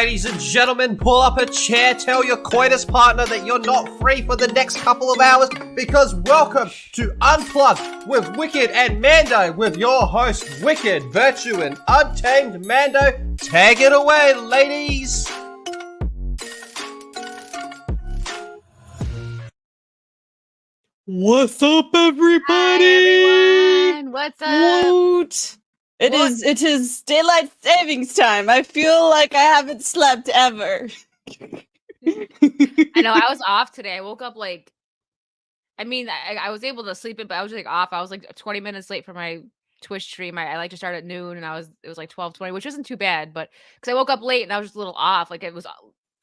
ladies and gentlemen, pull up a chair, tell your coitus partner that you're not free for the next couple of hours, because welcome to Unplugged with Wicked and Mando, with your host, Wicked, Virtue, and Untamed Mando. Tag it away, ladies! What's up, everybody? Hi, everyone. What's up? Woot. It is daylight savings time. I feel like I haven't slept ever. I know I was off today. I woke up I was able to sleep in, but I was off. I was 20 minutes late for my Twitch stream. I like to start at noon, and it was 12:20, which isn't too bad, but because I woke up late and I was just a little off, it was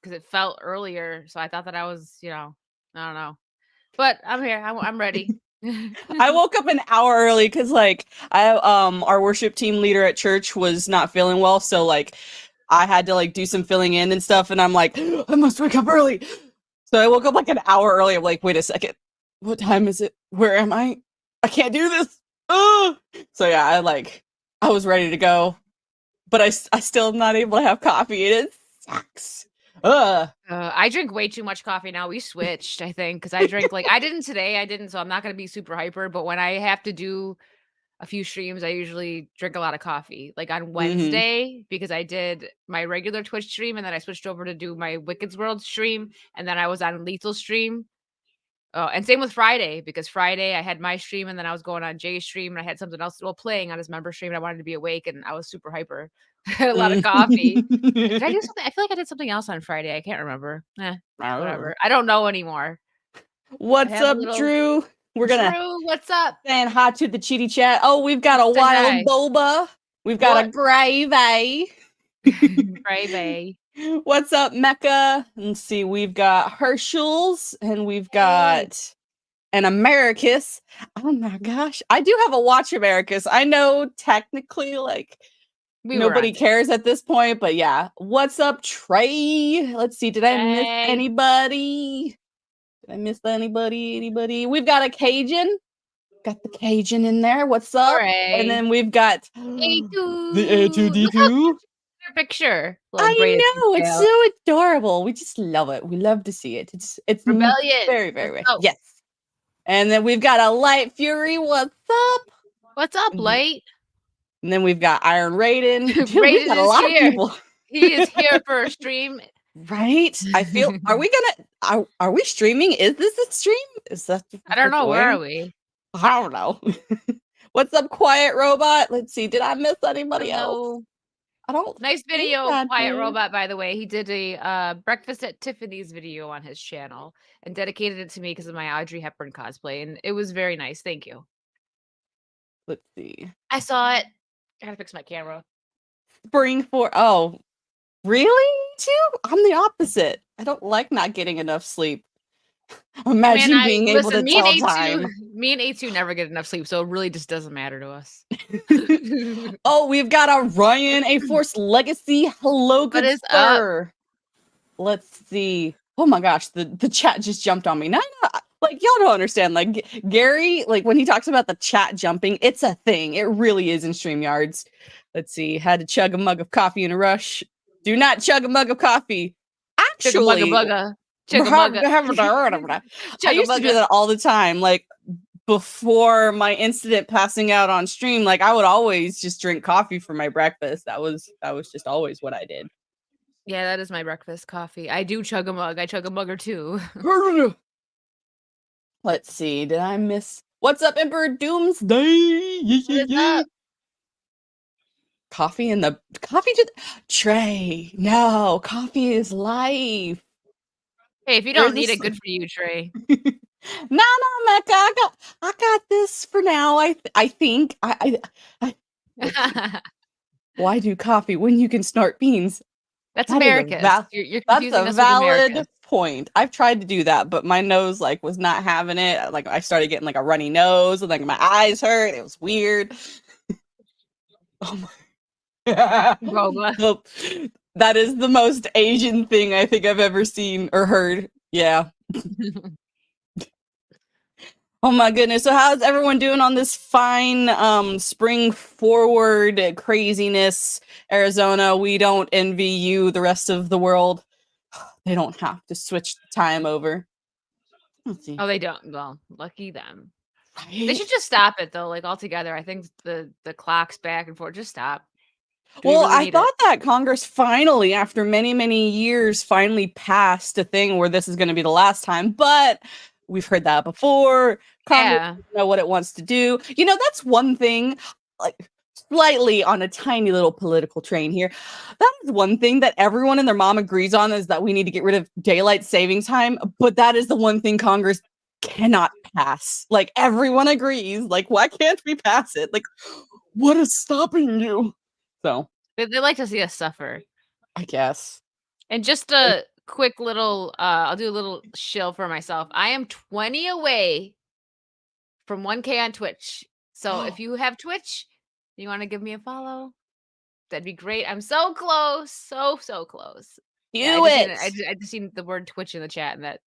because it felt earlier, so I thought that I was, I don't know, but I'm here. I'm ready. I woke up an hour early because our worship team leader at church was not feeling well, so I had to do some filling in and stuff, and I'm like, I must wake up early. So I woke up an hour early. I'm like, wait a second, what time is it? Where am I? I can't do this. So yeah, I was ready to go, but I still am not able to have coffee. It sucks. I drink way too much coffee now. We switched, I think, because I drink I didn't today. I didn't, so I'm not gonna be super hyper. But when I have to do a few streams, I usually drink a lot of coffee. On Wednesday, because I did my regular Twitch stream, and then I switched over to do my Wicked's World stream, and then I was on Lethal stream. Oh, and same with Friday, because Friday I had my stream, and then I was going on Jay's stream, and I had something else playing on his member stream, and I wanted to be awake, and I was super hyper. A lot of coffee. Did I do something? I feel like I did something else on Friday. I can't remember. Whatever. I don't know anymore. What's up, Drew? Drew, what's up? Saying hi to the chitty chat. Oh, we've got a wild boba. We've got a gravy. Gravy. What's up, Mecca? Let's see. We've got Herschel's, and we've got an Americus. Oh my gosh. I do have a Watch Americus. I know technically nobody cares at this point, but yeah. What's up, Trey? Let's see. Did I miss anybody? Anybody? We've got a Cajun. Got the Cajun in there. What's up? Right. And then we've got A2. The A2D2. Picture. I know, it's so adorable. We just love it. We love to see it. It's rebellion. Very, very right. Yes. And then we've got a Light Fury. What's up? What's up, Light? And then we've got Iron Raiden. Dude, Raiden we've got a lot of people. He is here for a stream. Right? I feel. Are we streaming? Is this a stream? Is that? I don't know. Where are we? I don't know. What's up, Quiet Robot? Let's see. Did I miss anybody else? I don't. Nice video, Quiet Robot, by the way. He did a Breakfast at Tiffany's video on his channel and dedicated it to me because of my Audrey Hepburn cosplay, and it was very nice. Thank you. Let's see. I saw it. I gotta fix my camera. Oh, really? Too? I'm the opposite. I don't like not getting enough sleep. Imagine being able to tell time. Me and A2 never get enough sleep, so it really just doesn't matter to us. Oh, we've got a Ryan A Force Legacy. Hello, good sir. Let's see. Oh my gosh, the chat just jumped on me. Now, y'all don't understand. Gary, when he talks about the chat jumping, it's a thing. It really is in StreamYards. Let's see. Had to chug a mug of coffee in a rush. Do not chug a mug of coffee. Actually, Chugga-mugga. I used to do that all the time. Before my incident passing out on stream, I would always just drink coffee for my breakfast. That was just always what I did. Yeah, that is my breakfast coffee. I do chug a mug. I chug a mug or two. Let's see. Did I miss? What's up, Emperor Doomsday? What's up? Coffee in the Trey. No, coffee is life. Hey, if you don't need it, good for you, Trey. No, Mecca. I got this for now. I think. Why do coffee when you can snort beans? That's America. You're confusing that's a us valid point. I've tried to do that, but my nose was not having it. I started getting a runny nose, and my eyes hurt. It was weird. Oh my. That is the most Asian thing I think I've ever seen or heard. Yeah. Oh my goodness. So how's everyone doing on this fine spring forward craziness, Arizona? We don't envy you, the rest of the world. They don't have to switch the time over. Let's see. Oh, they don't. Well, lucky them. They Right? should just stop it though, like altogether. I think the clocks back and forth. Just stop. Do we Well, really I need it? thought that Congress finally, after many, many years, finally passed a thing where this is going to be the last time, but we've heard that before. Congress Yeah. doesn't know what it wants to do. That's one thing, like slightly on a tiny little political train here. That is one thing that everyone and their mom agrees on is that we need to get rid of daylight savings time, but that is the one thing Congress cannot pass. Like everyone agrees. Like, why can't we pass it? Like, what is stopping you? So They like to see us suffer. I guess. And just a quick little I'll do a little shill for myself. I am 20 away from 1K on Twitch. So if you have Twitch, you want to give me a follow, that'd be great. I'm so close. So close. Yeah, Do it. I just seen the word Twitch in the chat and that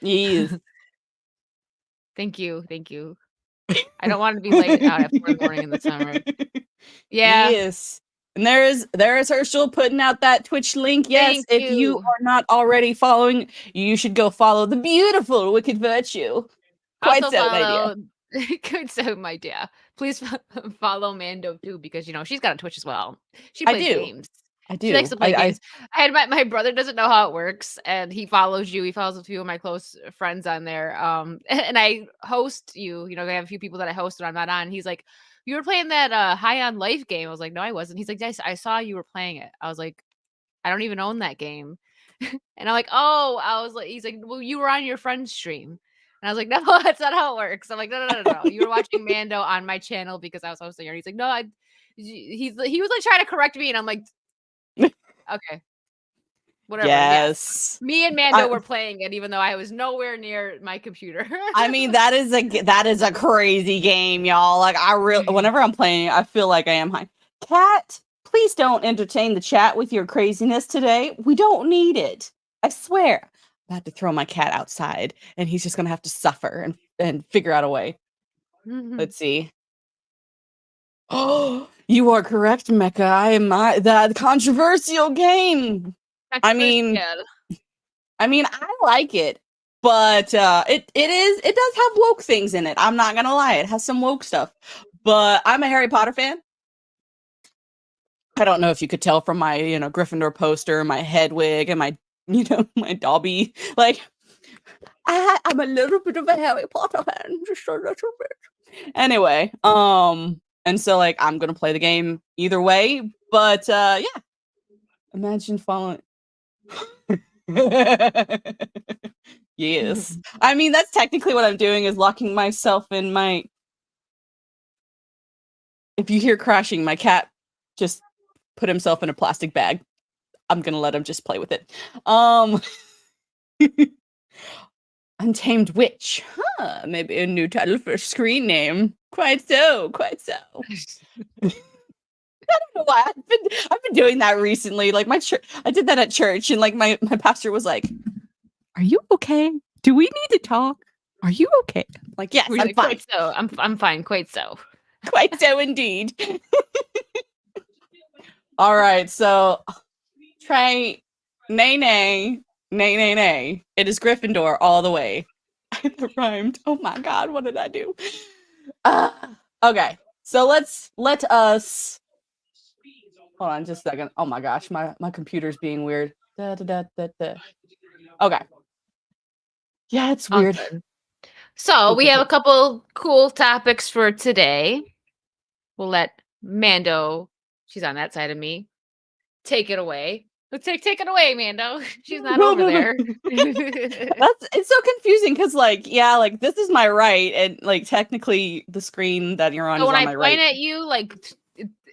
Yes. thank you. Thank you. I don't want to be late out at 4 in the morning in the summer. Yeah. Yes. And there is Herschel putting out that Twitch link. Yes, Thank if you you. are not already following, you should go follow the beautiful Wicked Virtue. Quite Also so, my dear. follow good so my dear. Please follow Mando too because she's got a Twitch as well. She I plays do. games. I do. She likes to play I games. I had my brother doesn't know how it works, and he follows you. He follows a few of my close friends on there. And I host you. I have a few people that I host when I'm not on. He's like, "You were playing that High on Life game." I was like, "No, I wasn't." He's like, "Yes, I saw you were playing it." I was like, "I don't even own that game." And I'm like, "Oh," I was like, he's like, "Well, you were on your friend's stream." And I was like, "No, that's not how it works." I'm like, "No. You were watching Mando on my channel because I was hosting her." And he's like, "No, he was like trying to correct me." And I'm like, okay, whatever. Yes. yes. Me and Mando were playing it, even though I was nowhere near my computer. I mean, that is a crazy game, y'all. Like whenever I'm playing, I feel like I am high. Cat, please don't entertain the chat with your craziness today. We don't need it. I swear. I'm about to throw my cat outside, and he's just gonna have to suffer and figure out a way. Let's see. Oh, you are correct, Mecca. I am that controversial game. I mean, I like it, but it does have woke things in it. I'm not gonna lie, it has some woke stuff. But I'm a Harry Potter fan. I don't know if you could tell from my Gryffindor poster, my Hedwig, and my my Dobby. Like I'm a little bit of a Harry Potter fan, just a little bit. Anyway, and so like I'm gonna play the game either way. But yeah, imagine following. Yes. I mean, that's technically what I'm doing is locking myself in my. If you hear crashing, my cat just put himself in a plastic bag. I'm gonna let him just play with it. Untamed Witch. Huh, maybe a new title for a screen name. Quite so, quite so. I don't know why I've been doing that recently. Like my church, I did that at church, and like my pastor was like, "Are you okay? Do we need to talk? Are you okay?" I'm like, yes, I'm fine. Quite so. I'm fine. Quite so. Quite so indeed. All right, so try nay. It is Gryffindor all the way. It rhymed. Oh my god, what did I do? Okay, so let us. Hold on just a second. Oh my gosh, my computer's being weird. Okay. Yeah, it's weird. Awesome. So we have a couple cool topics for today. We'll let Mando, she's on that side of me, take it away. Let's take it away, Mando. She's not over there. It's so confusing because like this is my right, and like technically the screen that you're on So is when on I my point right. at you, like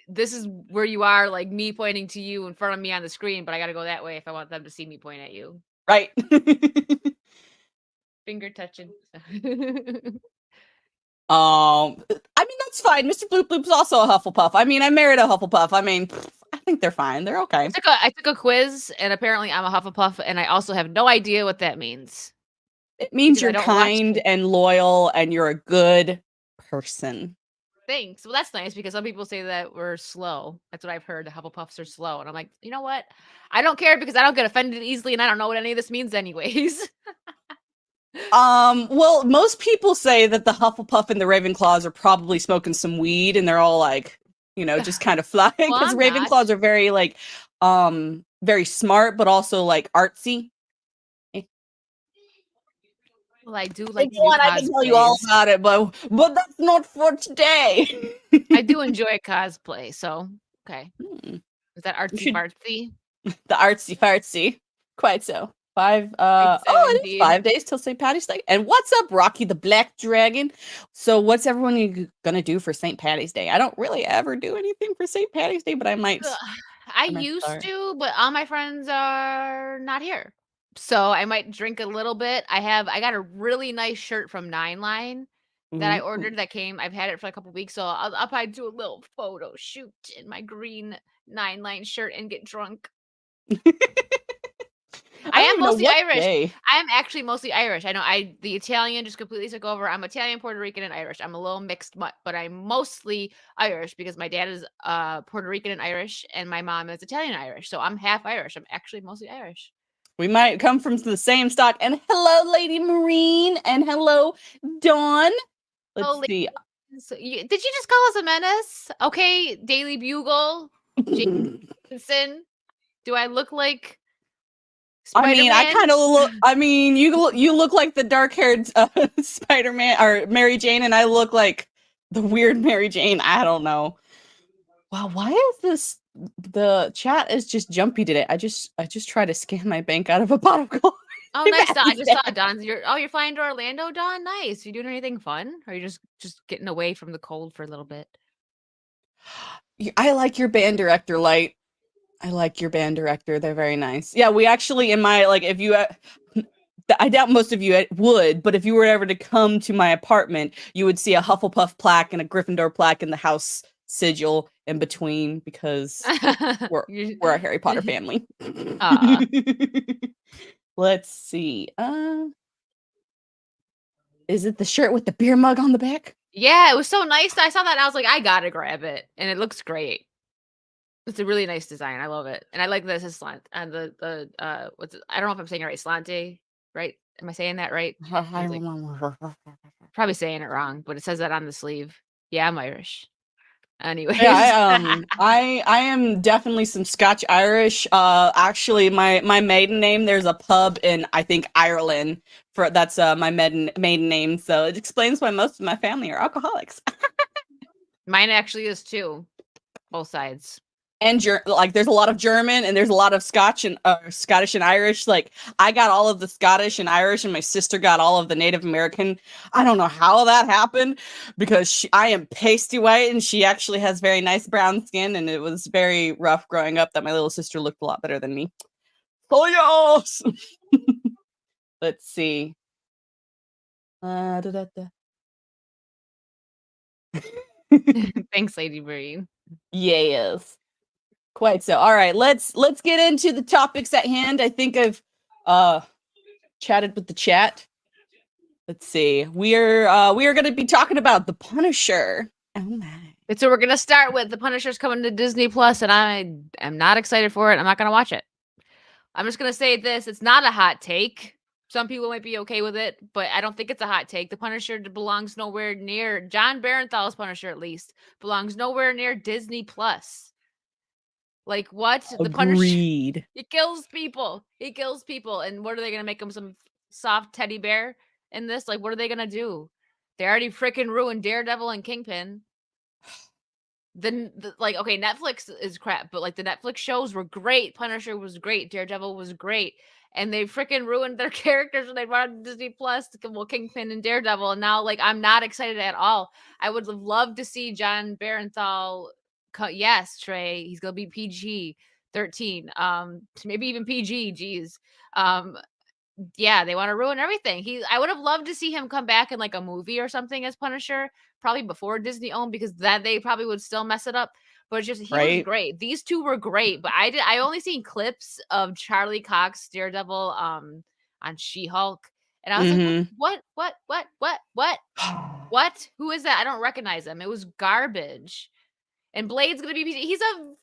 this is where you are, like me pointing to you in front of me on the screen, but I gotta go that way if I want them to see me point at you. Right. Finger touching. I mean that's fine. Mr. Bloop Bloop's also a Hufflepuff. I mean, I married a Hufflepuff. I mean, I think they're fine. They're okay. I took a quiz, and apparently I'm a Hufflepuff, and I also have no idea what that means. It means because I you're don't watch kind it. and loyal and you're a good person. Thanks. Well, that's nice because some people say that we're slow. That's what I've heard. The Hufflepuffs are slow. And I'm like, you know what? I don't care because I don't get offended easily and I don't know what any of this means anyways. Well, most people say that the Hufflepuff and the Ravenclaws are probably smoking some weed and they're all like, just kind of flying Well, because I'm not. Ravenclaws are very like very smart but also like artsy. Well, I do If like you to do want, I can tell you all cosplays. about it, but that's not for today. I do enjoy cosplay, so okay. Hmm, Is that you artsy should fartsy? the artsy fartsy. Quite so. Quite so It is indeed. 5 days till St. Patty's Day. And what's up, Rocky the Black Dragon? So what's everyone gonna do for St. Patty's Day? I don't really ever do anything for St. Patty's Day, but I might Ugh, I I might used start. to, but all my friends are not here. So I might drink a little bit. I got a really nice shirt from Nine Line that I Ooh. ordered that came. I've had it for a couple weeks, so I'll probably do a little photo shoot in my green Nine Line shirt and get drunk. I I don't am even know mostly what Irish. day. I am actually mostly Irish. I know the Italian just completely took over. I'm Italian, Puerto Rican, and Irish. I'm a little mixed, but I'm mostly Irish because my dad is Puerto Rican and Irish, and my mom is Italian and Irish. So I'm half Irish. I'm actually mostly Irish. We might come from the same stock. And hello, Lady Marine, and hello, Dawn. Let's Oh, see. ladies, did you just call us a menace? Okay, Daily Bugle, Jason. Do I look like I Spider mean, I Man? kind of look. I mean, you look like the dark-haired Spider-Man or Mary Jane, and I look like the weird Mary Jane. I don't know. Wow, why is this? The chat is just jumpy today. I just try to scan my bank out of a pot of gold. Oh, nice, Don. I just saw Don's. You're flying to Orlando, Don. Nice. You doing anything fun? Or are you just getting away from the cold for a little bit? I like your band director, Light. I like your band director. They're very nice. Yeah, we actually in my like if you I doubt most of you would, but if you were ever to come to my apartment, you would see a Hufflepuff plaque and a Gryffindor plaque and the house sigil in between because we're You- we're a Harry Potter family. Aw. Let's see. Is it the shirt with the beer mug on the back? Yeah, it was so nice. I saw that and I was like, I gotta grab it, and it looks great. It's a really nice design. I love it, and I like this is slant and the what's it? I don't know if I'm saying it right. Slante, right? Am I saying that right? I was like probably saying it wrong, but it says that on the sleeve. Yeah, I'm Irish. Yeah, Anyways. I am definitely some Scotch Irish. Actually, my maiden name. There's a pub in I think Ireland for that's my maiden name. So it explains why most of my family are alcoholics. Mine actually is too. Both sides. And like there's a lot of German and there's a lot of Scotch and Scottish and Irish. Like I got all of the Scottish and Irish, and my sister got all of the Native American. I don't know how that happened because I am pasty white and she actually has very nice brown skin, and it was very rough growing up that my little sister looked a lot better than me. Oh yes. Let's see. Da, da, da. Thanks, Lady Marine. Yes. Quite so. All right, let's get into the topics at hand. I think I've chatted with the chat. Let's see. We are going to be talking about The Punisher. Oh my. That's what we're gonna start with. The Punisher's coming to Disney Plus, and I am not excited for it. I'm not gonna watch it. I'm just gonna say this: it's not a hot take. Some people might be okay with it, but I don't think it's a hot take. The Punisher belongs nowhere near John Barenthal's Punisher, at least belongs nowhere near Disney Plus. Like what? The Punisher Agreed. he kills people. He kills people. And what are they gonna make him some soft teddy bear in this? Like, what are they gonna do? They already freaking ruined Daredevil and Kingpin. Like, okay, Netflix is crap, but like the Netflix shows were great. Punisher was great. Daredevil was great. And they freaking ruined their characters when they brought it to Disney Plus. Well, Kingpin and Daredevil. And now, like, I'm not excited at all. I would have loved to see John Barenthal. Yes, Trey, he's gonna be PG 13. Maybe even PG. Geez. Um, yeah, they want to ruin everything. I would have loved to see him come back in like a movie or something as Punisher, probably before Disney owned, because that they probably would still mess it up. But it's just he was Right? great. These two were great, but I only seen clips of Charlie Cox Daredevil on She-Hulk, And I was like, Mm-hmm. what? Who is that? I don't recognize him. It was garbage. And Blade's gonna be. He's a.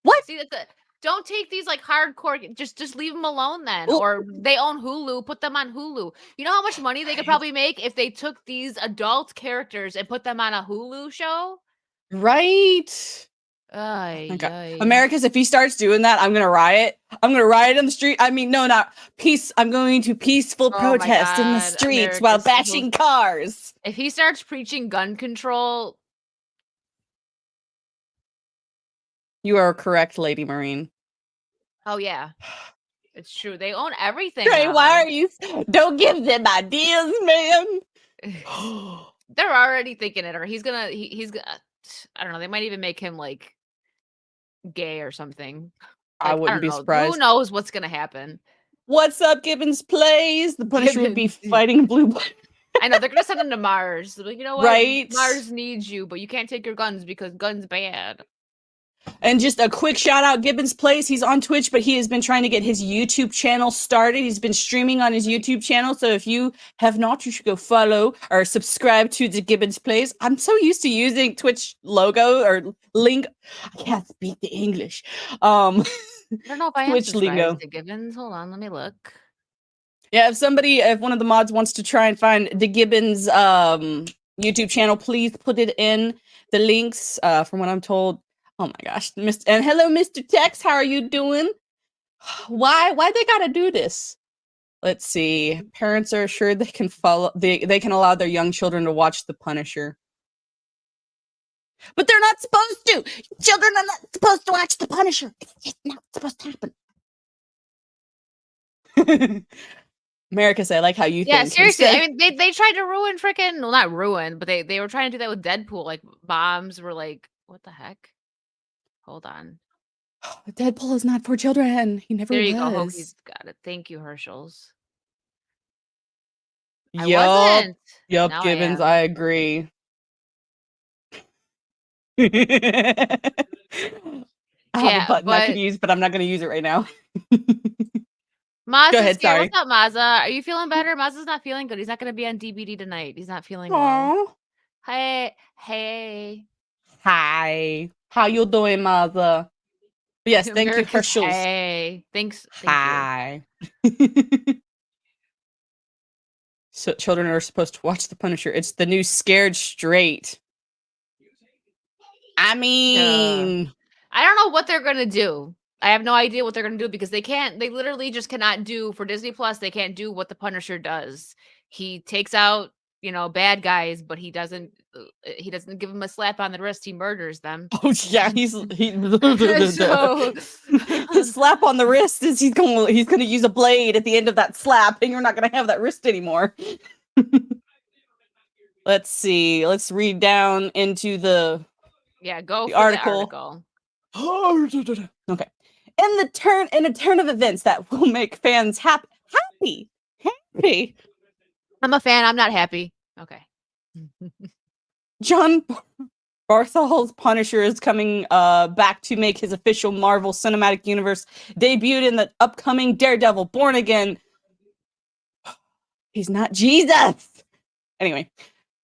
What? See, that's a. Don't take these like hardcore. Just leave them alone then. Well, Or they own Hulu. Put them on Hulu. You know how much money they could probably make if they took these adult characters and put them on a Hulu show. right. Ay, My God. ay. Americus, if he starts doing that, I'm gonna riot. I'm gonna riot in the street. I mean, no, not peace. I'm going to peaceful Oh my protest in the God, streets while Americus, bashing cars. if he starts preaching gun control, You are correct, Lady Marine. oh yeah, it's true. They own everything. Trey, now. why are you? Don't give them ideas, man. They're already thinking it, or he's gonna. He's gonna. I don't know. They might even make him like gay or something. I Like, I wouldn't don't be know. Who surprised. knows what's gonna happen? What's up, Gibbons Plays? The Punisher would be Gibbons. fighting Blue. I know they're gonna send him to Mars. They're like, you know what? Right. Mars needs you, but you can't take your guns because guns bad. And just a quick shout out, Gibbons Plays. He's on Twitch, but he has been trying to get his YouTube channel started. He's been streaming on his YouTube channel. So if you have not, you should go follow or subscribe to the Gibbons Plays. I'm so used to using Twitch logo or link. I can't speak the English. I don't know if I am Twitch lingo. subscribed to Gibbons. Hold on, let me look. Yeah, if one of the mods wants to try and find the Gibbons YouTube channel, please put it in the links. From what I'm told. Oh my gosh, and hello, Mr. Tex. How are you doing? Why they gotta do this? Let's see. Parents are assured they can follow. They can allow their young children to watch The Punisher, but they're not supposed to. Children are not supposed to watch The Punisher. It's not supposed to happen. Americus, I like how you Yeah, think. seriously. Instead- I mean, they tried to ruin freaking, well, not ruin, but they were trying to do that with Deadpool. Like moms were like, "What the heck?" Hold on. Deadpool is not for children. He never There was. you go. Hoki's got it. Thank you, Herschel's. I Yup. wasn't. Yup, Now I Gibbons, am. I agree. I have a button I could use, but I'm not going to use it right now. Mazza's Go ahead, here. sorry. What's up, Mazza? Are you feeling better? Mazza's not feeling good. He's not going to be on DBD tonight. He's not feeling well. Aww. Hey. Hi. How you doing, Mazza? Yes, thank you, America's Herschel. Hey. Thanks. Hi. So children are supposed to watch The Punisher. It's the new Scared Straight. I mean... I don't know what they're going to do. I have no idea what they're going to do because they literally just cannot do, for Disney Plus, they can't do what the Punisher does. He takes out, bad guys, but he doesn't give them a slap on the wrist. He murders them. Oh yeah, he So- his slap on the wrist is he's going to use a blade at the end of that slap, and you're not going to have that wrist anymore. Let's see. Let's read down into the go the for article. the article. Okay. In a turn of events that will make fans happy. I'm a fan. I'm not happy. Okay. John Barthol's Punisher is coming back to make his official Marvel Cinematic Universe debut in the upcoming Daredevil Born Again. He's not Jesus. Anyway,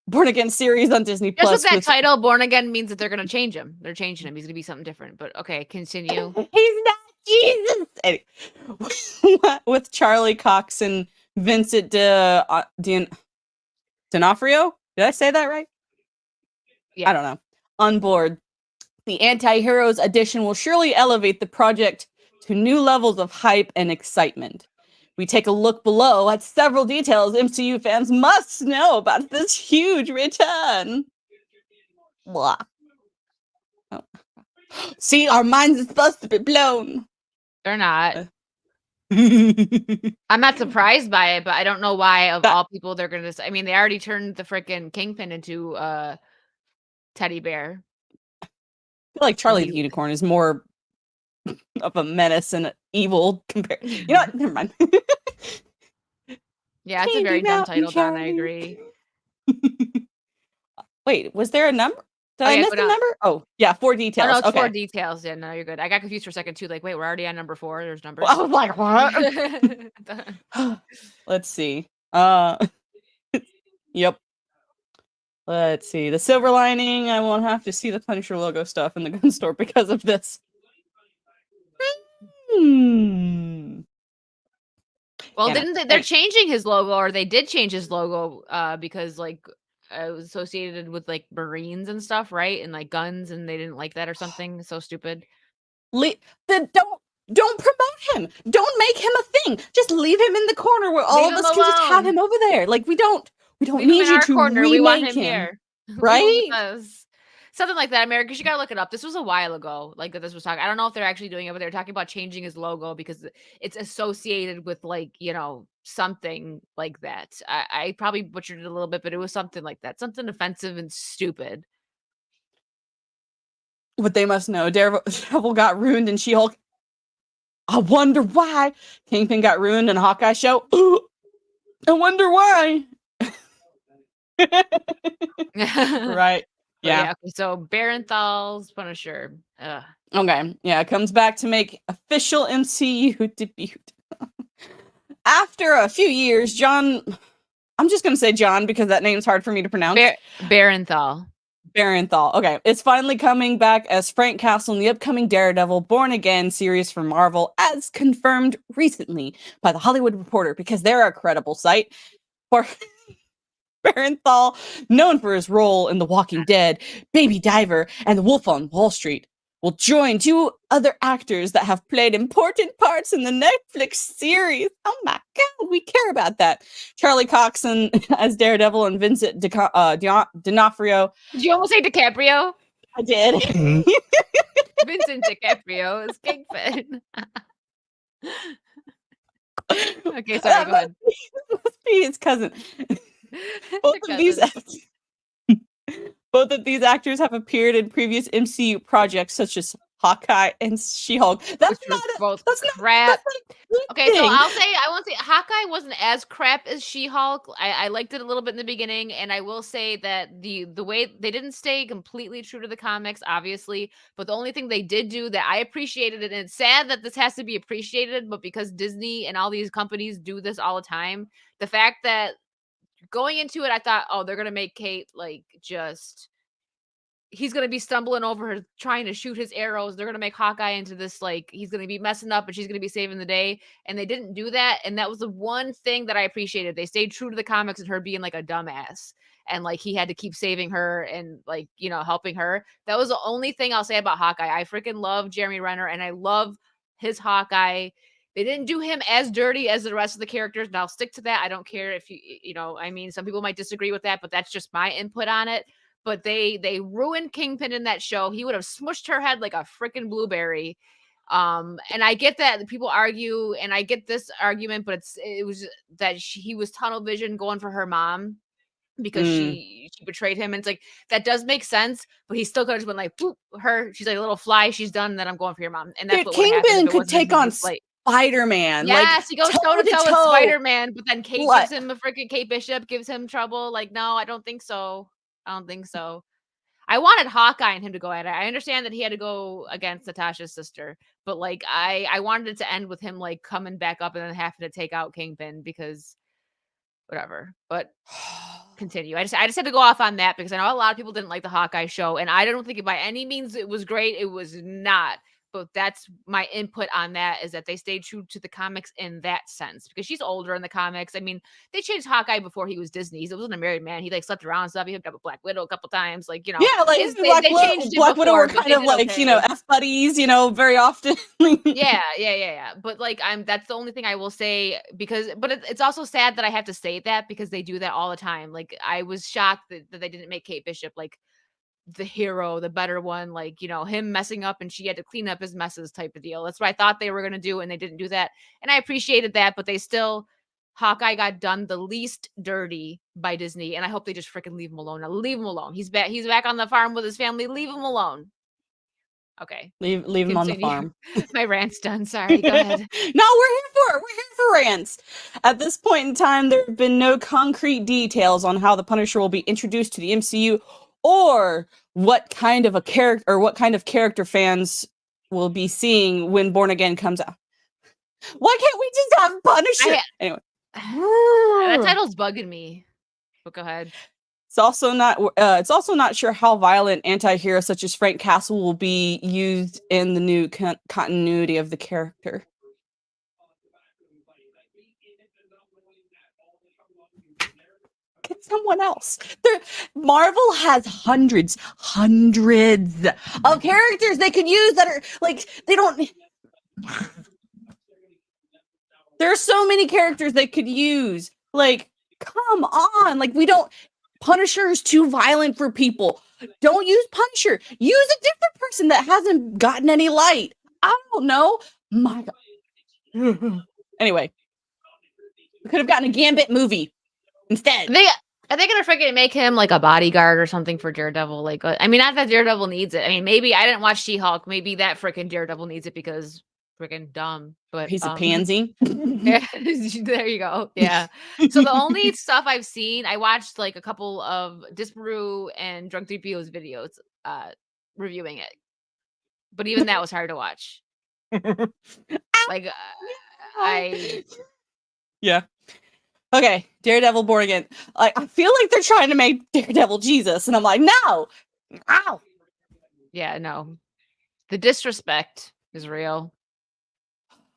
Born Again series on Disney Just Plus. with that title, Born Again, means that they're going to change him. They're changing him. He's going to be something different. But okay, continue. He's not Jesus. Anyway, with Charlie Cox and Vincent D'Onofrio. Did I say that right? Yeah. I don't know. On board, the Anti-Heroes edition will surely elevate the project to new levels of hype and excitement. We take a look below at several details MCU fans must know about this huge return. Blah. Oh. See, our minds are supposed to be blown. They're not. I'm not surprised by it, but I don't know why of all people they're going to. I mean, they already turned the freaking Kingpin into teddy bear. I feel like Charlie the Unicorn is more of a menace and evil compared. You know what? Never mind. Yeah, it's a very dumb title, Don. I agree. Wait, was there a number? Did Oh I yeah, miss go the down. number? Oh, yeah, 4 Oh no, details. it's 4 Okay. details. Yeah, no, you're good. I got confused for a second too. Like, wait, we're already on number 4. There's numbers. Well, I was like, what? Let's see. Yep. Let's see. The silver lining, I won't have to see the Punisher logo stuff in the gun store because of this. Hmm. Well, Yeah, no. didn't they're changing his logo, or they did change his logo because like it was associated with like Marines and stuff, right? And like guns, and they didn't like that or something. So stupid. Le- don't promote him. Don't make him a thing. Just leave him in the corner where all Leave of him us can just have alone. him over there. Like we don't Leave him need in you our to corner. We want remake him him, here. Leave him with right? us. Something like that, America. You gotta look it up. This was a while ago, like that. This was talking. I don't know if they're actually doing it, but they're talking about changing his logo because it's associated with like something like that. I probably butchered it a little bit, but it was something like that, something offensive and stupid. But they must know Daredevil got ruined in She-Hulk. I wonder why. Kingpin got ruined in Hawkeye show. I wonder why. Right. But Yeah. yeah. Okay, so Barenthal's Punisher. Ugh. Okay. Yeah, it comes back to make official MCU debut. After a few years, John, I'm just going to say John because that name's hard for me to pronounce. Barenthal. Barenthal. Okay, it's finally coming back as Frank Castle in the upcoming Daredevil Born Again series from Marvel, as confirmed recently by The Hollywood Reporter, because they're a credible site. For Barenthal, known for his role in The Walking Dead, Baby Driver, and The Wolf on Wall Street, will join 2 other actors that have played important parts in the Netflix series. Oh my god, we care about that. Charlie Coxon as Daredevil and Vincent D'Onofrio. Did you almost say DiCaprio? I did. Vincent DiCaprio is Kingpin. Okay, sorry, go ahead. Must be his cousin. Both of these actors have appeared in previous MCU projects such as Hawkeye and She-Hulk. That's not both that's crap. Okay, so thing. I won't say Hawkeye wasn't as crap as She-Hulk. I liked it a little bit in the beginning, and I will say that the way they didn't stay completely true to the comics, obviously, but the only thing they did do that I appreciated, and it's sad that this has to be appreciated, but because Disney and all these companies do this all the time, the fact that going into it, I thought, oh, they're gonna make Kate like just he's gonna be stumbling over her trying to shoot his arrows. They're gonna make Hawkeye into this like he's gonna be messing up and she's gonna be saving the day. And they didn't do that. And that was the one thing that I appreciated. They stayed true to the comics and her being like a dumbass. And like he had to keep saving her and like, helping her. That was the only thing I'll say about Hawkeye. I freaking love Jeremy Renner and I love his Hawkeye. They didn't do him as dirty as the rest of the characters, and I'll stick to that. I don't care if some people might disagree with that, but that's just my input on it. But they ruined Kingpin in that show. He would have smushed her head like a freaking blueberry. And I get that people argue, and I get this argument, but it was that he was tunnel vision going for her mom because she betrayed him. And it's like, that does make sense, but he still could have just been like, boop, her, she's like a little fly, she's done, and then I'm going for your mom. And that's what would happen. Kingpin could take on Spider-Man. Yes, he goes toe to toe with Spider-Man, but then Kate gives him Kate Bishop gives him trouble. Like, no, I don't think so. I don't think so. I wanted Hawkeye and him to go at it. I understand that he had to go against Natasha's sister, but like I wanted it to end with him like coming back up and then having to take out Kingpin because whatever. But continue. I just had to go off on that because I know a lot of people didn't like the Hawkeye show, and I don't think by any means it was great. It was not. But that's my input on that, is that they stayed true to the comics in that sense because she's older in the comics. I mean, they changed Hawkeye before he was Disney. He wasn't a married man. He like slept around and stuff. He hooked up with Black Widow a couple times. Like, Yeah, like they changed Black Widow were before, kind of like, F buddies, very often. Yeah. But like that's the only thing I will say but it's also sad that I have to say that because they do that all the time. Like I was shocked that they didn't make Kate Bishop like the hero, the better one, like, him messing up and she had to clean up his messes type of deal. That's what I thought they were going to do, and they didn't do that. And I appreciated that, but Hawkeye got done the least dirty by Disney, and I hope they just freaking leave him alone. Now leave him alone. He's back on the farm with his family. Leave him alone. Okay. Leave him on the farm. My rant's done. Sorry. Go ahead. No, we're here for rants. At this point in time, there have been no concrete details on how the Punisher will be introduced to the MCU or what kind of character fans will be seeing when Born Again comes out. Why can't we just have Punisher? Anyway. That title's bugging me. But go ahead. It's also not sure how violent anti-heroes such as Frank Castle will be used in the new continuity of the character. Get someone else. Marvel has hundreds of characters they could use that are like they don't. There are so many characters they could use. Like, come on! Like, we don't. Punisher is too violent for people. Don't use Punisher. Use a different person that hasn't gotten any light. I don't know. My God. Anyway, we could have gotten a Gambit movie instead. Are they gonna freaking make him like a bodyguard or something for Daredevil? Like, I mean, not that Daredevil needs it. I mean, maybe I didn't watch She-Hulk. Maybe that freaking Daredevil needs it because freaking dumb. But he's a pansy. Yeah, there you go. Yeah. So the only stuff I've seen, I watched like a couple of Disparu and Drunk 3PO's videos reviewing it. But even that was hard to watch. Like Yeah. Okay, Daredevil Born Again. Like, I feel like they're trying to make Daredevil Jesus, and I'm like, no! Ow! Yeah, no. The disrespect is real.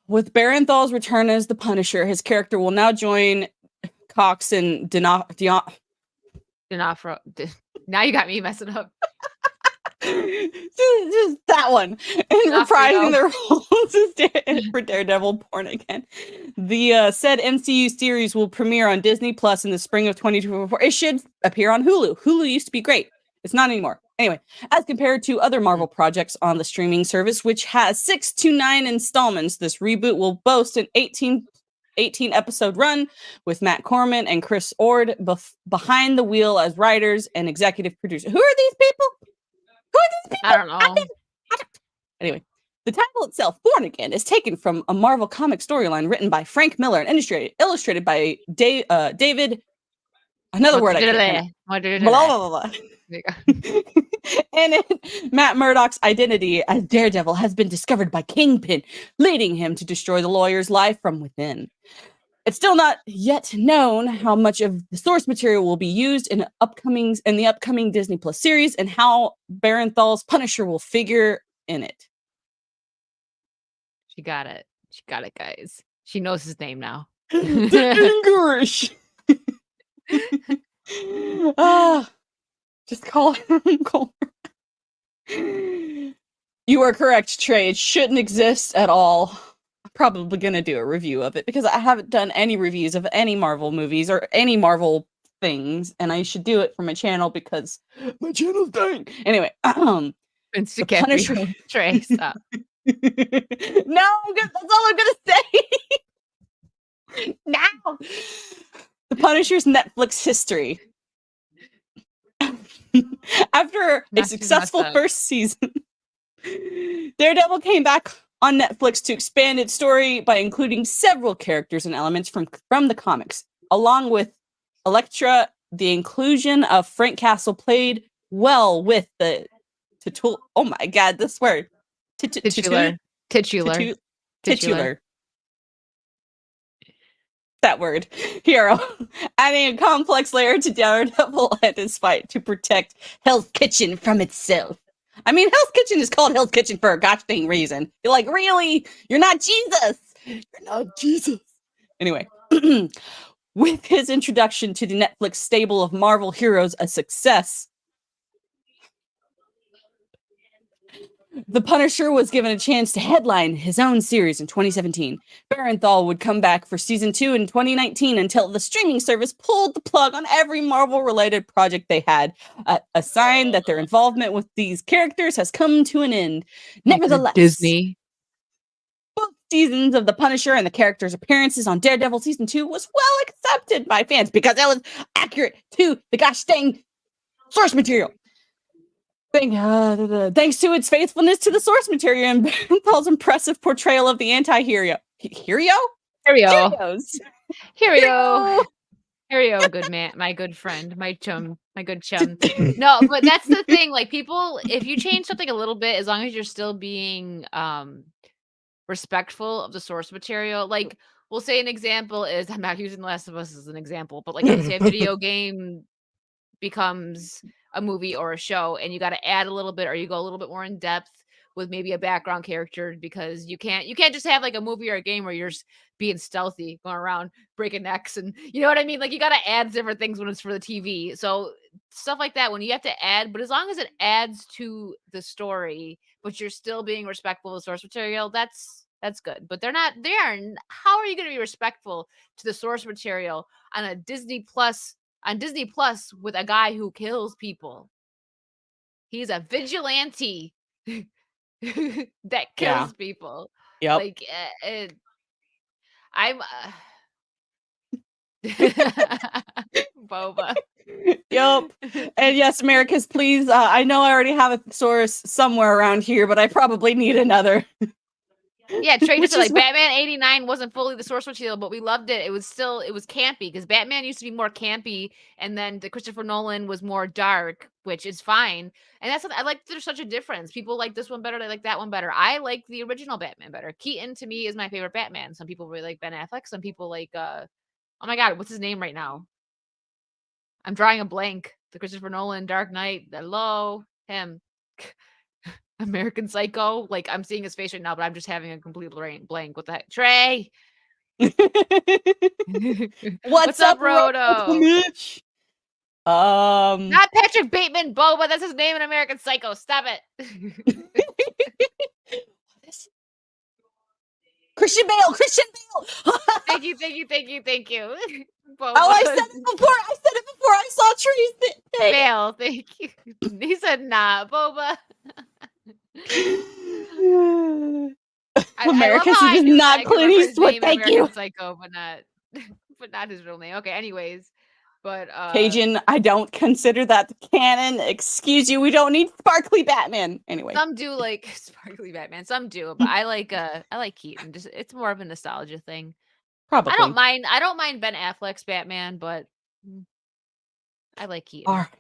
With Barenthal's return as the Punisher, his character will now join Cox and D'Onofrio. Now you got me messing up. just that one. And reprising their roles for Daredevil Born Again. The said MCU series will premiere on Disney Plus in the spring of 2024. It should appear on Hulu. Hulu used to be great. It's not anymore. Anyway, as compared to other Marvel projects on the streaming service, which has 6 to 9 installments, this reboot will boast an 18 episode run with Matt Corman and Chris Ord behind the wheel as writers and executive producers. Who are these people? I don't know. Anyway, the title itself, Born Again, is taken from a Marvel comic storyline written by Frank Miller and illustrated by David. Another word I can't pronounce. Blah, blah, blah, blah. In it, Matt Murdock's identity as Daredevil has been discovered by Kingpin, leading him to destroy the lawyer's life from within. It's still not yet known how much of the source material will be used in the upcoming Disney Plus series and how Barenthal's Punisher will figure in it. She got it. She got it, guys. She knows his name now. The English. Just call him Colmer. You are correct, Trey. It shouldn't exist at all. I'm probably going to do a review of it because I haven't done any reviews of any Marvel movies or any Marvel things, and I should do it for my channel because my channel's dying. Anyway, Punisher. Trey, stop. No, that's all I'm going to say. Now, the Punisher's Netflix history. After a successful first season, Daredevil came back on Netflix to expand its story by including several characters and elements from the comics. Along with Elektra, the inclusion of Frank Castle played well with the oh my god, this word. Titular. That word. Hero. Adding a complex layer to Daredevil and his fight to protect Hell's Kitchen from itself. I mean, Hell's Kitchen is called Hell's Kitchen for a gosh dang reason. You're like, really? You're not Jesus. You're not Jesus. Anyway, with his introduction to the Netflix stable of Marvel heroes a success, the Punisher was given a chance to headline his own series in 2017. Barenthal would come back for season 2 in 2019 until the streaming service pulled the plug on every Marvel-related project they had, a sign that their involvement with these characters has come to an end. Nevertheless, Disney. Both seasons of the Punisher and the character's appearances on Daredevil season 2 was well accepted by fans because it was accurate to the gosh dang source material. Thanks to its faithfulness to the source material and Barenthal's impressive portrayal of the anti-hero. Hero? Hero. Here you go, good man, my good friend, my chum, my good chum. No, but that's the thing, like, people if you change something a little bit, as long as you're still being, respectful of the source material, like, we'll say an example is I'm not using The Last of Us as an example, but, like, let's say a video game becomes a movie or a show and you got to add a little bit or you go a little bit more in depth with maybe a background character because you can't just have like a movie or a game where you're just being stealthy going around breaking necks and you know what I mean, like you got to add different things when it's for the TV, so stuff like that when you have to add, but as long as it adds to the story but you're still being respectful of the source material, that's good. But how are you going to be respectful to the source material on a Disney Plus with a guy who kills people? He's a vigilante that Yeah. kills people. Yep. Like, I'm Boba. Yep. And yes, Americas, please. I know I already have a source somewhere around here, but I probably need another. Yeah, trade it Which to is like Batman 89 wasn't fully the source material, but we loved it. It was campy because Batman used to be more campy, and then the Christopher Nolan was more dark, which is fine. And that's what I like. There's such a difference. People like this one better. They like that one better. I like the original Batman better. Keaton to me is my favorite Batman. Some people really like Ben Affleck. Some people like oh my god, what's his name right now? I'm drawing a blank. The Christopher Nolan Dark Knight. Hello, him. American Psycho. Like I'm seeing his face right now, but I'm just having a complete blank with that. Trey. What's up, Roto? Mitch? Not Patrick Bateman, Boba. That's his name in American Psycho. Stop it. Christian Bale. Thank you. Boba. Oh, I said it before I saw Tree's thing. Bale, thank you. He said nah, Boba. Americans is not Clint Eastwood. Thank you. Psycho, but not his real name. Okay, anyways, but Cajun, I don't consider that canon. Excuse you, we don't need sparkly Batman. Anyway, some do like sparkly Batman, some do, but I like Keaton. Just it's more of a nostalgia thing. Probably. I don't mind Ben Affleck's Batman, but I like Keaton. Are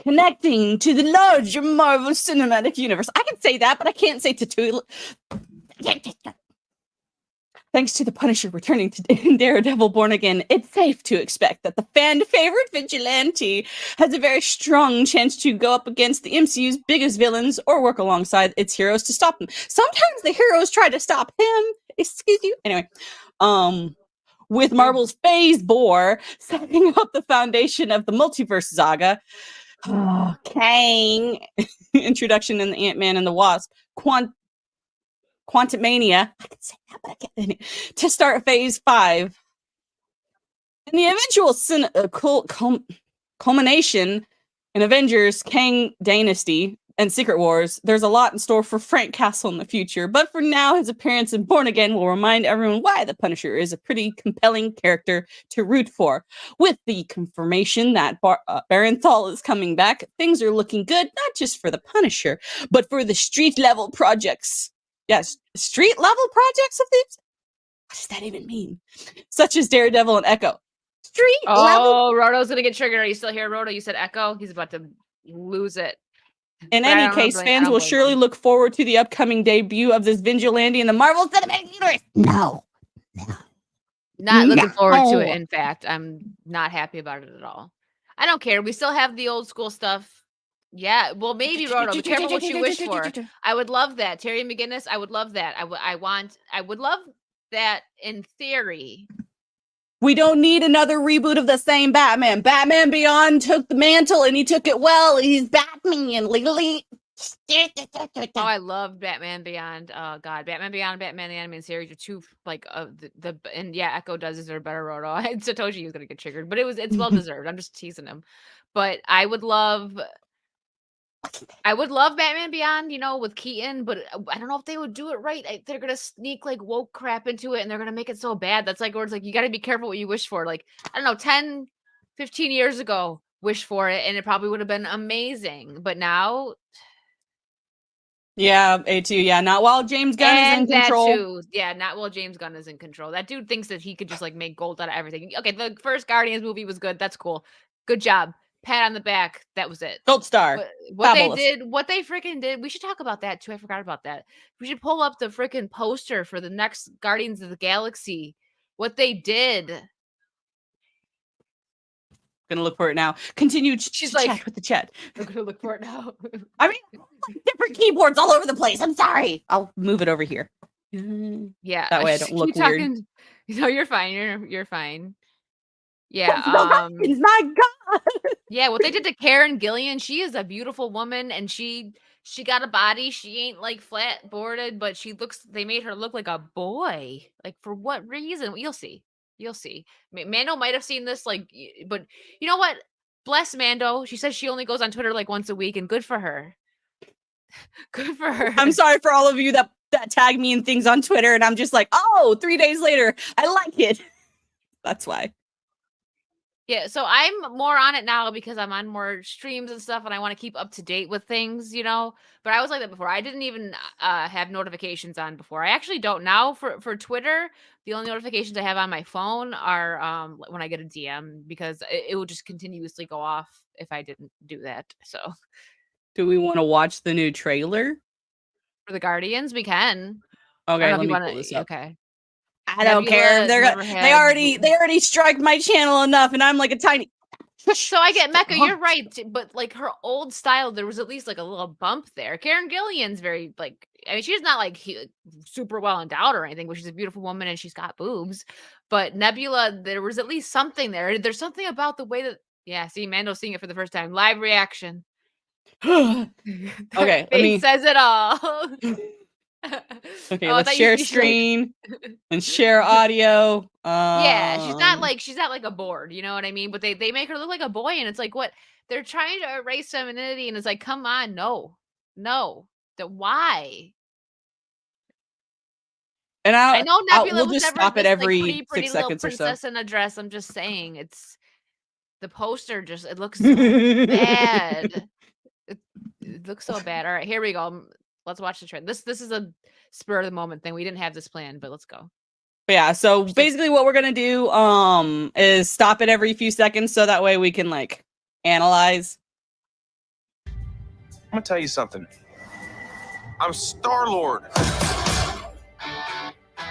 connecting to the larger Marvel Cinematic Universe. I can say that, but I can't say to Thanks to the Punisher returning to Daredevil Born Again, it's safe to expect that the fan-favorite vigilante has a very strong chance to go up against the MCU's biggest villains or work alongside its heroes to stop them. Sometimes the heroes try to stop him. Excuse you. Anyway, with Marvel's Phase 4 setting up the foundation of the multiverse saga, Kang introduction in the Ant-Man and the Wasp, Quantumania, I can say that, but I can't, to start Phase 5. And the eventual culmination in Avengers, Kang Dynasty, and Secret Wars, there's a lot in store for Frank Castle in the future, but for now, his appearance in Born Again will remind everyone why the Punisher is a pretty compelling character to root for. With the confirmation that Barenthal is coming back, things are looking good, not just for the Punisher, but for the street-level projects. Yes, street-level projects of these? What does that even mean? Such as Daredevil and Echo. Street-level? Oh, Roto's gonna get triggered. Are you still here, Roto? You said Echo? He's about to lose it. In any case, fans will surely look forward to the upcoming debut of this vigilante in the Marvel Cinematic Universe. No. Not looking forward to it, in fact. I'm not happy about it at all. I don't care. We still have the old school stuff. Yeah, well, maybe, Roto. Be careful what you wish for. I would love that. Terry McGinnis, I would love that. I would love that in theory. We don't need another reboot of the same Batman. Batman Beyond took the mantle and he took it well. He's Batman legally. Oh, I love Batman Beyond. Oh God, Batman Beyond and Batman the Animated Series are two like and yeah, Echo does deserve better, Roto. I told you he was gonna get triggered, but it's well deserved. I'm just teasing him. But I would love Batman Beyond, with Keaton, but I don't know if they would do it right. They're gonna sneak like woke crap into it and they're gonna make it so bad. That's like where it's like you gotta be careful what you wish for. Like, I don't know, 10, 15 years ago, wish for it and it probably would have been amazing. But now Yeah, A2. Yeah, not while James Gunn is in And that control. too. Yeah, not while James Gunn is in control. That dude thinks that he could just like make gold out of everything. Okay, the first Guardians movie was good. That's cool. Good job. Pat on the back. That was it. Gold star. But Fabulous. what they freaking did, we should talk about that too. I forgot about that. We should pull up the freaking poster for the next Guardians of the Galaxy. What they did. Gonna look for it now. Continue She's chat like, with the chat. I'm gonna look for it now. I mean, like different keyboards all over the place. I'm sorry. I'll move it over here. Yeah. That way I don't look weird. No, you're fine. You're fine. No, Yeah. my God. Yeah, what they did to Karen Gillian, she is a beautiful woman and she got a body. She ain't like flat boarded, but they made her look like a boy. Like for what reason? You'll see. You'll see. Mando might have seen this but you know what? Bless Mando. She says she only goes on Twitter like once a week and good for her. Good for her. I'm sorry for all of you that tag me in things on Twitter and I'm just like, oh, 3 days later, I like it. That's why. Yeah, so I'm more on it now because I'm on more streams and stuff and I want to keep up to date with things, but I was like that before. I didn't even have notifications on before. I actually don't now for Twitter. The only notifications I have on my phone are when I get a DM because it will just continuously go off if I didn't do that. So do we want to watch the new trailer for the Guardians? We can. Okay, let me pull this up. Okay. I don't care. They already strike my channel enough, and I'm like a tiny. So I get Mecca. You're right, but like her old style, there was at least like a little bump there. Karen Gillian's very like. I mean, she's not like super well endowed or anything, but she's a beautiful woman and she's got boobs. But Nebula, there was at least something there. There's something about the way that. Yeah, see, Mando's seeing it for the first time. Live reaction. Okay, let me. Says it all. Okay, let's share screen and share audio. Yeah, she's not like a board, you know what I mean? But they make her look like a boy, and it's like what they're trying to erase femininity, and it's like, come on, no, why? And I know Nebula we'll was just never stop it this, every like, pretty 6 little seconds or so. princess in a dress. I'm just saying, it's the poster just it looks so bad. It looks so bad. All right, here we go. Let's watch the trailer. This is a spur of the moment thing. We didn't have this planned, but let's go. But yeah, so basically what we're gonna do is stop it every few seconds so that way we can like analyze. I'm gonna tell you something. I'm Star-Lord.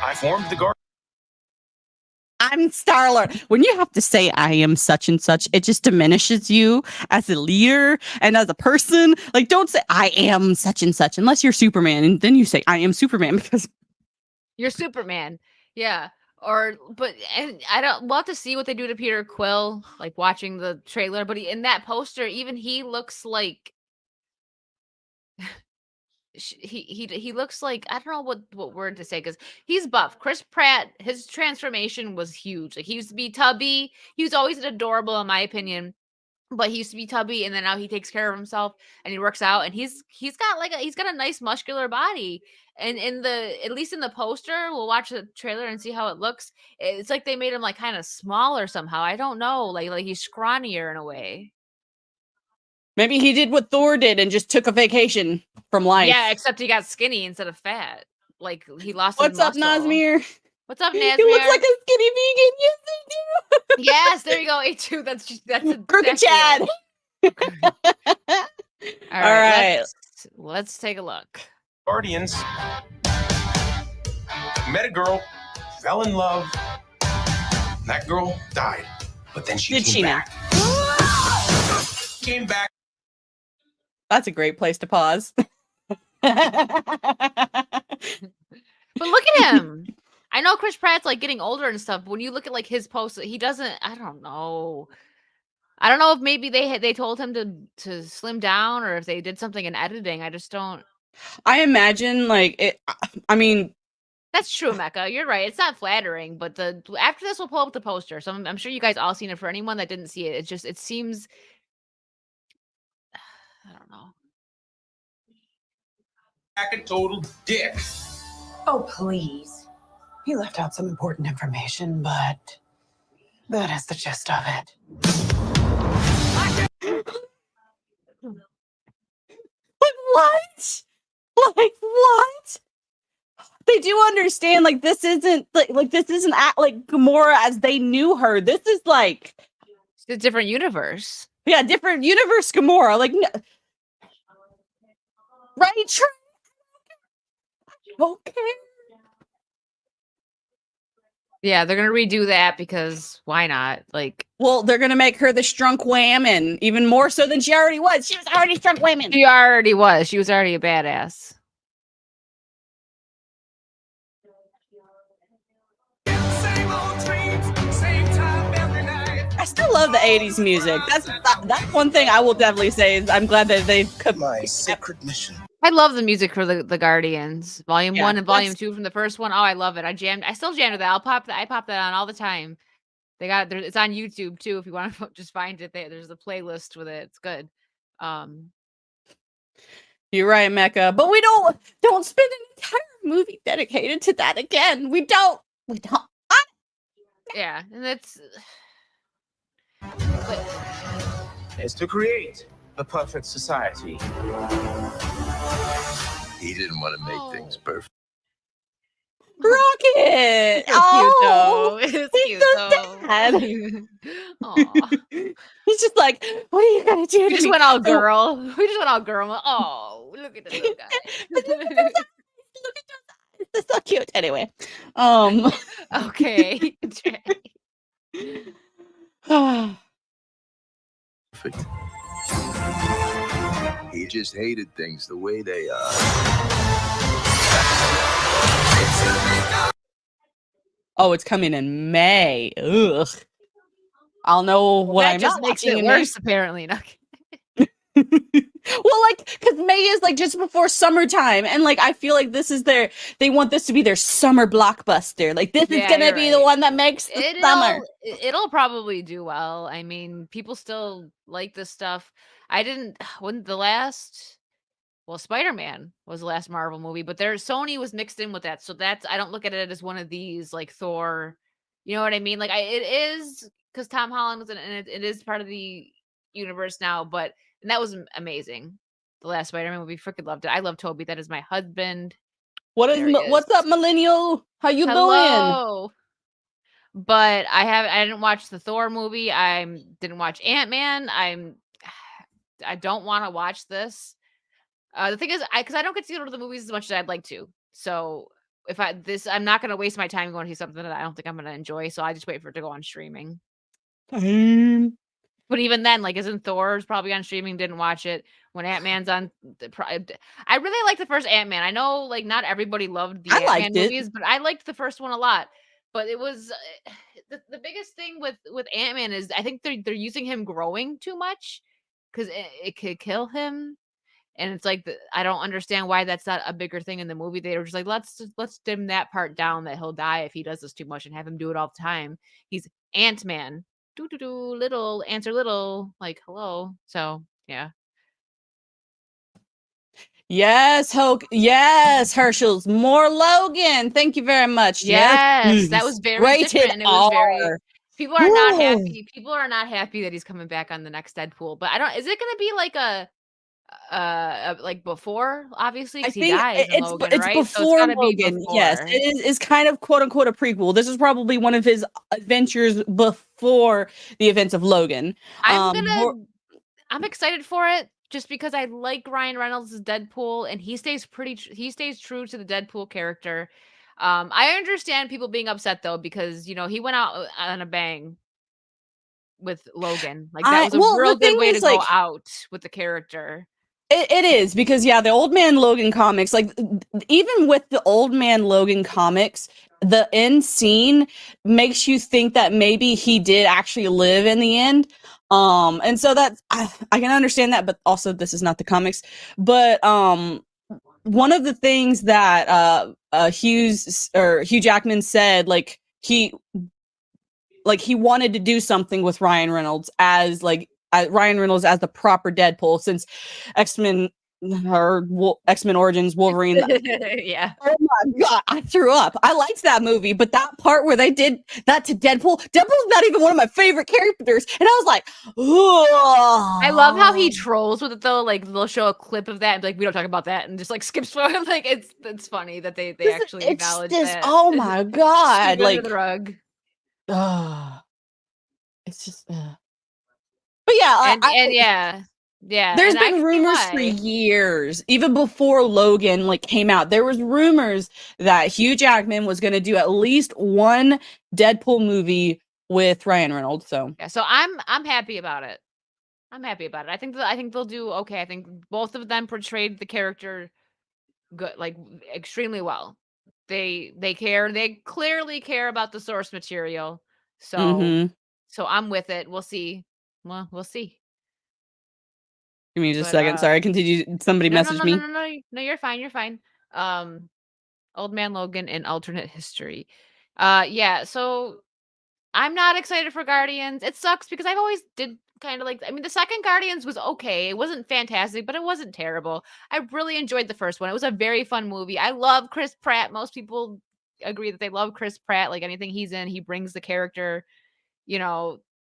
I formed the Guard. I'm Star-Lord. When you have to say I am such and such, it just diminishes you as a leader and as a person. Like, don't say I am such and such unless you're Superman, and then you say I am Superman because you're Superman. Yeah. And we'll have to see what they do to Peter Quill, like watching the trailer. But in that poster, even he looks like he looks like, I don't know what word to say because he's buff. Chris Pratt, his transformation was huge. Like he used to be tubby. He was always adorable in my opinion, but he used to be tubby, and then now he takes care of himself and he works out, and he's got a nice muscular body. And at least in the poster, we'll watch the trailer and see how it looks. It's like they made him like kind of smaller somehow. I don't know, like he's scrawnier in a way. Maybe he did what Thor did and just took a vacation from life. Yeah, except he got skinny instead of fat. Like he lost What's his up, muscle. Nazmir? What's up, Nazmir? He looks like a skinny vegan. Yes, they do. Yes, there you go. A2. That's a Crooked Chad. All right. Let's take a look. Guardians. Met a girl, fell in love. That girl died, but then she came back. Came back. That's a great place to pause. But look at him. I know Chris Pratt's like getting older and stuff, but when you look at like his posts, he doesn't. I don't know if maybe they told him to slim down or if they did something in editing. I just don't. I imagine like it. I mean, that's true, Mecca. You're right. It's not flattering, but after this, we'll pull up the poster. So I'm sure you guys all seen it. For anyone that didn't see it, it seems. I don't know. Back a total dick. Oh, please. He left out some important information, but that is the gist of it. What? what? They do understand, like, this isn't like this isn't like Gamora as they knew her. This is like It's a different universe. Yeah, different universe Gamora. Like, right? True. Okay. Yeah, they're gonna redo that because why not? Like, Well, they're gonna make her the strunk woman, even more so than she already was. She was already strunk woman. she already was. She was already a badass. I still love the '80s music. That's one thing I will definitely say is I'm glad that they've My sacred mission. I love the music for the Guardians, Volume Yeah, 1 and Volume that's- 2 from the first one. Oh, I love it. I still jam to that. I pop that on all the time. They got it's on YouTube too if you want to just find it there. There's a playlist with it. It's good. You're right, Mecca. But we don't spend an entire movie dedicated to that again. We don't. Yeah, and that's Is to create the perfect society. He didn't want to make things perfect. Rocket. it's Oh, cute though. It's he's cute so though. Aw. he's just like, what are you gonna do? We to just me? went all Oh, girl. We just went all girl. I'm like, oh, look at this little guy. Look at those eyes. It's so cute. Anyway, Okay. Perfect. He just hated things the way they are. Oh, it's coming in May. Ugh. I'll know what that I'm just not makes watching it in worse, apparently. No. well, like, because May is like just before summertime, and like I feel like this is they want this to be their summer blockbuster. Like this is Yeah, gonna you're be the right. one that makes the summer. It'll probably do well. I mean, people still like this stuff. I didn't when the last well, Spider-Man was the last Marvel movie, but Sony was mixed in with that. So that's I don't look at it as one of these like Thor. You know what I mean? Like it is because Tom Holland was in it, and it is part of the universe now, but and that was amazing. The last Spider-Man movie, freaking loved it. I love Toby. That is my husband. There he is. What's up, millennial? How you doing? Hello. But I didn't watch the Thor movie. I didn't watch Ant-Man. I don't want to watch this. The thing is, because I don't get to go to the movies as much as I'd like to. So I'm not going to waste my time going to see something that I don't think I'm going to enjoy. So I just wait for it to go on streaming. But even then, like, isn't Thor's probably on streaming? Didn't watch it when Ant-Man's on. I really like the first Ant-Man. I know, like, not everybody loved the Ant-Man movies, but I liked the first one a lot. But it was the biggest thing with Ant-Man is I think they're using him growing too much because it could kill him. And it's like I don't understand why that's not a bigger thing in the movie. They were just like, let's dim that part down that he'll die if he does this too much and have him do it all the time. He's Ant-Man. Little answer little, like hello. So yeah. Yes, Hulk. Yes, Herschel's more Logan. Thank you very much. Yes, that was very rated different. And it was very. R. People are not happy. People are not happy that he's coming back on the next Deadpool. But I don't. Is it going to be like like before? Obviously, because he dies in Logan, it's right? before So it's Logan. before. Yes, it is kind of quote unquote a prequel. This is probably one of his adventures before the events of Logan. I'm excited for it just because I like Ryan Reynolds as Deadpool, and he stays true to the Deadpool character. I understand people being upset though because he went out on a bang with Logan. Like that was a real good way to go out with the character. It is because the Old Man Logan comics, like even with the Old Man Logan comics, the end scene makes you think that maybe he did actually live in the end. And so that I can understand that, but also this is not the comics. But one of the things that Hugh Jackman said, like he wanted to do something with Ryan Reynolds as the proper Deadpool, since X-Men or X-Men Origins Wolverine. Yeah. Oh my god, I threw up. I liked that movie, but that part where they did that to Deadpool's not even one of my favorite characters, and I was like, oh. I love how he trolls with it though. Like they'll show a clip of that and be like, we don't talk about that, and just like skips forward. Like it's funny that they actually acknowledge that. Oh my god, Sweep like under the rug. it's just. But yeah, And yeah. There's and I been can see rumors for why. years, even before Logan like came out. There was rumors that Hugh Jackman was going to do at least one Deadpool movie with Ryan Reynolds. So Yeah, so I'm happy about it. I'm happy about it. I think they'll do okay. I think both of them portrayed the character good, like extremely well. They care. They clearly care about the source material. So Mhm. so I'm with it. We'll see. Well, we'll see. Give me just a But second. Sorry, continue. Somebody messaged me. No, you're fine. You're fine. Old Man Logan in alternate history. Yeah. So I'm not excited for Guardians. It sucks because I've always did kind of like, I mean, the second Guardians was okay. It wasn't fantastic, but it wasn't terrible. I really enjoyed the first one. It was a very fun movie. I love Chris Pratt. Most people agree that they love Chris Pratt. Like anything he's in, he brings the character,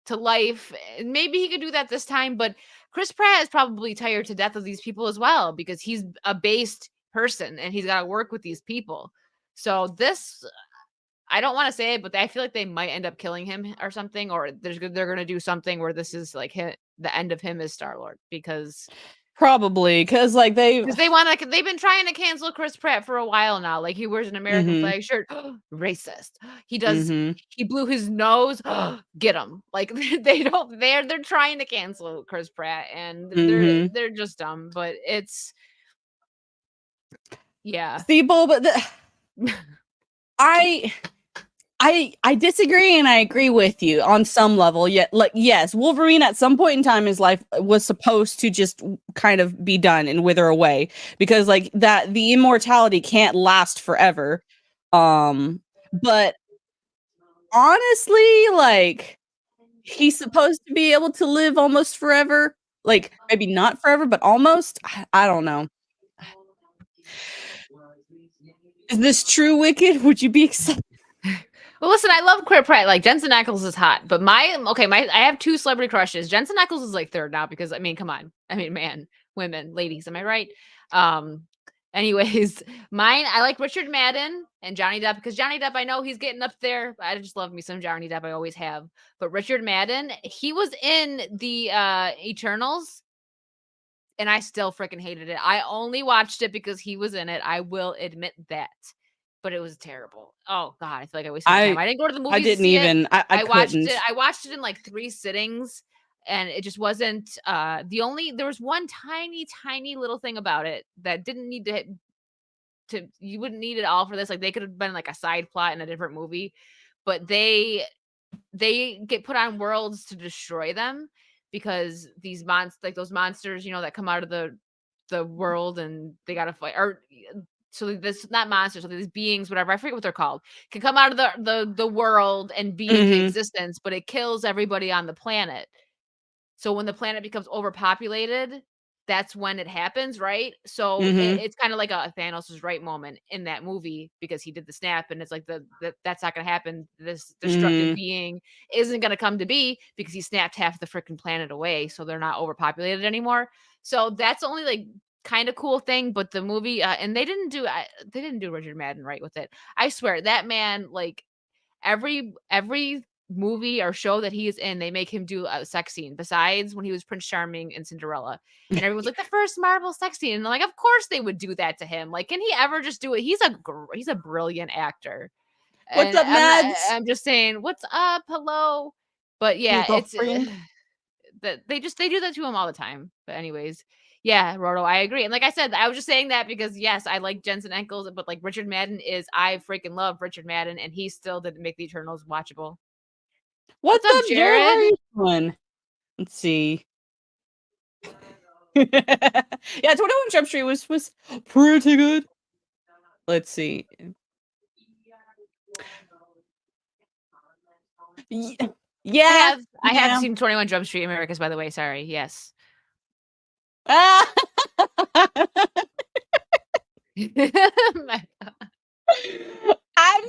to life. And maybe he could do that this time, but Chris Pratt is probably tired to death of these people as well because he's a based person and he's got to work with these people. So this I don't want to say it, but I feel like they might end up killing him or something, or they're going to do something where this is like the end of him as Star-Lord because Probably because like they've been trying to cancel Chris Pratt for a while now. Like he wears an American Mhm. flag shirt, racist. He Mhm. blew his nose, get him. Like they're trying to cancel Chris Pratt and Mhm. they're just dumb. But it's yeah. See, Bo, but I disagree and I agree with you on some level. Yet, like, yes, Wolverine at some point in time in his life was supposed to just kind of be done and wither away because, like, that the immortality can't last forever. But honestly, like, he's supposed to be able to live almost forever. Like, maybe not forever, but almost. I don't know. Is this true, Wicked? Would you be excited? Well, listen, I love Chris Pratt. Like Jensen Ackles is hot, but I have two celebrity crushes. Jensen Ackles is like third now because I mean, come on, I mean, man, women, ladies, am I right? Anyways, mine, I like Richard Madden and Johnny Depp because Johnny Depp, I know he's getting up there. I just love me some Johnny Depp. I always have. But Richard Madden, he was in the Eternals, and I still freaking hated it. I only watched it because he was in it. I will admit that. But it was terrible. Oh god, I feel like I wasted my time. I didn't go to the movies I didn't to see even. it. I watched couldn't. it. I watched it in like 3 sittings, and it just wasn't. There was one tiny little thing about it that didn't need to. You wouldn't need it all for this. Like they could have been like a side plot in a different movie, but they get put on worlds to destroy them because those monsters, that come out of the world and they gotta fight. Or so this not monsters, so these beings, whatever, I forget what they're called, can come out of the world and be into Mhm. existence, but it kills everybody on the planet. So when the planet becomes overpopulated, that's when it happens, right? So Mhm. it's kind of like a Thanos is right moment in that movie because he did the snap, and it's like that's not going to happen. This destructive Mhm. being isn't going to come to be because he snapped half the freaking planet away, so they're not overpopulated anymore. So that's only like kind of cool thing, but the movie and they didn't do Richard Madden right with it. I swear that man, like every movie or show that he is in, they make him do a sex scene besides when he was Prince Charming and Cinderella. And everyone's like, the first Marvel sex scene. And I'm like, of course they would do that to him. Like, can he ever just do it? He's a brilliant actor. What's And up, Mads? I'm just saying, what's up? Hello. But Your yeah, it's girlfriend? that they do that to him all the time. But anyways, yeah, Roto, I agree. And like I said, I was just saying that because yes, I like Jensen Ackles, but like Richard Madden I freaking love Richard Madden, and he still didn't make the Eternals watchable. What's What's up, up, Jared? How are Jared? you doing? Let's see. Yeah, 21 Jump Street was pretty good. Let's see. Yeah. I have Yeah. seen 21 Jump Street Americas, by the way. Sorry. Yes. Ah! I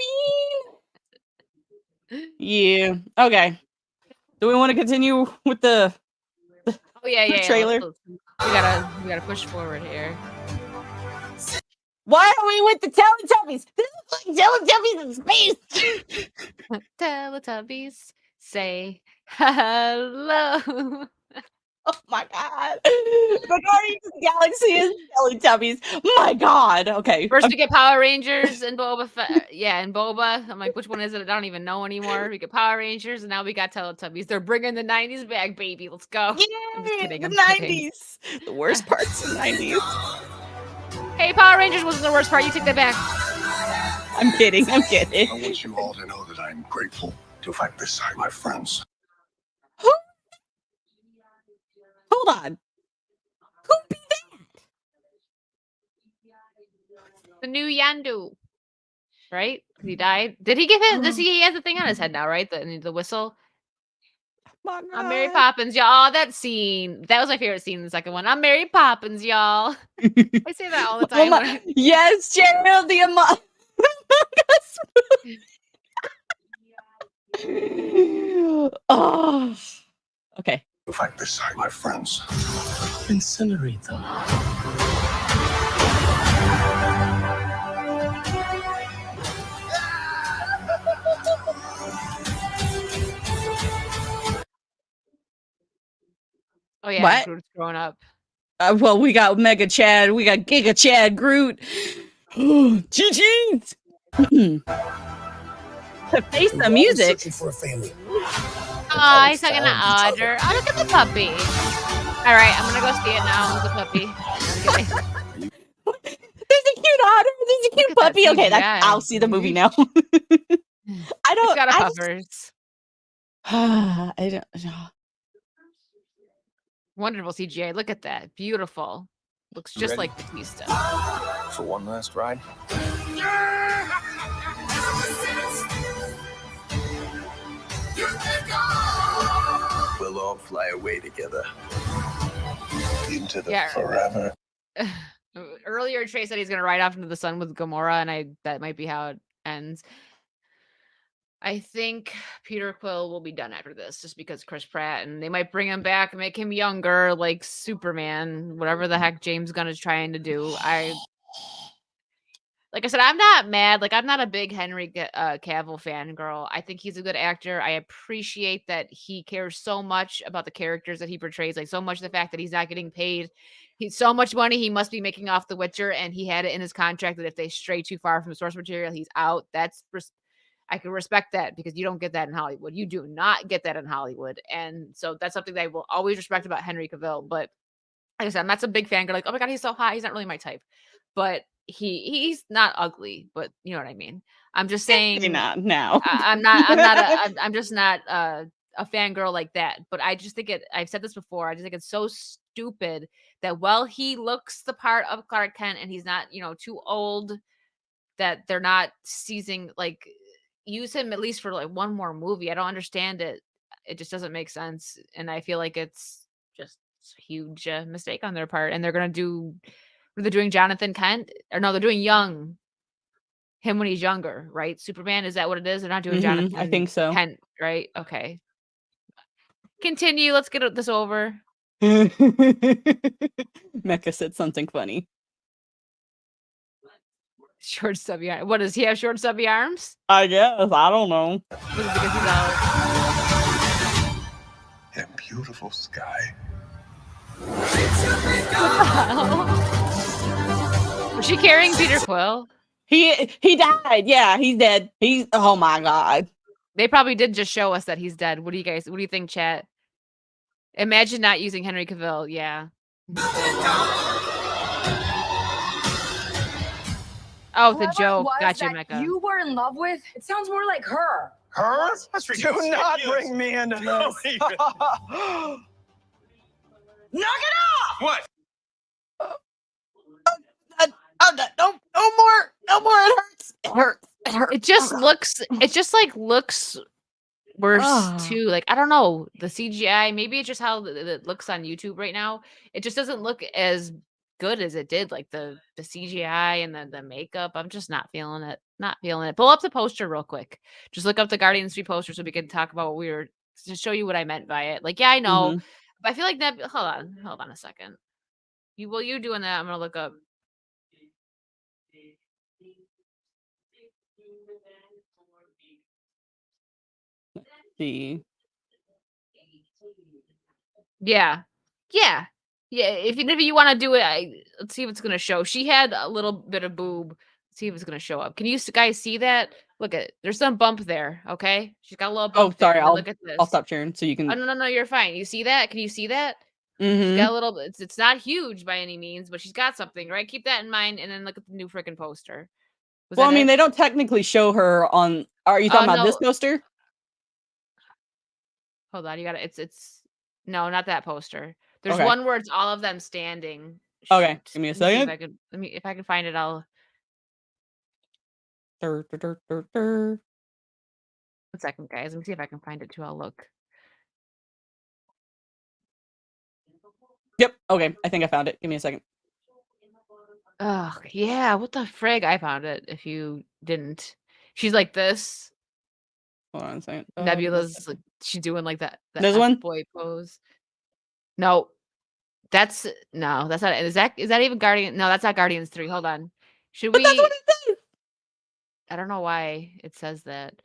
mean, yeah. Okay. Do we want to continue with the Oh yeah, yeah. trailer? We gotta push forward here. Why are we with the Teletubbies? This is like Teletubbies in space. Teletubbies say hello. Oh my god. The Guardians of the Galaxy is Teletubbies. My god. Okay. First we get Power Rangers and Boba Fett. Yeah, and Boba. I'm like, which one is it? I don't even know anymore. We get Power Rangers, and now we got Teletubbies. They're bringing the 90s back, baby. Let's go. I'm just Yay, kidding. the I'm kidding. 90s. The worst parts of the 90s. Hey, Power Rangers wasn't the worst part. You take that back. I'm kidding. I'm kidding. I want you all to know that I'm grateful to fight beside my friends. Hold on. Who be that? The new Yandu. Right? He died. Did he get hit? He has the thing on his head now, right? The whistle. My I'm Mary God. Poppins, y'all. That scene. That was my favorite scene in the second one. I'm Mary Poppins, y'all. I say that all the time. Yes, Gerald, the Among Us movie. Oh. Okay. To fight beside my friends. Incinerate them. Oh yeah, What? Groot's growing up. Well, we got Mega Chad, we got Giga Chad Groot. GG's. To face the music. Searching for a family. Oh, he's talking to Otter. Oh, look at the puppy. All right, I'm gonna go see it now with the puppy. Okay. There's a cute otter. There's a cute Look at that puppy. Okay, CGI. I'll see the movie now. I don't. It's got a I puppers. I don't know. Wonderful CGI. Look at that. Beautiful. Looks just Ready? like Batista. For one last ride. We'll all fly away together. Into the Yeah. forever. Earlier, Trey said he's gonna ride off into the sun with Gamora, and that might be how it ends. I think Peter Quill will be done after this, just because Chris Pratt, and they might bring him back and make him younger, like Superman, whatever the heck James Gunn is trying to do. Like I said, I'm not mad. Like, I'm not a big Henry Cavill fangirl. I think he's a good actor. I appreciate that he cares so much about the characters that he portrays. Like, so much the fact that he's not getting paid. He's so much money he must be making off The Witcher, and he had it in his contract that if they stray too far from the source material, he's out. I can respect that because you don't get that in Hollywood. You do not get that in Hollywood. And so that's something that I will always respect about Henry Cavill. But like I said, I'm not some big fan. Like, oh my God, he's so hot. He's not really my type. But he's not ugly, but you know what I mean. I'm just saying. Maybe not now. I'm just not a fangirl like that. But I just think I've said this before. I just think it's so stupid that while he looks the part of Clark Kent and he's not, too old, that they're not seizing, like, use him at least for like one more movie. I don't understand it. It just doesn't make sense. And I feel like it's just a huge mistake on their part. And they're doing Jonathan Kent, or no, they're doing him when he's younger, right? Superman, is that what it is? They're not doing Jonathan. I think so. Kent, right? Okay. Continue. Let's get this over. Mecca said something funny. Short stubby arms. What, does he have short stubby arms? I guess. I don't know. Was it because he's out? That beautiful sky. Was she carrying Peter Quill? He died. Yeah, he's dead. Oh my God. They probably did just show us that he's dead. What do you think, chat? Imagine not using Henry Cavill. Yeah. Oh, the joke. Gotcha, Mecca. You were in love with? It sounds more like her. Her? That's Do not bring me into this. Knock it off! What? No more. It hurts. It hurts. It just looks worse too. Like, I don't know, the CGI. Maybe it's just how it looks on YouTube right now. It just doesn't look as good as it did. Like the CGI and the makeup. I'm just not feeling it. Not feeling it. Pull up the poster real quick. Just look up the Guardians 3 poster so we can talk about what we were to show you what I meant by it. Like, yeah, I know. Mhm. But I feel like hold on a second. While you doing that, I'm gonna look up. See. Yeah. Yeah. Yeah. If you want to do it, let's see if it's gonna show. She had a little bit of boob. Let's see if it's gonna show up. Can you guys see that? Look at it. There's some bump there. Okay, she's got a little Oh, bump there. sorry. And then look at I'll this. stop sharing so you Oh can. no, you're fine. You see that? Can you see that? She's Mm-hmm. got a little. It's not huge by any means, but she's got something, right? Keep that in mind, and then look at the new freaking poster. Was Well, I that mean, it? they don't technically show her on. Are you talking about this No. poster? Hold on, you got it. It's no, not that poster. There's Okay. one where it's all of them standing. Okay, Shoot. give me a Let me see if second. I can. If I can find it. I'll. Dur, dur, dur, dur, dur. 1 second, guys. Let me see if I can find it too. I'll look. Yep. Okay, I think I found it. Give me a second. Oh yeah, what the frig? I found it. If you didn't, she's like this. Hold on a second. Nebula's like she's doing like that. This one? Boy pose. No, that's not. Is that even Guardian? No, that's not Guardians 3. Hold on. Should But we? that's what it says. I don't know why it says that.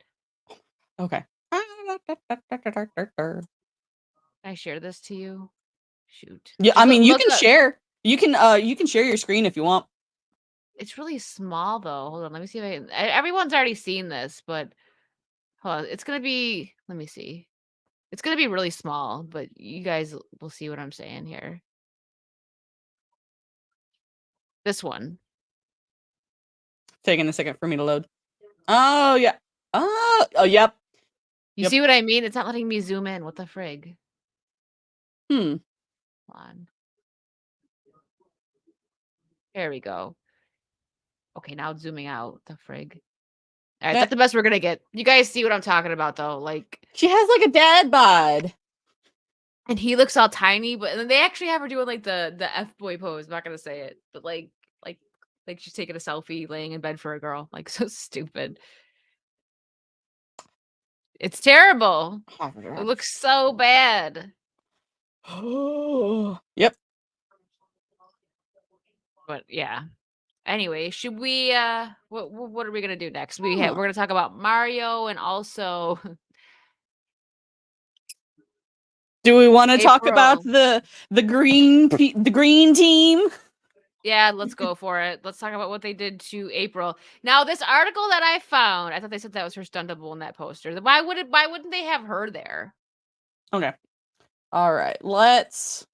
Okay. Can I share this to you? Shoot. Yeah, Just I mean, you look can up- share. You can share your screen if you want. It's really small though. Hold on. Let me see if I can. Everyone's already seen this, but hold on. It's gonna be. Let me see. It's gonna be really small, but you guys will see what I'm saying here. This one. Taking a second for me to load. Oh yeah. Oh yep. You Yep. see what I mean? It's not letting me zoom in. What the frig? Hmm. Hold on. There we go. Okay, now it's zooming out. What the frig? All right, that's the best we're gonna get. You guys see what I'm talking about, though. Like She has like a dad bod. and he looks all tiny, but and then they actually have her doing like the F boy pose. I'm not gonna say it, but like she's taking a selfie, laying in bed for a girl. Like so stupid. It's terrible. It looks so bad. Yep. But yeah. Anyway, should we what are we gonna do next? We're gonna talk about Mario and also Do we want to talk about April. the green team? Yeah, let's go for it. Let's talk about what they did to April. Now, this article that I found, I thought they said that was her stuntable in that poster. Why wouldn't they have her there? Okay. All right. Let's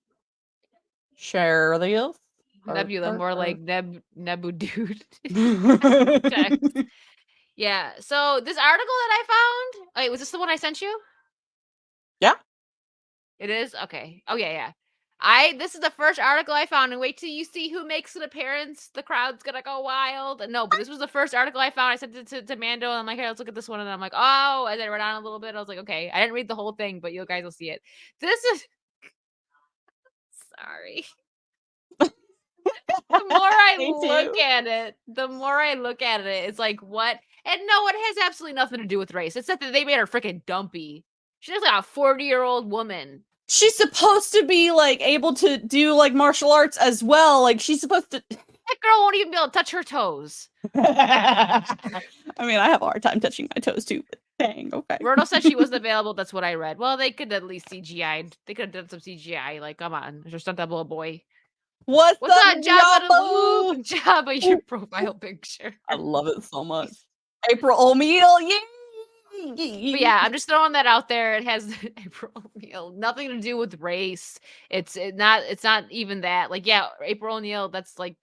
share this. Nebula, more like Nebu dude. Yeah. So this article that I found. Wait, was this the one I sent you? Yeah. It is? Okay. Oh yeah. This is the first article I found, and wait till you see who makes an appearance. The crowd's gonna go wild. No, but this was the first article I found. I sent it to Mando, and I'm like, hey, let's look at this one. And I'm like, oh, as I read on a little bit, I was like, okay. I didn't read the whole thing, but you guys will see it. This is sorry. The more I look at it, it's like, what? And no, it has absolutely nothing to do with race. It's that they made her freaking dumpy. She looks like a 40-year-old woman. She's supposed to be like able to do like martial arts as well. Like she's supposed to. That girl won't even be able to touch her toes. I mean, I have a hard time touching my toes too. But dang, okay. Roto said she wasn't available. That's what I read. Well, they could at least CGI. They could have done some CGI. Like, come on, there's stunt double boy. What's up, Jabba the Jabba? Luke? Jabba, your profile picture. I love it so much. April O'Neil, But yeah, I'm just throwing that out there. It has April O'Neil, nothing to do with race. It's not even that. Like, yeah, April O'Neil, that's like,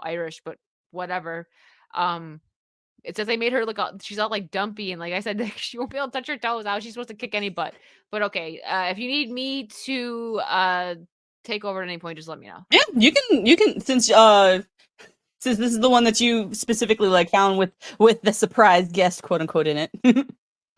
Irish, but whatever. It says they made her look all, she's all like dumpy, and like I said, she won't be able to touch her toes. How is she supposed to kick any butt? But okay, if you need me to take over at any point, just let me know. Yeah, you can since this is the one that you specifically like found with the surprise guest, quote unquote, in it.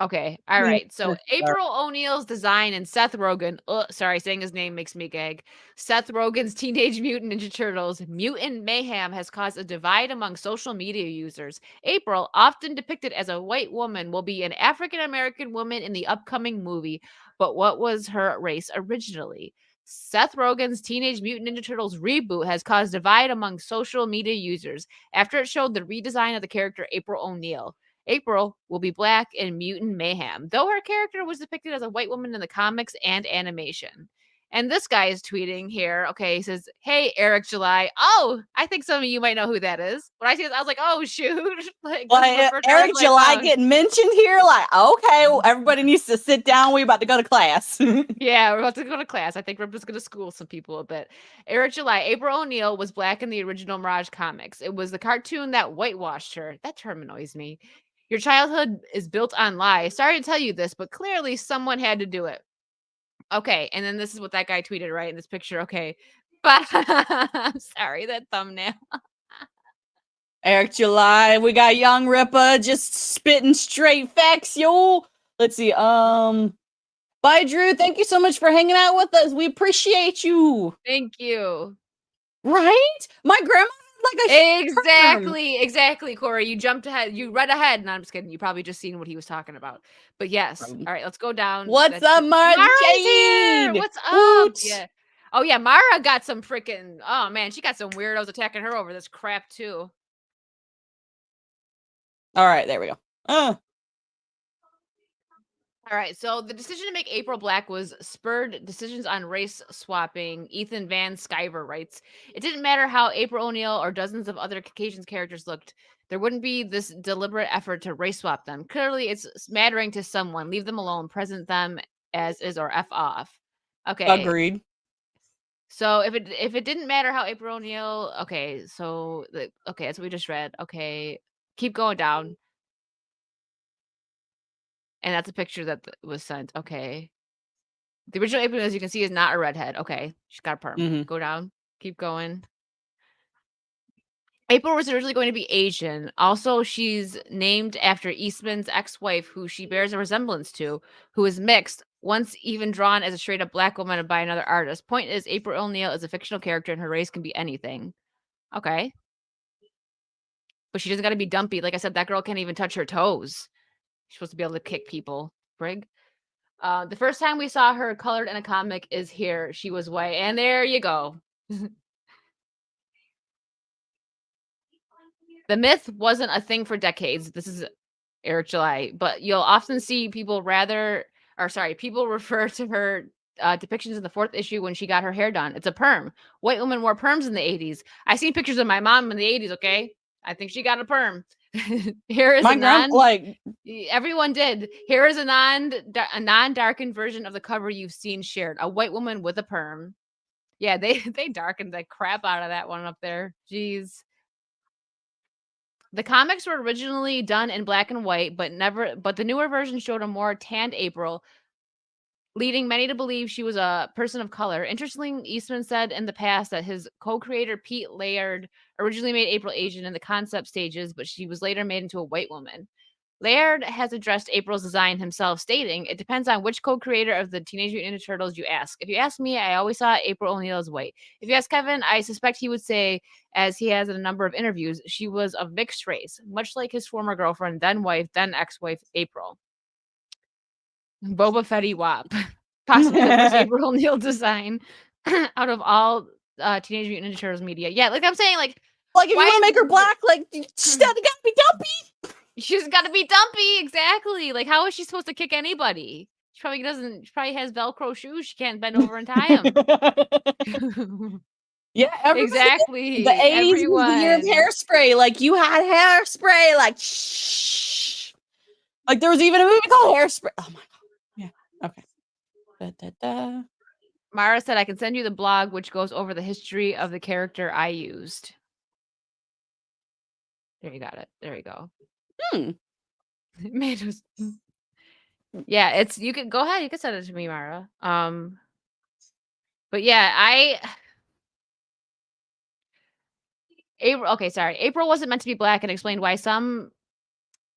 Okay. All Yeah, right. So sorry. April O'Neil's design and Seth Rogen. Sorry, saying his name makes me gag. Seth Rogen's Teenage Mutant Ninja Turtles Mutant Mayhem has caused a divide among social media users. April, often depicted as a white woman, will be an African American woman in the upcoming movie. But what was her race originally? Seth Rogen's Teenage Mutant Ninja Turtles reboot has caused divide among social media users after it showed the redesign of the character April O'Neil. April will be black in Mutant Mayhem, though her character was depicted as a white woman in the comics and animation. And this guy is tweeting here. Okay, he says, "Hey, Eric July." Oh, I think some of you might know who that is. When I see this, I was like, "Oh shoot!" Like, this is the first Eric article I July found. getting mentioned here. Like, okay, well, everybody needs to sit down. We about to go to class. Yeah, we're about to go to class. I think we're just going to school some people a bit. Eric July. April O'Neil was black in the original Mirage comics. It was the cartoon that whitewashed her. That term annoys me. Your childhood is built on lies. Sorry to tell you this, but clearly someone had to do it. Okay, and then this is what that guy tweeted, right, in this picture. Okay. But I'm sorry, that thumbnail. Eric July, we got Young Ripper just spitting straight facts, yo. Let's see. Bye, Drew. Thank you so much for hanging out with us. We appreciate you. Thank you. Right? My grandma had like a Exactly, Corey. You jumped ahead. You read ahead. No, I'm just kidding. You probably just seen what he was talking about. But yes. All right, let's go down. What's up, Mara Mara's here. Jade? What's up? Woot. Yeah. Oh yeah, Mara got some freaking. Oh man, she got some weirdos attacking her over this crap too. All right, there we go. All right, so the decision to make April black was spurred decisions on race swapping. Ethan Van Sciver writes, "It didn't matter how April O'Neil or dozens of other Caucasian characters looked. There wouldn't be this deliberate effort to race swap them. Clearly, it's mattering to someone. Leave them alone. Present them as is or F off." Okay. Agreed. So if it didn't matter how April O'Neil, okay, so okay, that's what we just read. Okay, keep going down. And that's a picture that was sent. Okay. The original April, as you can see, is not a redhead. Okay. She's got a perm. Go down. Keep going. April was originally going to be Asian. Also, she's named after Eastman's ex-wife, who she bears a resemblance to, who is mixed, once even drawn as a straight-up black woman by another artist. Point is, April O'Neil is a fictional character, and her race can be anything. Okay. But she doesn't got to be dumpy. Like I said, that girl can't even touch her toes. She's supposed to be able to kick people. Brig. The first time we saw her colored in a comic is here. She was white. And there you go. The myth wasn't a thing for decades. This is Eric July. But you'll often see people people refer to her depictions in the 4th issue when she got her hair done. It's a perm. White women wore perms in the 80s. I seen pictures of my mom in the 80s, okay? I think she got a perm. Here is everyone did. Here is a non-darkened version of the cover you've seen shared. A white woman with a perm. Yeah, they darkened the crap out of that one up there. Jeez. The comics were originally done in black and white, but the newer version showed a more tanned April, leading many to believe she was a person of color. Interestingly, Eastman said in the past that his co-creator Pete Laird originally made April Asian in the concept stages, but she was later made into a white woman. Laird has addressed April's design himself, stating, "It depends on which co-creator of the Teenage Mutant Ninja Turtles you ask. If you ask me, I always saw April O'Neil as white. If you ask Kevin, I suspect he would say, as he has in a number of interviews, she was of mixed race, much like his former girlfriend, then wife, then ex-wife, April." Boba Fetty Wop. Possibly the first April O'Neil design out of all Teenage Mutant Ninja Turtles media. Yeah, like I'm saying, like if you want to make her black, like she's gotta be dumpy. She's got to be dumpy, exactly. Like, how is she supposed to kick anybody? She probably doesn't. She probably has Velcro shoes. She can't bend over and tie them. Yeah, exactly. The 80s was the year of hairspray. Like you had hairspray. Like shh. Like there was even a movie called Hairspray. Oh my god. Yeah. Okay. Mara said, "I can send you the blog, which goes over the history of the character I used." There you got it. There you go. Mando's. Yeah, it's you can go ahead. You can send it to me, Mara. But yeah, April. Okay, sorry. April wasn't meant to be black, and explained why some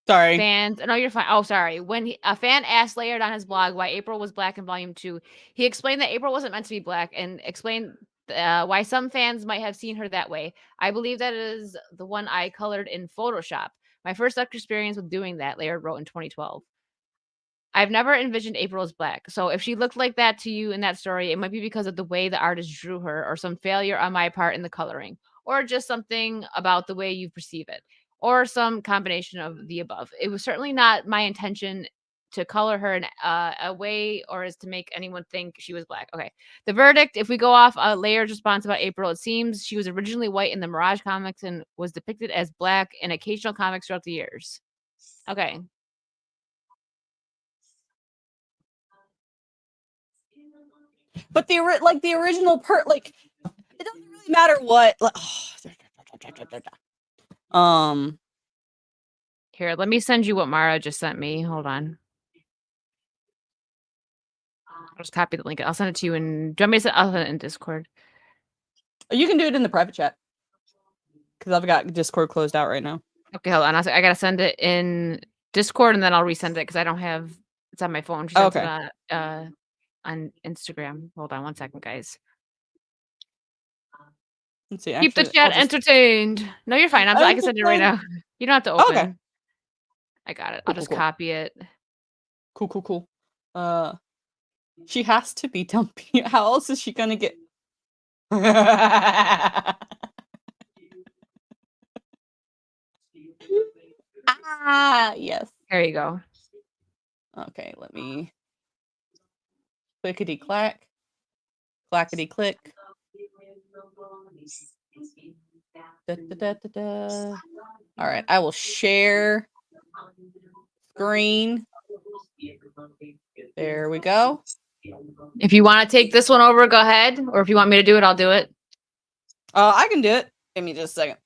Sorry. Fans, no, you're fine. Oh, sorry. When a fan asked Laird on his blog why April was black in Volume 2, he explained that April wasn't meant to be black and explained why some fans might have seen her that way. I believe that is the one I colored in Photoshop. My first experience with doing that, Laird wrote in 2012. I've never envisioned April as black. So if she looked like that to you in that story, it might be because of the way the artist drew her, or some failure on my part in the coloring, or just something about the way you perceive it, or some combination of the above. It was certainly not my intention to color her in a way or is to make anyone think she was black. Okay. The verdict, if we go off a Laird's response about April, it seems she was originally white in the Mirage comics and was depicted as black in occasional comics throughout the years. Okay. But the original it doesn't really matter what. Here, let me send you what Mara just sent me. Hold on. I'll just copy the link. I'll send it to you in. Do you want me to I'll send it in Discord? You can do it in the private chat because I've got Discord closed out right now. Okay, hold on. I gotta send it in Discord and then I'll resend it because I don't have. It's on my phone. She sent it on Instagram. Hold on 1 second, guys. Let's see. Keep the chat entertained. No, you're fine. I can send it right now. You don't have to open. Okay. I got it. I'll just copy it. Cool. She has to be dumpy. How else is she gonna get? Yes. There you go. Okay, let me clickety clack, clackety click. All right, I will share screen. There we go. If you want to take this one over, go ahead. Or if you want me to do it, I'll do it. I can do it. Give me just a second.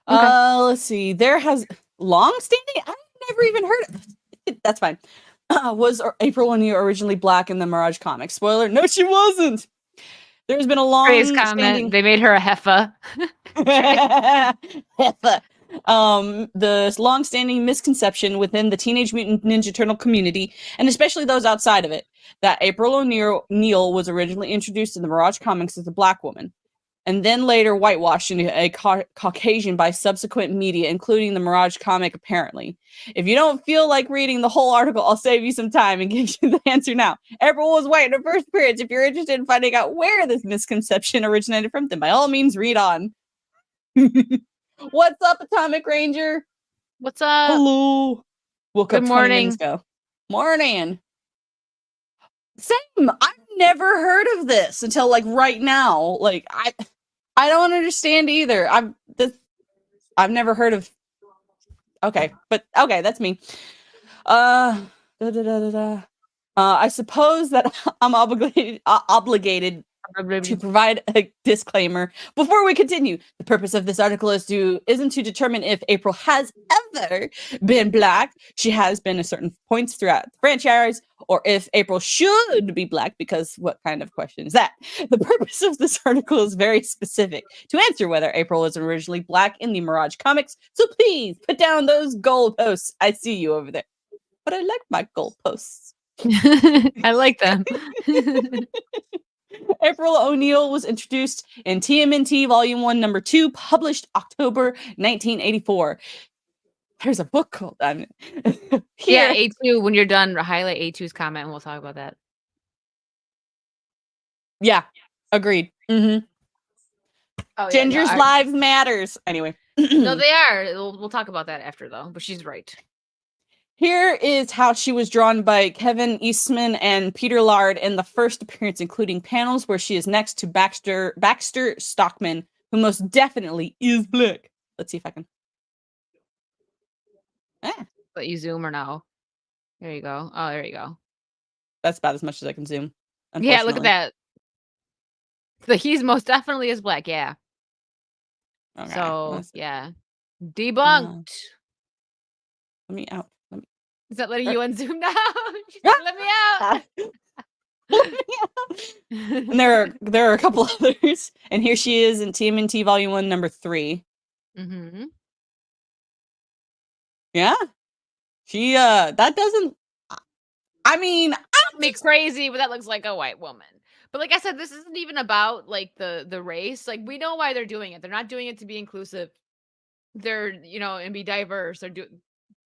Okay. Let's see. There has long-standing. I've never even heard of it. That's fine. Was April O'Neil originally black in the Mirage comics? Spoiler: no, she wasn't. There's been a long-standing. They made her a heifer. Heifer. The long-standing misconception within the Teenage Mutant Ninja Turtle community, and especially those outside of it, that April O'Neil was originally introduced in the Mirage comics as a black woman, and then later whitewashed into a Caucasian by subsequent media, including the Mirage comic, apparently. If you don't feel like reading the whole article, I'll save you some time and give you the answer now. April was white in her first appearance. If you're interested in finding out where this misconception originated from, then by all means, read on. What's up, Atomic Ranger? What's up? Hello. Woke Good up 20 morning. minutes ago. Morning. Same. I've never heard of this until right now. I don't understand either. I've never heard of. Okay, but okay, that's me. I suppose that I'm obligated to provide a disclaimer before we continue. The purpose of this article isn't to determine if April has ever been black. She has been at certain points throughout the franchise, or if April should be black, because what kind of question is that? The purpose of this article is very specific to answer whether April was originally black in the Mirage comics. So please put down those goalposts. I see you over there. But I like my goalposts. I like them. April O'Neil was introduced in TMNT Volume 1, Number 2, published October 1984. There's a book called Yeah, A2. When you're done, highlight A2's comment and we'll talk about that. Yeah, agreed. Mm-hmm. Oh, Ginger's lives matters. Anyway. No, they are. We'll talk about that after, though. But she's right. Here is how she was drawn by Kevin Eastman and Peter Laird in the first appearance, including panels where she is next to Baxter Stockman, who most definitely is black. Let's see if I can. Let you zoom or no? There you go. Oh, there you go. That's about as much as I can zoom. Yeah, look at that. So he's most definitely is black. Yeah. Okay, so yeah, debunked. Let me out. Is that letting you unzoom now? Let me out. And there are a couple others, and here she is in TMNT Volume 1, Number 3. Mm-hmm. Yeah. She that doesn't. I mean, Makes crazy, but that looks like a white woman. But like I said, this isn't even about like the race. Like we know why they're doing it. They're not doing it to be inclusive. They're and be diverse.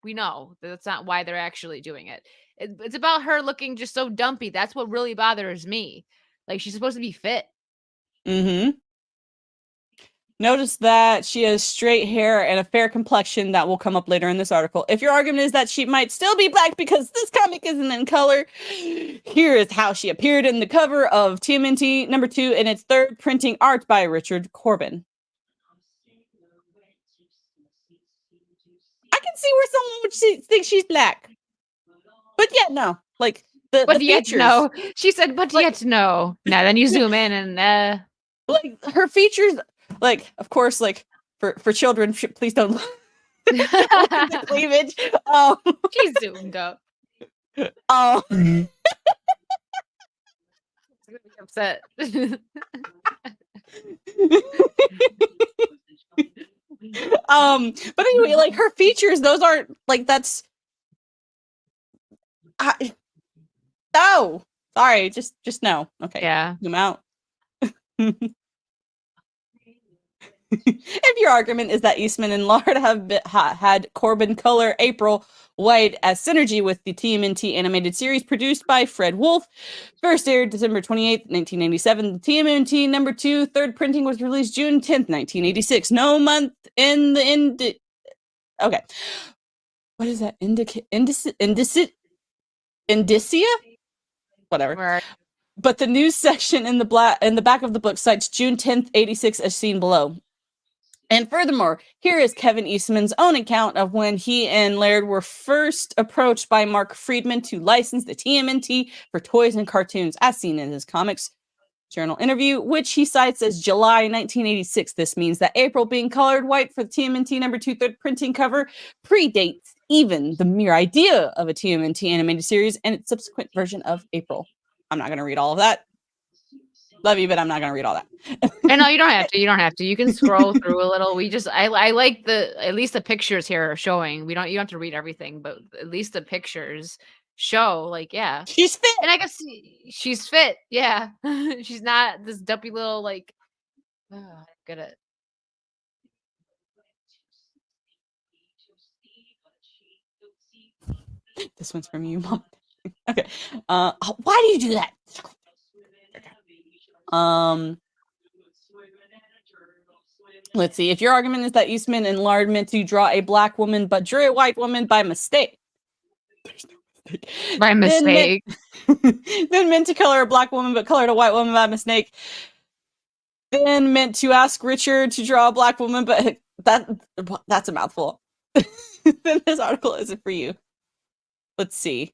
We know that that's not why they're actually doing it. It's about her looking just so dumpy. That's what really bothers me. Like she's supposed to be fit. mm-hmm. Notice that she has straight hair and a fair complexion that will come up later in this article. If your argument is that she might still be black because this comic isn't in color, here is how she appeared in the cover of TMNT #2 in its third printing, art by Richard Corbin. I can see where someone would think she's black. But yet, no. Like, the yet features. no. She said, but yet no. Now then you zoom in and like her features, like, of course, like for children, please don't look at the cleavage. She's zoomed up. Upset. But anyway, like her features, those aren't like that's. No, sorry, just no. Okay, yeah, zoom out. If your argument is that Eastman and Lard have had Corbin color April White as synergy with the TMNT animated series produced by Fred Wolf, first aired December 28th, 1997. The TMNT #2 third printing was released June 10th, 1986. No month in the okay. What is that? Indicia? Whatever. Right. But the news section in the back of the book cites June 10th, 86 as seen below. And furthermore, here is Kevin Eastman's own account of when he and Laird were first approached by Mark Friedman to license the TMNT for toys and cartoons, as seen in his Comics Journal interview, which he cites as July 1986. This means that April being colored white for the TMNT #2 third printing cover predates even the mere idea of a TMNT animated series and its subsequent version of April. I'm not going to read all of that. Love you, but I'm not going to read all that. And no, you don't have to. You don't have to. You can scroll through a little. I like at least the pictures here are showing. You don't have to read everything, but at least the pictures show, like, yeah, she's fit. And I guess she's fit. Yeah. She's not this dumpy little, like, get it. This one's from you, Mom. Okay. Why do you do that? Let's see. If your argument is that Eastman and Lard meant to draw a black woman but drew a white woman by mistake. There's no mistake. By mistake. Then meant to color a black woman but colored a white woman by mistake. Then meant to ask Richard to draw a black woman, but that's a mouthful. Then this article isn't for you. Let's see.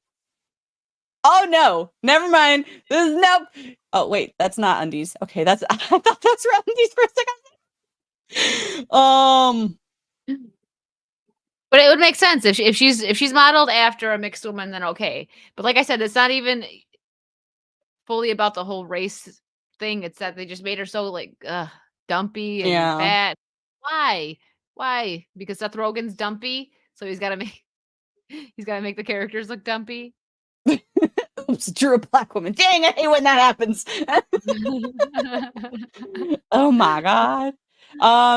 Oh no, never mind. This is nope. Oh wait, that's not undies. Okay, I thought that's for undies for a second. But it would make sense if she's modeled after a mixed woman, then okay. But like I said, it's not even fully about the whole race thing. It's that they just made her so like dumpy and fat. Why? Because Seth Rogen's dumpy, so he's got to make the characters look dumpy. Oops, drew a black woman. Dang, I hate when that happens. Oh my god.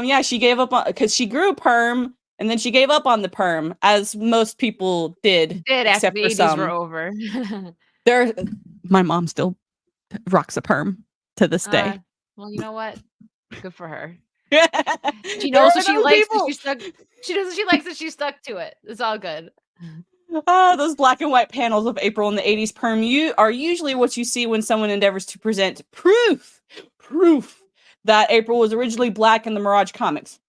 Yeah, she gave up on because she grew a perm and then she gave up on the perm, as most people did after the 80s some. were over. My mom still rocks a perm to this day. Well, you know what? Good for her. She knows what she likes. She knows what she likes, and she stuck to it. It's all good. Those black and white panels of April in the 80s perm are usually what you see when someone endeavors to present proof that April was originally black in the Mirage comics.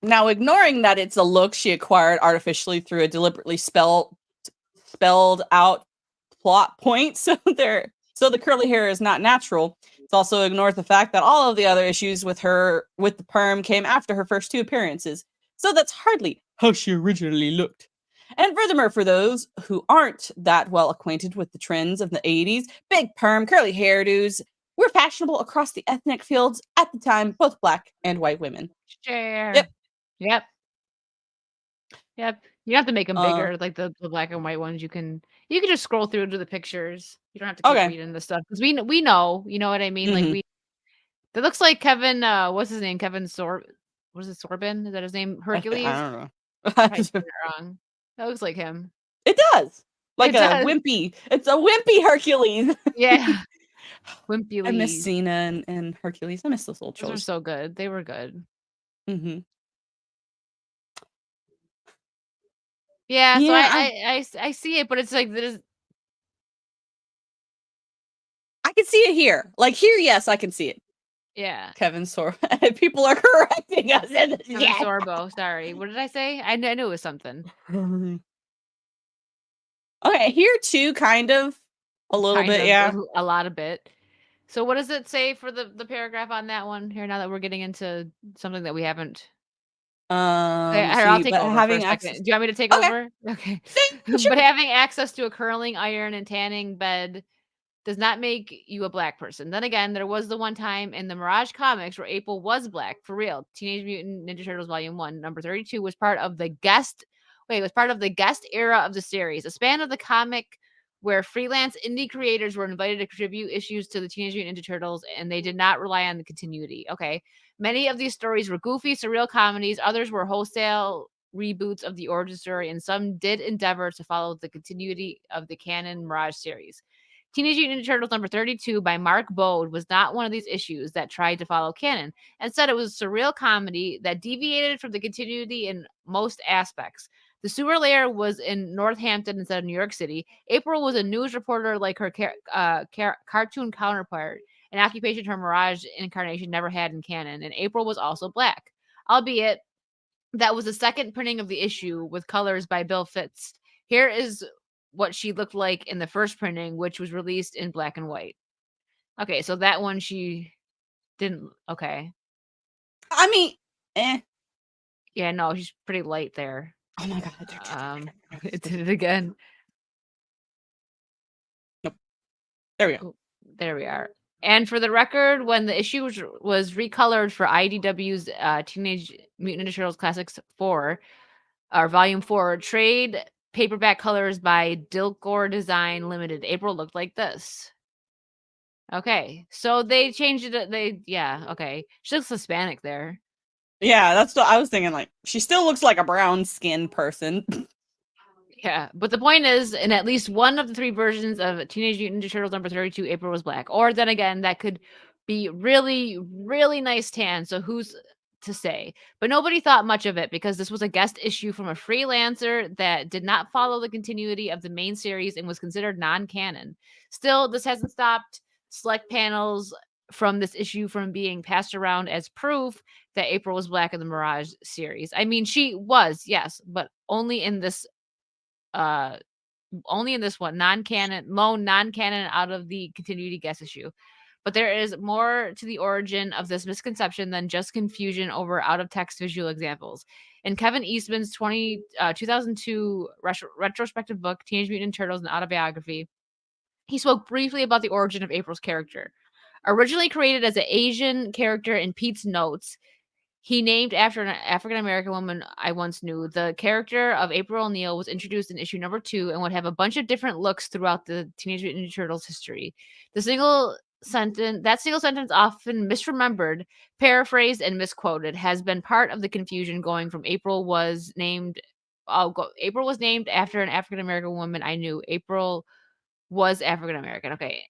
Now, ignoring that it's a look she acquired artificially through a deliberately spelled out plot point, so the curly hair is not natural. It's also ignored the fact that all of the other issues with the perm came after her first two appearances. So that's hardly how she originally looked. And furthermore, for those who aren't that well acquainted with the trends of the 80s, big perm, curly hairdos were fashionable across the ethnic fields at the time, both black and white women. Yep. You don't have to make them bigger, like the black and white ones. You can just scroll through to the pictures. You don't have to keep Okay. reading the stuff because we know, you know what I mean? Like Mhm. that looks like Kevin. What's his name? What is it? Sorbin? Is that his name? I Hercules. don't know. Probably saying it wrong. That looks like him. It does. Like It a does. wimpy. It's a wimpy Hercules. Yeah. Wimpy I miss Lee. Cena and Hercules. I miss those old Those were shows. so good. They were good. Mm-hmm. Yeah. So Yeah, I see it, but it's like there's I can see it here. Like here, yes, I can see it. yeah. Kevin Sorbo. People are correcting us. Kevin Yeah. Sorbo. Sorry. What did I say? I knew it was something. Okay, here too, kind of. A little bit, yeah. A lot of bit. So what does it say for the paragraph on that one here now that we're getting into something that we haven't Okay, here, I'll See, take but over for a having second. access. Do you want me to take Okay, over? Okay. sure. But having access to a curling iron and tanning bed does not make you a black person. Then again, there was the one time in the Mirage comics where April was black for real. Teenage Mutant Ninja Turtles Volume 1, number 32 was part of the guest era of the series, a span of the comic where freelance indie creators were invited to contribute issues to the Teenage Mutant Ninja Turtles and they did not rely on the continuity. Okay. Many of these stories were goofy, surreal comedies, others were wholesale reboots of the origin story, and some did endeavor to follow the continuity of the canon Mirage series. Teenage Mutant Ninja Turtles number 32 by Mark Bode was not one of these issues that tried to follow canon. Instead, it was a surreal comedy that deviated from the continuity in most aspects. The sewer layer was in Northampton instead of New York City. April was a news reporter like her cartoon counterpart, an occupation her Mirage incarnation never had in canon, and April was also black. Albeit, that was the second printing of the issue with colors by Bill Fitz. Here is what she looked like in the first printing, which was released in black and white. Okay, so that one she didn't. Okay. I mean, eh. Yeah, no, she's pretty light there. Oh my god. It did it again. Nope. There we go. Oh, there we are. And for the record, when the issue was recolored for IDW's Teenage Mutant Ninja Turtles Classics 4, or Volume 4, trade paperback colors by Dilkor Design Limited, April looked like this. Okay, so they changed it. Okay. She looks Hispanic there. Yeah, that's what I was thinking. Like, she still looks like a brown skinned person. Yeah, but the point is, in at least one of the three versions of Teenage Mutant Ninja Turtles number 32, April was black. Or then again, that could be really, really nice tan. So who's to say? But nobody thought much of it because this was a guest issue from a freelancer that did not follow the continuity of the main series and was considered non-canon. Still, this hasn't stopped select panels from this issue from being passed around as proof that April was black in the Mirage series. I mean, she was, yes, but only in this one non-canon out of the continuity guest issue. But there is more to the origin of this misconception than just confusion over out of text visual examples. In Kevin Eastman's 2002 retrospective book Teenage Mutant Ninja Turtles: An Autobiography, he spoke briefly about the origin of April's character. Originally created as an Asian character in Pete's notes, he named after an African American woman I once knew. The character of April O'Neil was introduced in issue number 2 and would have a bunch of different looks throughout the Teenage Mutant Ninja Turtles history. That single sentence, often misremembered, paraphrased, and misquoted, has been part of the confusion going from April was named after an African American woman I knew. April was African American. Okay.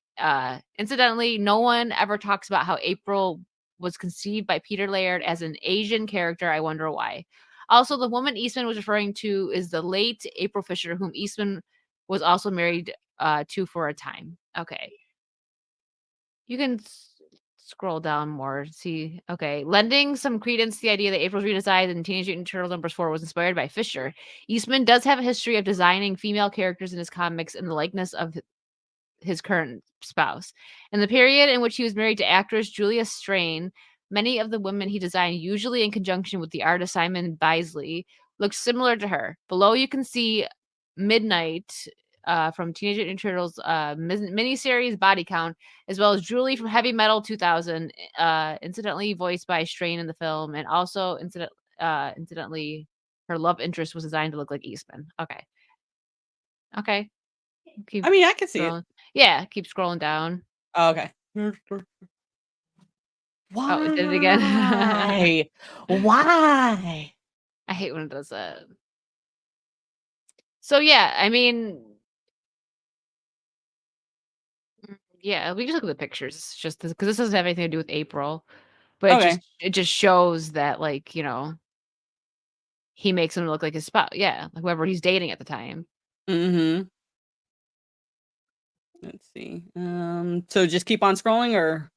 Incidentally, no one ever talks about how April was conceived by Peter Laird as an Asian character. I wonder why. Also, the woman Eastman was referring to is the late April Fisher, whom Eastman was also married to for a time. Okay. You can scroll down more. See, okay. Lending some credence to the idea that April's redesign in Teenage Mutant Ninja Turtles number 4 was inspired by Fisher. Eastman does have a history of designing female characters in his comics in the likeness of his current spouse. In the period in which he was married to actress Julia Strain, many of the women he designed, usually in conjunction with the artist Simon Bisley, looked similar to her. Below you can see Midnight from Teenage Mutant Ninja Turtles miniseries Body Count, as well as Julie from Heavy Metal 2000, incidentally voiced by Strain in the film, and also incidentally Her love interest was designed to look like Eastman. Okay. Okay. Keep I mean, I can see it. scrolling. Yeah, keep scrolling down. Oh, okay. Why? Oh, it did it again. Why? I hate when it does that. So yeah, I mean, yeah, we just look at the pictures. It's just because this doesn't have anything to do with April, but Okay. it just shows that like he makes him look like his spouse. Yeah, like whoever he's dating at the time. Mm-hmm. Let's see. So just keep on scrolling, or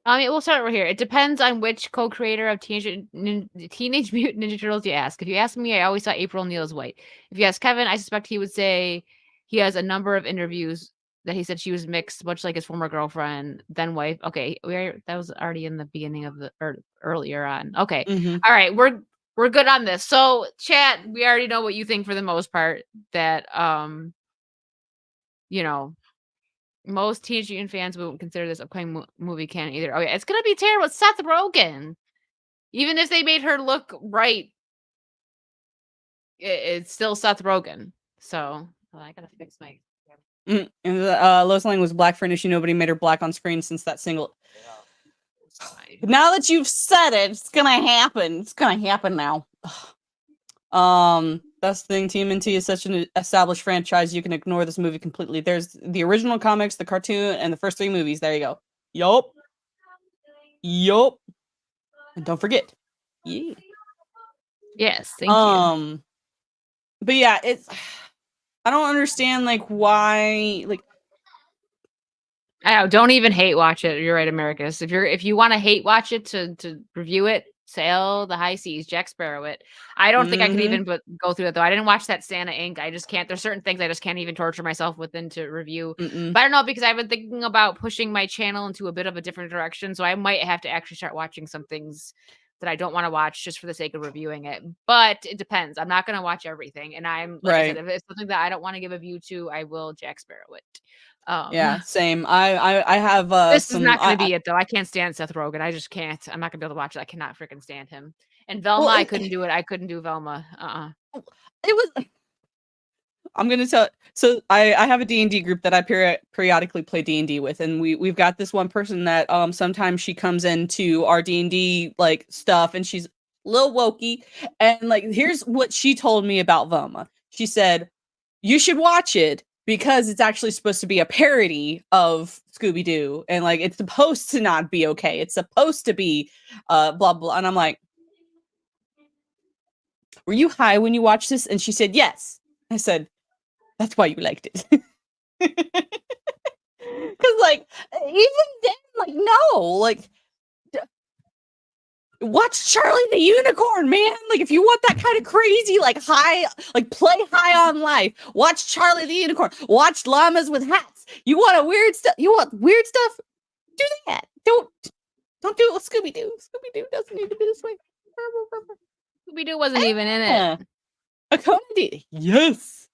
I mean, we'll start right here. It depends on which co-creator of Teenage Mutant Ninja Turtles you ask. If you ask me, I always thought April O'Neil is white. If you ask Kevin, I suspect he would say he has a number of interviews that he said she was mixed, much like his former girlfriend, then wife. Okay, that was already in the beginning of or earlier on. Okay, Mhm. all right, we're good on this. So, chat, we already know what you think for the most part. That most Teenage Mutant fans wouldn't consider this upcoming movie canon either. Oh yeah, it's gonna be terrible. It's Seth Rogen. Even if they made her look right, it's still Seth Rogen. So I gotta fix my. And Lois Lane was black for an issue. Nobody made her black on screen since that single. Now that you've said it, it's gonna happen. It's gonna happen now. That's the thing. TMNT is such an established franchise. You can ignore this movie completely. There's the original comics, the cartoon, and the first 3 movies. There you go. Yup. And don't forget. Yeah. Yes, thank you. But yeah, it's. I don't understand why I know, don't even hate watch it. You're right, Americus. If you want to hate watch it to review it, sail the high seas, Jack Sparrow it. I don't think I could even go through it though. I didn't watch that Santa Inc. I just can't. There's certain things I just can't even torture myself within to review. But I don't know, because I've been thinking about pushing my channel into a bit of a different direction. So I might have to actually start watching some things that I don't want to watch just for the sake of reviewing it. But it depends. I'm not going to watch everything. And I'm like I said, if it's something that I don't want to give a view to, I will Jack Sparrow it. Yeah, same. I have this is not going to be it though. I can't stand Seth Rogen. I just can't. I'm not going to be able to watch it. I cannot freaking stand him. And Velma, I couldn't do it. I couldn't do Velma. It was. I'm gonna tell. So I have a D&D group that I periodically play D&D with, and we've got this one person that sometimes she comes into our D&D stuff, and she's a little wokey, and here's what she told me about Velma. She said, "You should watch it because it's actually supposed to be a parody of Scooby-Doo, and it's supposed to not be okay. It's supposed to be blah blah." And I'm like, "Were you high when you watched this?" And she said, "Yes." I said, "That's why you liked it." Because even then, no, watch Charlie the Unicorn, man. If you want that kind of crazy, high, play high on life, watch Charlie the Unicorn. Watch llamas with hats. You want weird stuff? Do that. Don't do it with Scooby-Doo. Scooby-Doo doesn't need to be this way. Scooby-Doo wasn't even in it. A comedy. Yes.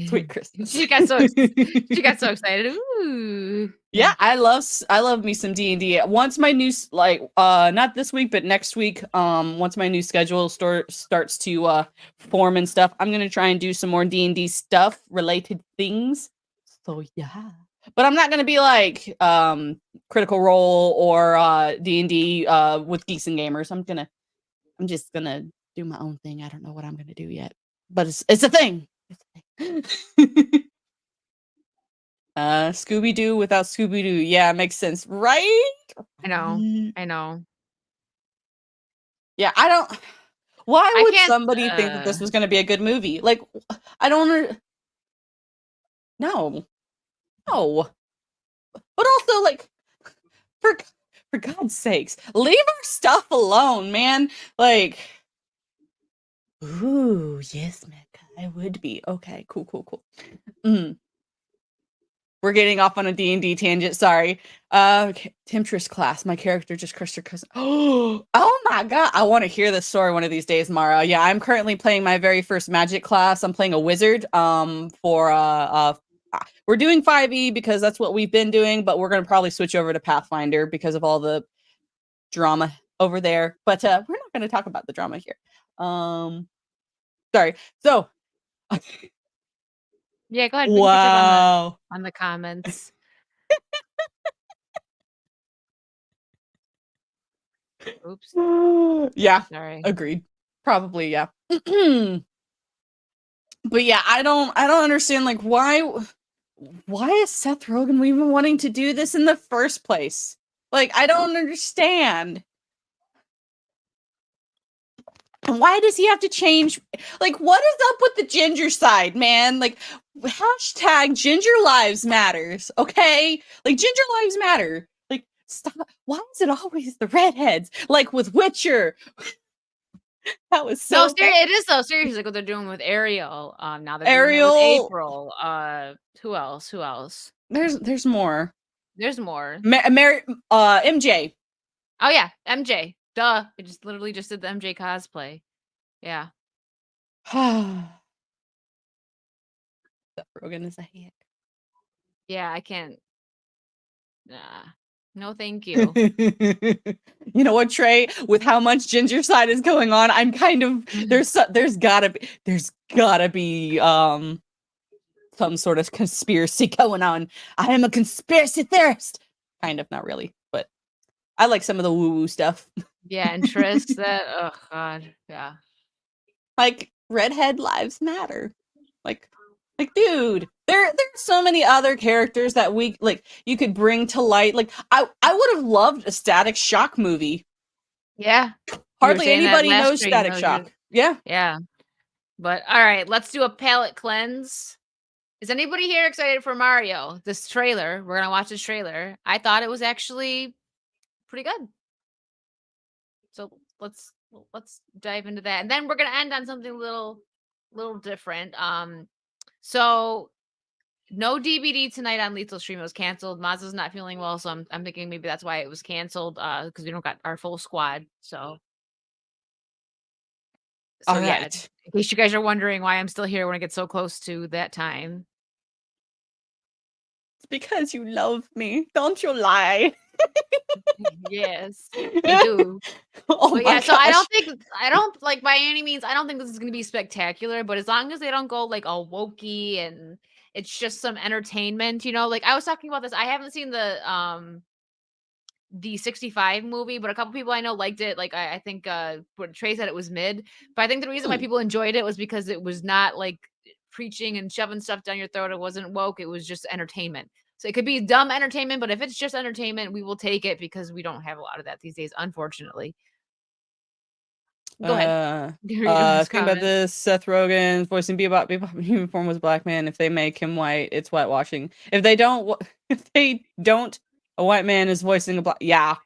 Sweet Christmas. She got so excited. Ooh. Yeah, I love me some D&D. Once my new not this week but next week, once my new schedule starts to form and stuff, I'm going to try and do some more D&D stuff, related things. So yeah. But I'm not going to be Critical Role or D&D with Geeks and Gamers. I'm just going to do my own thing. I don't know what I'm going to do yet. But it's a thing. Scooby-Doo without Scooby-Doo. Yeah, makes sense, right? I know. Yeah, why would somebody think that this was going to be a good movie? I don't no. But also, for God's sakes, leave our stuff alone, man. Ooh, yes, Mecca, I would be. Okay, cool. We're getting off on a D&D tangent. Sorry. Okay. Temptress class. My character just crushed her cousin. Oh my god. I want to hear this story one of these days, Mara. Yeah, I'm currently playing my very first magic class. I'm playing a wizard. We're doing 5e because that's what we've been doing, but we're gonna probably switch over to Pathfinder because of all the drama over there. But we're not gonna talk about the drama here. Sorry. So, Yeah, go ahead. We can catch up wow. on the comments. Oops. Yeah, Sorry. agreed. Probably, yeah. But yeah, I don't understand like why is Seth Rogen even wanting to do this in the first place? Like, I don't understand. And why does he have to change? Like, what is up with the ginger side, man? Like, hashtag ginger lives matters, okay? Like, ginger lives matter. Like, stop. Why is it always the redheads? Like with Witcher. That was No, so bad. it is though. Seriously, like what they're doing with Ariel. Now they're doing it with Ariel. April. Who else? Who else? There's more. There's more. MJ. Oh yeah, MJ. Duh. I just literally just did the MJ cosplay. Yeah. Seth Rogen is a hack. Yeah, I can't. Nah. No, thank you. You know what, Trey? With how much ginger side is going on, I'm kind of there's gotta be some sort of conspiracy going on. I am a conspiracy theorist. Kind of, not really, but I like some of the woo-woo stuff. Yeah, and Triss, that oh god. Yeah. Like redhead lives matter. Like dude, there's so many other characters that we like you could bring to light. Like I would have loved a Static Shock movie. Yeah. Hardly anybody knows Static Shock. Yeah. Yeah. But all right, let's do a palate cleanse. Is anybody here excited for Mario? This trailer. We're gonna watch this trailer. I thought it was actually pretty good. So let's dive into that. And then we're gonna end on something a little different. So no DVD tonight on Lethal Stream. It was canceled. Maz's not feeling well, so I'm thinking maybe that's why it was canceled. Because we don't got our full squad. So All yeah, right. in case you guys are wondering why I'm still here when I get so close to that time. It's because you love me. Don't you lie. Yes, I do. Oh But my yeah, so I gosh. don't like by any means, I don't think this is gonna be spectacular, but as long as they don't go like all wokey and it's just some entertainment, you know, like I was talking about this. I haven't seen the 65 movie, but a couple people I know liked it. Like I think what Trey said it was mid. But I think the reason why people enjoyed it was because it was not like preaching and shoving stuff down your throat. It wasn't woke, it was just entertainment. So it could be dumb entertainment, but if it's just entertainment, we will take it because we don't have a lot of that these days, unfortunately. Go ahead. Speaking about this, Seth Rogen voicing Bebop in human form was a black man. If they make him white, it's whitewashing. If they don't, a white man is voicing a black. Yeah.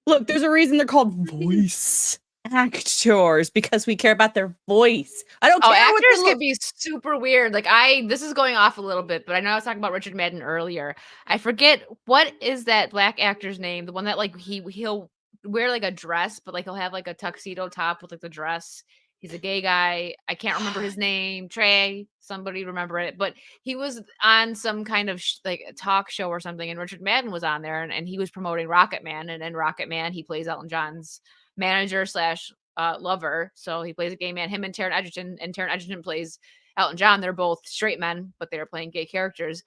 Look, there's a reason they're called voice actors because we care about their voice. I don't care what actors they can be super weird. Like this is going off a little bit, but I know I was talking about Richard Madden earlier. I forget what is that black actor's name, the one that like he'll wear like a dress, but like he'll have like a tuxedo top with like the dress. He's a gay guy. I can't remember his name. Trey, somebody remember it, but he was on some kind of like a talk show or something, and Richard Madden was on there, and he was promoting Rocket Man, and in Rocket Man he plays Elton John's manager slash lover. So he plays a gay man, him and Taron Egerton, and Taron Egerton plays Elton John. They're both straight men, but they're playing gay characters.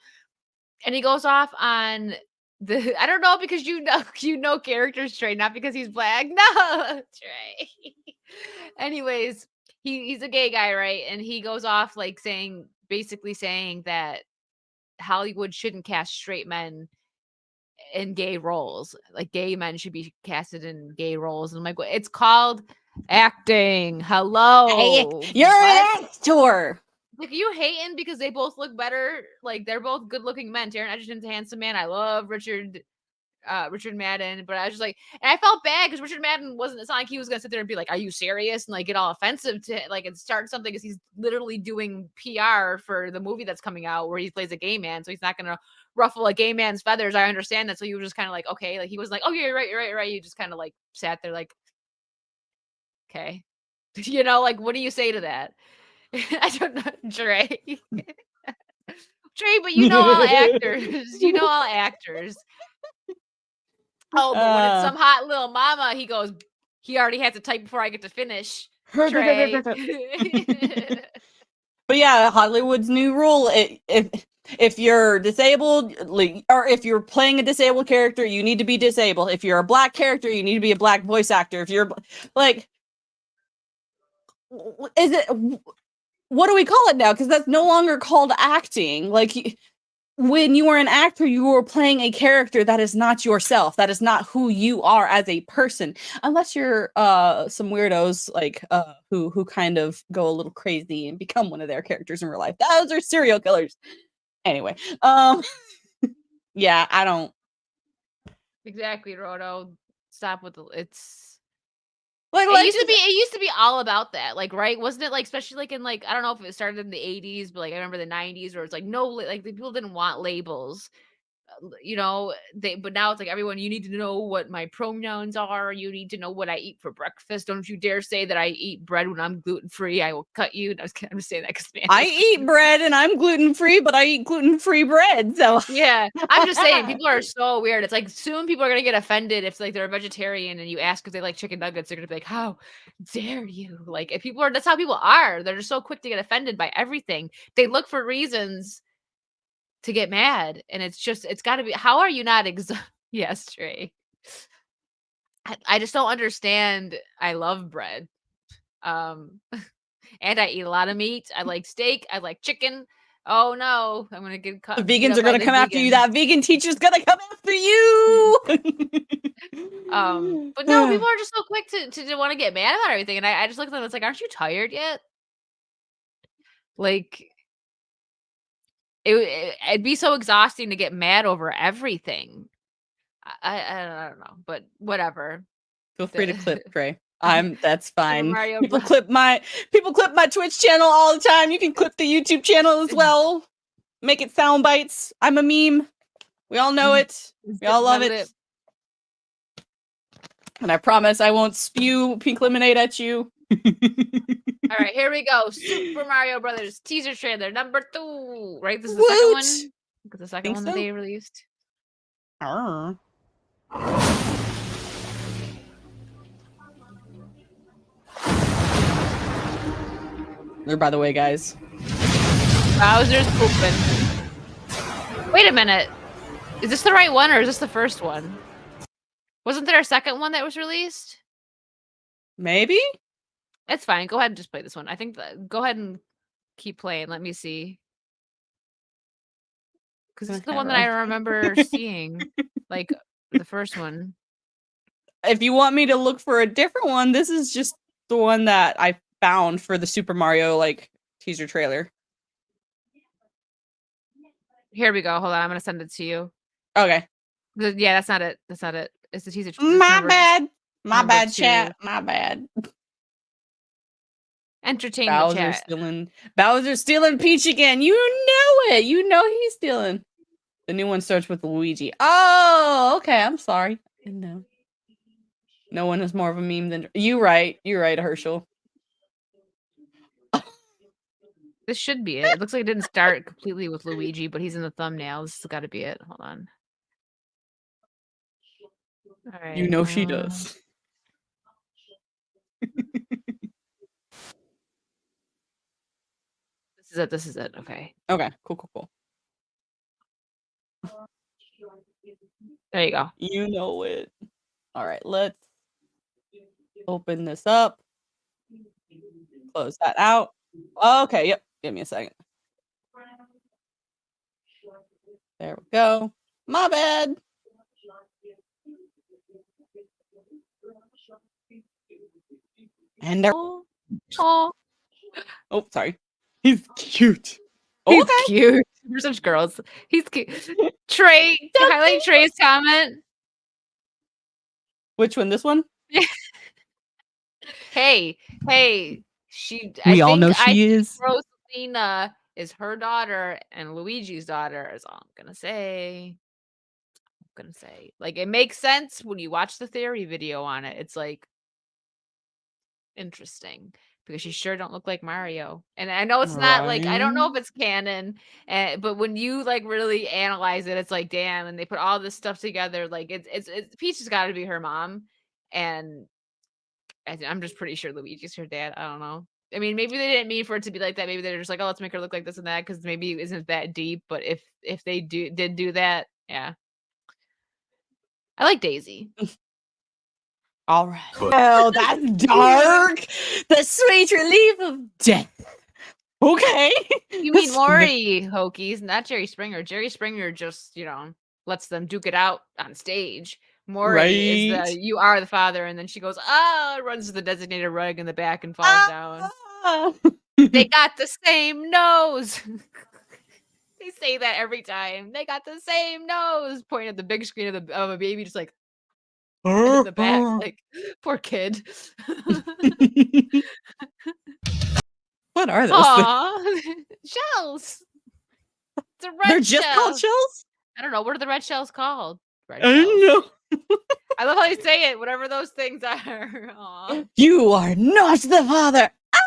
And he goes off on the I don't know because you know characters, Trey, not because he's black. No, Trey. Anyways, he's a gay guy, right? And he goes off like basically saying that Hollywood shouldn't cast straight men in gay roles. Like gay men should be casted in gay roles. And I'm like, it's called acting. Hello. You're an actor. Like you hating because they both look better. Like they're both good looking men. Taron Egerton's a handsome man. I love Richard Madden, but I was just like, and I felt bad because Richard Madden wasn't. It's not like he was gonna sit there and be like, "Are you serious?" and like get all offensive to like and start something because he's literally doing PR for the movie that's coming out where he plays a gay man, so he's not gonna ruffle a gay man's feathers. I understand that. So you were just kind of like, okay, like he was like, "Oh, you're right, you're right, you're right." You just kind of like sat there like, okay, you know, like what do you say to that? I don't know, Trey. Trey, but you know all actors. You know all actors. Oh, but when it's some hot little mama, he already has to type before I get to finish. Trey. But yeah, Hollywood's new rule: if you're disabled, or if you're playing a disabled character, you need to be disabled. If you're a black character, you need to be a black voice actor. If you're like, is it? What do we call it now? Because that's no longer called acting. Like, when you are an actor, you are playing a character that is not yourself. That is not who you are as a person. Unless you're some weirdos like who kind of go a little crazy and become one of their characters in real life. Those are serial killers. Anyway, yeah, I don't Exactly, Roto. Stop with the it's like it used to be all about that, like, right? Wasn't it, like, especially, like, in, like, I don't know if it started in the 80s, but, like, I remember the 90s where it's like, no, like, the people didn't want labels. You know, but now it's like, everyone, you need to know what my pronouns are. You need to know what I eat for breakfast. Don't you dare say that I eat bread when I'm gluten free. I will cut you. I'm just saying that because I eat bread and I'm gluten free, but I eat gluten free bread. So yeah, I'm just saying people are so weird. It's like soon people are gonna get offended if like they're a vegetarian and you ask if they like chicken nuggets. They're gonna be like, "How dare you?" Like if people are, that's how people are. They're just so quick to get offended by everything. They look for reasons to get mad, and it's got to be. How are you not yes, Trey. I just don't understand. I love bread. And I eat a lot of meat. I like steak. I like chicken. Oh no, I'm gonna get cut. the vegans are gonna come after you. That vegan teacher's gonna come after you. But no, people are just so quick to want to get mad about everything, and I just look at them. It's like, aren't you tired yet? Like, it'd be so exhausting to get mad over everything. I don't know, but whatever. Feel free to clip, Trey. That's fine. Mario People clip my Twitch channel all the time. You can clip the YouTube channel as well. Make it sound bites. I'm a meme. We all know it. We all love it. And I promise I won't spew pink lemonade at you. All right, here we go. Super Mario Brothers teaser trailer number 2. Right, this is the second one. Because the second one that they released. There, by the way, guys. Bowser's pooping. Wait a minute. Is this the right one or is this the first one? Wasn't there a second one that was released? Maybe? It's fine. Go ahead and just play this one. I think go ahead and keep playing. Let me see. Because it's the one that I remember seeing. Like the first one. If you want me to look for a different one, this is just the one that I found for the Super Mario like teaser trailer. Here we go. Hold on. I'm going to send it to you. Okay. Yeah, that's not it. That's not it. It's the teaser. My bad. My bad, chat. My bad. Entertain Bowser the chat. Bowser's stealing Peach again. You know it. You know he's stealing. The new one starts with Luigi. Oh, okay. I'm sorry. I didn't know. No one is more of a meme than you. Right. You're right, Herschel. This should be it. It looks like it didn't start completely with Luigi, but he's in the thumbnail. This has got to be it. Hold on. All right. You know she does. This is it. This is it. Okay. Okay. Cool. There you go. You know it. All right. Let's open this up. Close that out. Okay. Yep. Give me a second. There we go. My bad. And oh, sorry. He's cute. He's cute. We're such girls. He's cute. Trey, highlight Trey's comment. Which one? This one? Hey. We all know she is. Rosalina is her daughter and Luigi's daughter is all I'm gonna say. Like, it makes sense when you watch the theory video on it. It's like interesting because she sure don't look like Mario. And I know it's not like, I don't know if it's canon, but when you like really analyze it, it's like, damn. And they put all this stuff together. Like it's Peach has got to be her mom, and I'm just pretty sure Luigi's her dad. I don't know. I mean, maybe they didn't mean for it to be like that. Maybe they're just like, oh, let's make her look like this and that because maybe it isn't that deep. But if they did do that, yeah, I like Daisy. All right. Oh, that's dark. The sweet relief of death. Okay. You mean Maury Hokies, not Jerry Springer. Jerry Springer just, lets them duke it out on stage. Maury is the you are the father, and then she goes, runs to the designated rug in the back and falls down. They got the same nose. They say that every time. They got the same nose. Pointing at the big screen of a baby, just like in the back, like poor kid. What are those Aww. Shells. The red They're just called shells? I don't know. What are the red shells called? Red I don't know. I love how you say it, whatever those things are. Aww. You are not the father. Ah!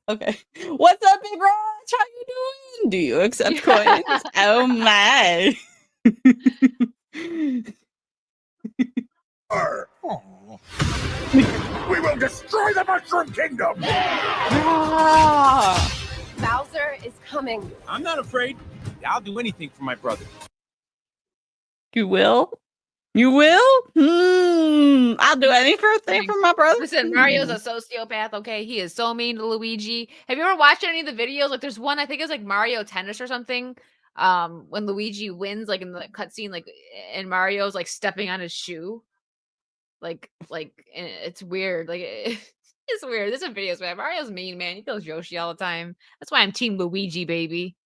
Okay. What's up, Big Raj? How you doing? Do you accept coins? Oh my. We will destroy the Mushroom Kingdom! Bowser is coming. I'm not afraid. I'll do anything for my brother. You will? You will? I'll do anything for my brother. Listen, Mario's a sociopath, okay? He is so mean to Luigi. Have you ever watched any of the videos? Like, there's one, I think it was like Mario Tennis or something. When Luigi wins, like in the cutscene, like, and Mario's like stepping on his shoe. Like, it's weird. Like, it's weird. There's some videos, man. Mario's mean, man. He kills Yoshi all the time. That's why I'm Team Luigi, baby.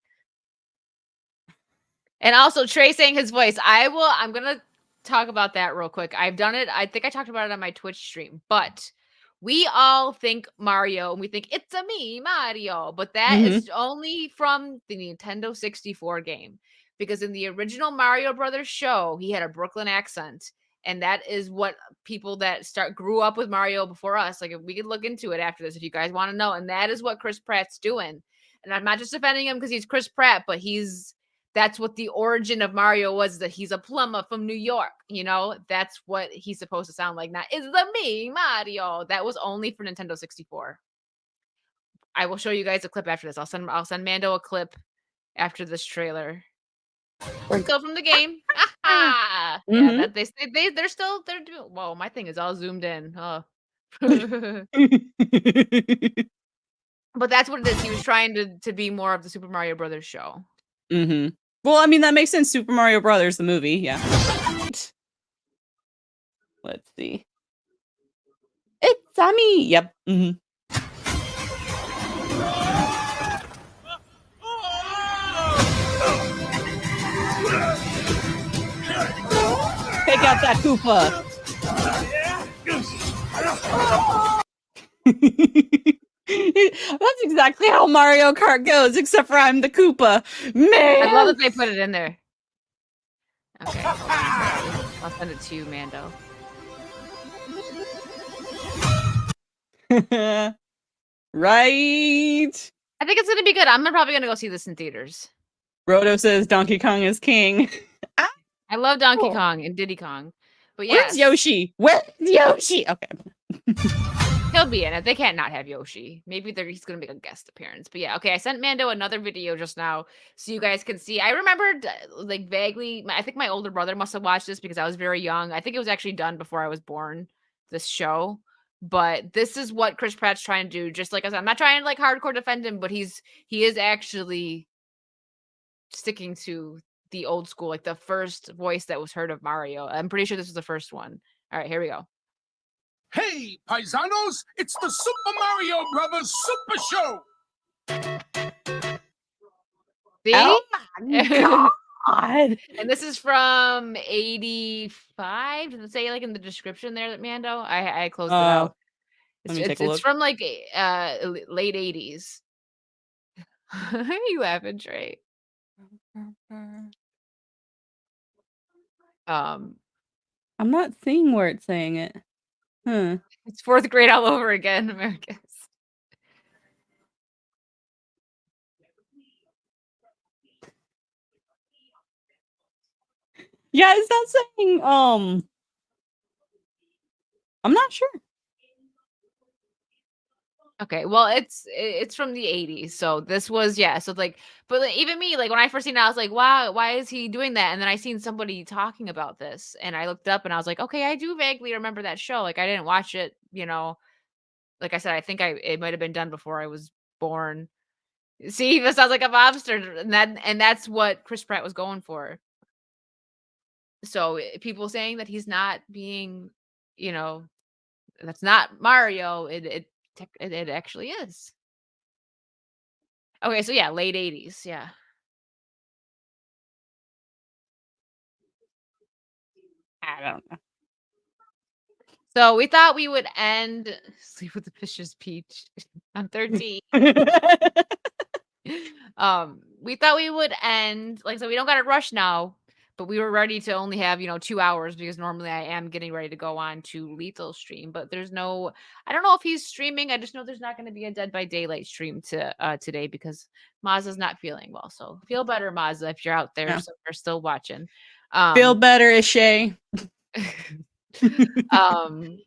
And also Trey saying his voice. I'm gonna talk about that real quick. I've done it. I think I talked about it on my Twitch stream, but we all think Mario and we think it's a me, Mario, but that is only from the Nintendo 64 game. Because in the original Mario Brothers show, he had a Brooklyn accent. And that is what people that grew up with Mario before us, like, we could look into it after this if you guys want to know. And that is what Chris Pratt's doing. And I'm not just defending him because he's Chris Pratt, but that's what the origin of Mario was, that he's a plumber from New York. That's what he's supposed to sound like. Not, is the me, Mario. That was only for Nintendo 64. I will show you guys a clip after this. I'll send Mando a clip after this trailer. Still from the game. Yeah, that they're doing. Whoa, my thing is all zoomed in. Oh. But that's what it is. He was trying to be more of the Super Mario Brothers show. Well, I mean, that makes sense. Super Mario Brothers, the movie, yeah. Let's see. It's Sammy. Yep. Take out that Koopa. That's exactly how Mario Kart goes, except for I'm the Koopa. Man, I love that they put it in there. Okay, I'll send it to you, Mando. Right. I think it's gonna be good. I'm probably gonna go see this in theaters. Roto says Donkey Kong is king. I love Donkey Kong and Diddy Kong, but yeah, where's Yoshi? Where's Yoshi? Okay. He'll be in it. They can't not have Yoshi. Maybe he's going to make a guest appearance. But yeah, okay. I sent Mando another video just now so you guys can see. I remembered, like, vaguely. I think my older brother must have watched this because I was very young. I think it was actually done before I was born, this show. But this is what Chris Pratt's trying to do. Just like I said, I'm not trying to, like, hardcore defend him, but he is actually sticking to the old school, like the first voice that was heard of Mario. I'm pretty sure this was the first one. All right, here we go. Hey, paisanos, it's the Super Mario Brothers Super Show! See? Oh my God. And this is from 85. Does it say, like, in the description there that Mando? I closed it out. It's from, like, late 80s. You laughing, Trey? I'm not seeing where it's saying it. It's fourth grade all over again, Americans. Yeah, it's not saying, I'm not sure. Okay, well, it's from the 80s, so this was so like, but like, even me, like when I first seen it, I was like, wow, why is he doing that? And then I seen somebody talking about this, and I looked up, and I was like, okay, I do vaguely remember that show. Like I didn't watch it, like I said, I think it might have been done before I was born. See, this sounds like a mobster, and that's what Chris Pratt was going for. So people saying that he's not being, you know, that's not Mario. It actually is. Okay, so yeah, late 80s, yeah. I don't So we thought we would end Sleep with the Fishes Peach on 13. know. We thought we would end like so we don't gotta rush now, but we were ready to only have, 2 hours because normally I am getting ready to go on to Lethal stream, but there's no I don't know if he's streaming. I just know there's not gonna be a Dead by Daylight stream today because Mazza's not feeling well. So feel better, Mazza, if you're out there Yeah. somewhere still watching. Feel better, Ishay. um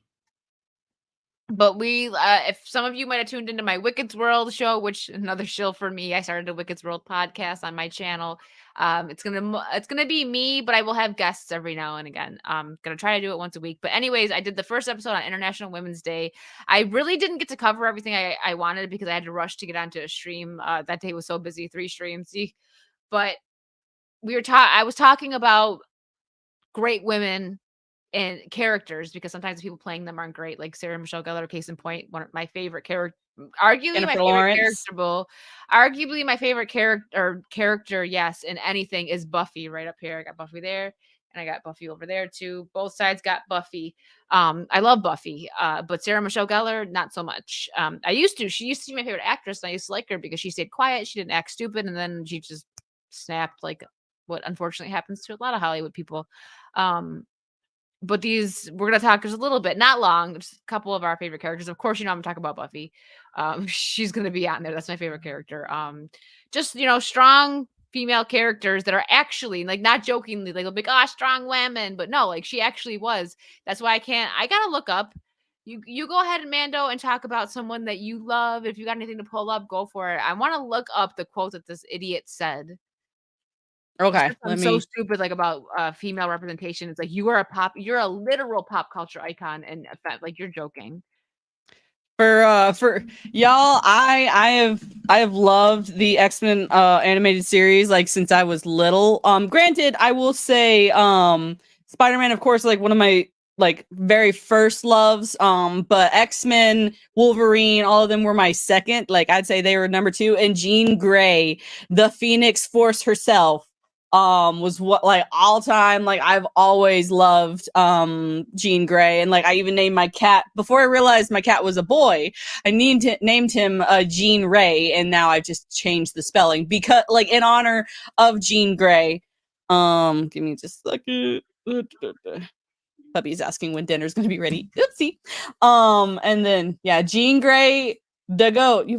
But if some of you might have tuned into my Wicked's World show, which another shill for me, I started a Wicked's World podcast on my channel. It's gonna be me, but I will have guests every now and again. Gonna try to do it once a week. But anyways, I did the first episode on International Women's Day. I really didn't get to cover everything I wanted because I had to rush to get onto a stream. That day was so busy, 3 streams. But I was talking about great women and characters because sometimes the people playing them aren't great, like Sarah Michelle Gellar, case in point, one of my favorite arguably my Jennifer favorite Lawrence. arguably my favorite character, yes, in anything is Buffy right up here. I got Buffy there, and I got Buffy over there too. Both sides got Buffy. I love Buffy, but Sarah Michelle Gellar, not so much. She used to be my favorite actress, and I used to like her because she stayed quiet, she didn't act stupid, and then she just snapped like what unfortunately happens to a lot of Hollywood people. But we're gonna talk just a little bit, not long, just a couple of our favorite characters. Of course, I'm talking about Buffy. She's gonna be on there. That's my favorite character. Just strong female characters that are actually like not jokingly, like they'll be like, oh, strong women, but no, like she actually was. That's why I gotta look up. You go ahead and Mando and talk about someone that you love. If you got anything to pull up, go for it. I want to look up the quote that this idiot said. Okay, I'm so stupid, like about female representation. It's like you're a literal pop culture icon, and like you're joking. For y'all, I have loved the X-Men animated series like since I was little. Granted, I will say Spider-Man, of course, like one of my like very first loves. But X-Men, Wolverine, all of them were my second. Like I'd say they were number 2. And Jean Grey, the Phoenix Force herself, was what like all time. Like I've always loved Jean Grey, and like I even named my cat before I realized my cat was a boy. I named him Jean Ray, and now I've just changed the spelling because like in honor of Jean Grey. Give me just a second. Puppy's asking when dinner's gonna be ready. Oopsie. And then yeah, Jean Grey, the goat.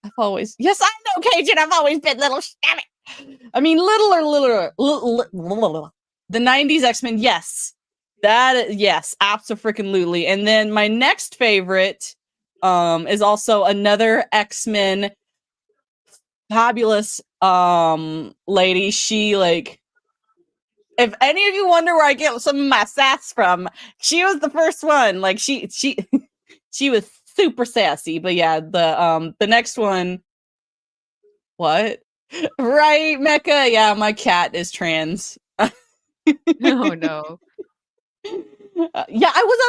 I've always, yes, I know, Cajun. I've always been little. Damn it. I mean, the 90s X-Men, yes. Yes, abso-freaking-lutely. And then my next favorite is also another X-Men fabulous lady. She like, if any of you wonder where I get some of my sass from, she was the first one. Like she she was super sassy. But yeah, the next one, what? Right, Mecca. Yeah, my cat is trans. Oh no. Yeah, I was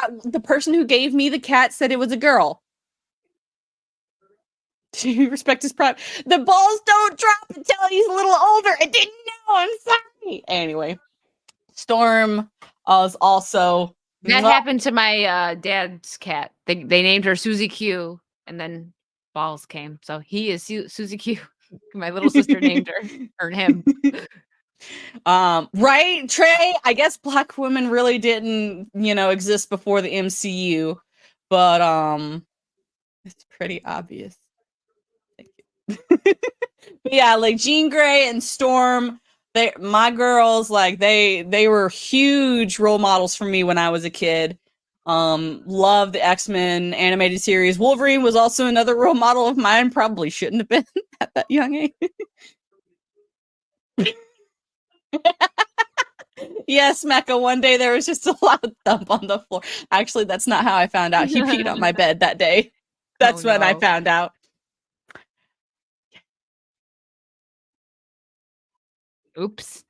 unaware. The person who gave me the cat said it was a girl. Do you respect his pride? The balls don't drop until he's a little older. I didn't know. I'm sorry. Anyway, Storm was also That happened to my dad's cat. They named her Susie Q, and then balls came. So he is Susie Q. My little sister named her or him. Right, Trey? I guess black women really didn't, exist before the MCU, but it's pretty obvious. Thank you. But yeah, like Jean Grey and Storm, my girls, like they were huge role models for me when I was a kid. Love the X-Men animated series. Wolverine was also another role model of mine. Probably shouldn't have been at that young age. Yes, Mecca. One day there was just a loud thump on the floor. Actually, that's not how I found out. He peed on my bed that day. That's when I found out. Oops.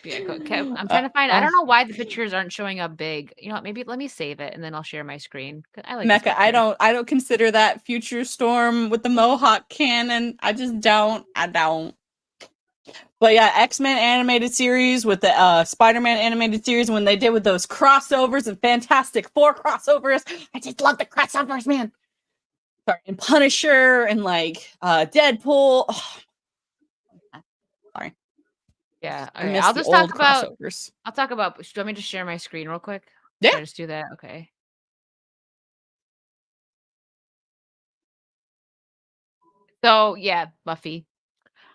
Yeah, I'm trying to find. I don't know why the pictures aren't showing up big. You know what? Maybe let me save it and then I'll share my screen. I like this Mecca, I picture. don't consider that Future Storm with the Mohawk canon. I just don't. I don't. But yeah, X-Men animated series with the Spider-Man animated series when they did with those crossovers and Fantastic Four crossovers. I just love the crossovers, man. Sorry, and Punisher and like Deadpool. Oh. Sorry. Yeah. I Okay. miss I'll the just old talk about. crossovers. I'll talk about. Do you want me to share my screen real quick? Yeah. Should I just do that? Okay. So yeah, Buffy.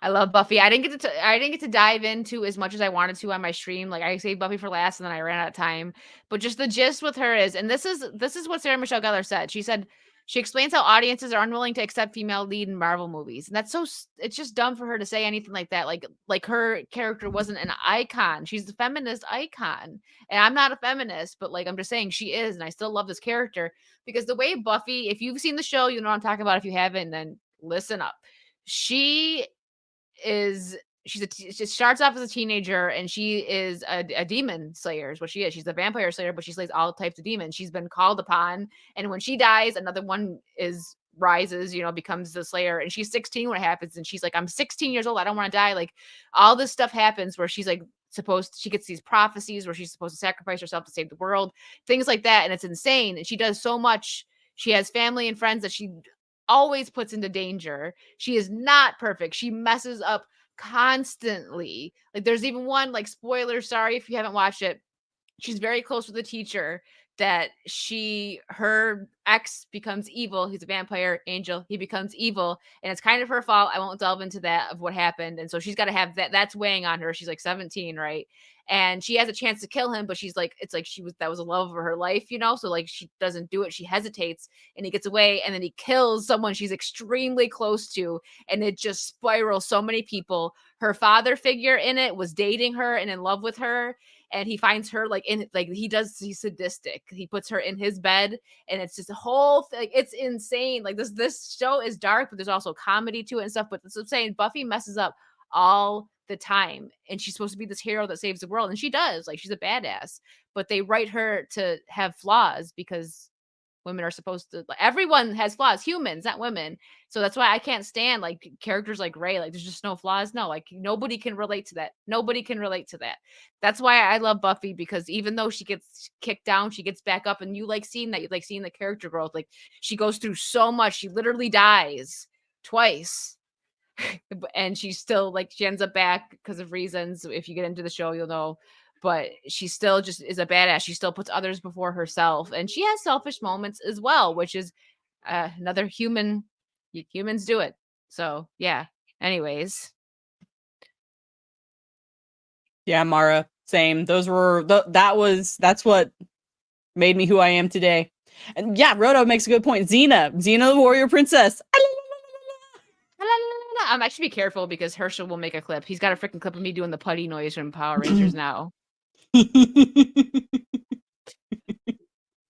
I love Buffy. I didn't get to dive into as much as I wanted to on my stream. Like I saved Buffy for last and then I ran out of time. But just the gist with her is, and this is what Sarah Michelle Gellar said. She said she explains how audiences are unwilling to accept female lead in Marvel movies. And that's it's just dumb for her to say anything like that. Like her character wasn't an icon. She's a feminist icon. And I'm not a feminist, but like I'm just saying she is, and I still love this character because the way Buffy, if you've seen the show, you know what I'm talking about. If you haven't, then listen up. She she starts off as a teenager and she is a demon slayer is what she is. She's a vampire slayer, but she slays all types of demons. She's been called upon, and when she dies, another one rises, becomes the slayer. And she's 16 when it happens, and she's like, I'm 16 years old, I don't want to die. Like all this stuff happens where she's like she gets these prophecies where she's supposed to sacrifice herself to save the world, things like that, and it's insane. And she does so much. She has family and friends that she always puts into danger. She is not perfect. She messes up constantly. Like there's even one, like, spoiler, sorry if you haven't watched it. She's very close with a teacher that her ex becomes evil. He's a vampire angel. He becomes evil, and it's kind of her fault. I won't delve into that of what happened. And so she's got to have that's weighing on her. She's like 17, right? And she has a chance to kill him, but she's like, it's like that was a love of her life, so like she doesn't do it. She hesitates, and he gets away, and then he kills someone she's extremely close to, and it just spirals so many people. Her father figure in it was dating her and in love with her, and he finds her he's sadistic. He puts her in his bed, and it's just a whole thing. It's insane. Like this show is dark, but there's also comedy to it and stuff. But that's what I'm saying. Buffy messes up all the time, and she's supposed to be this hero that saves the world, and she does. Like she's a badass, but they write her to have flaws because women are supposed to, everyone has flaws, humans, not women. So that's why I can't stand like characters like Rey. Like there's just no flaws. No, like nobody can relate to that. Nobody can relate to that. That's why I love Buffy, because even though she gets kicked down, she gets back up, and you like seeing that. You like seeing the character growth. Like she goes through so much. She literally dies twice. And she's still like, she ends up back because of reasons. If you get into the show, you'll know. But she still just is a badass. She still puts others before herself, and she has selfish moments as well, which is another humans do it. So yeah. Anyways, yeah, Mara, same. Those were that's what made me who I am today. And yeah, Roto makes a good point. Xena the warrior princess. I'm actually be careful because Herschel will make a clip. He's got a freaking clip of me doing the putty noise from Power Rangers now. But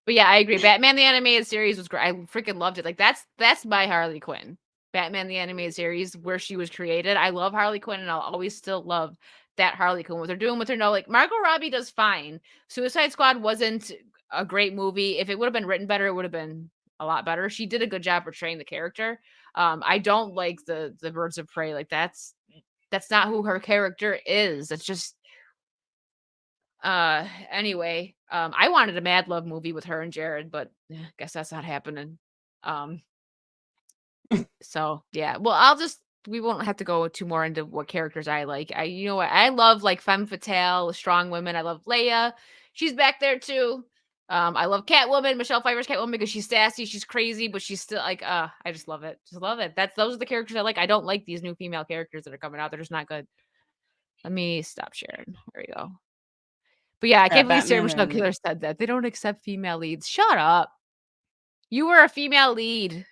yeah, I agree. Batman the Animated Series was great. I freaking loved it. Like that's my Harley Quinn. Batman the Animated Series, where she was created. I love Harley Quinn, and I'll always still love that Harley Quinn. What they're doing with her, no, like Margot Robbie does fine. Suicide Squad wasn't a great movie. If it would have been written better, it would have been a lot better. She did a good job portraying the character. I don't like the Birds of Prey. Like that's not who her character is. It's just anyway, I wanted a Mad Love movie with her and Jared, but guess that's not happening. So yeah. Well, we won't have to go too more into what characters I like. You know what? I love like femme fatale, strong women. I love Leia. She's back there too. I love Catwoman, Michelle Pfeiffer's Catwoman, because she's sassy, she's crazy, but she's still like, I just love it. Just love it. Those are the characters I like. I don't like these new female characters that are coming out. They're just not good. Let me stop sharing. There we go. But yeah, I can't believe Sarah Batman Michelle Gellar said that. They don't accept female leads. Shut up. You were a female lead.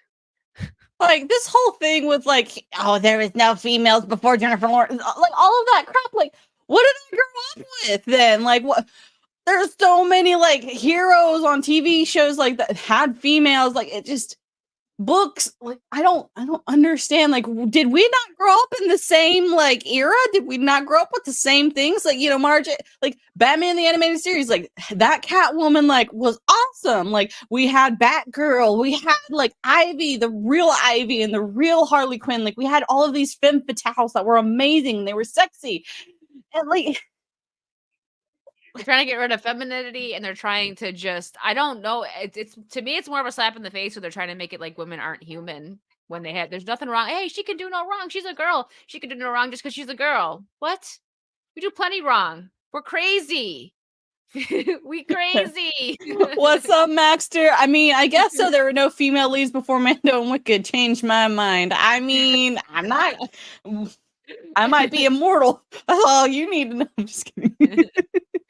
Like this whole thing with like, oh, there was no females before Jennifer Lawrence, like all of that crap. Like, what did I grow up with then? Like, what? There's so many like heroes on TV shows like that had females. Like, it just books. Like, I don't understand. Like, did we not grow up in the same like era? Did we not grow up with the same things? Like, Marge, like Batman the animated series, like that Catwoman, like was awesome. Like we had Batgirl, we had like Ivy, the real Ivy, and the real Harley Quinn. Like we had all of these femme fatales that were amazing. They were sexy, and like. They're trying to get rid of femininity, and they're trying to just, I don't know. It's to me, it's more of a slap in the face. So they're trying to make it like women aren't human when there's nothing wrong. Hey, she can do no wrong. She's a girl. She can do no wrong just because she's a girl. What? We do plenty wrong. We're crazy. We crazy. What's up, Maxter? I mean, I guess so. There were no female leads before Mando and Wicked. Changed my mind. I mean, I might be immortal. That's all you need to know. I'm just kidding.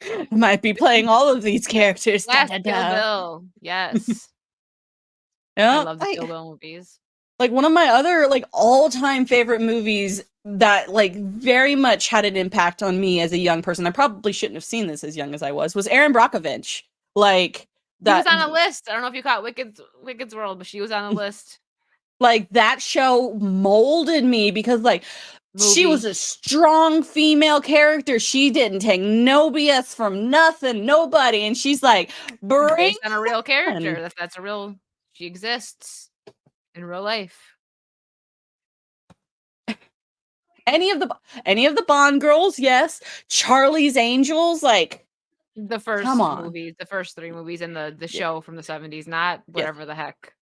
I might be playing all of these characters. Yes, Kill Bill. Yes. Yeah, I love the Kill Bill movies. Like one of my other like all-time favorite movies that like very much had an impact on me as a young person. I probably shouldn't have seen this as young as I was Erin Brockovich. Like that She was on a list. I don't know if you caught Wicked's World, but she was on the list. Like that show molded me because like she was a strong female character. She didn't take no BS from nothing, nobody. And she's like, based on a real character. That's a real, she exists in real life. Any of the Bond girls, yes. Charlie's Angels, like the first movies, the first 3 movies and the show from the 70s, not whatever the heck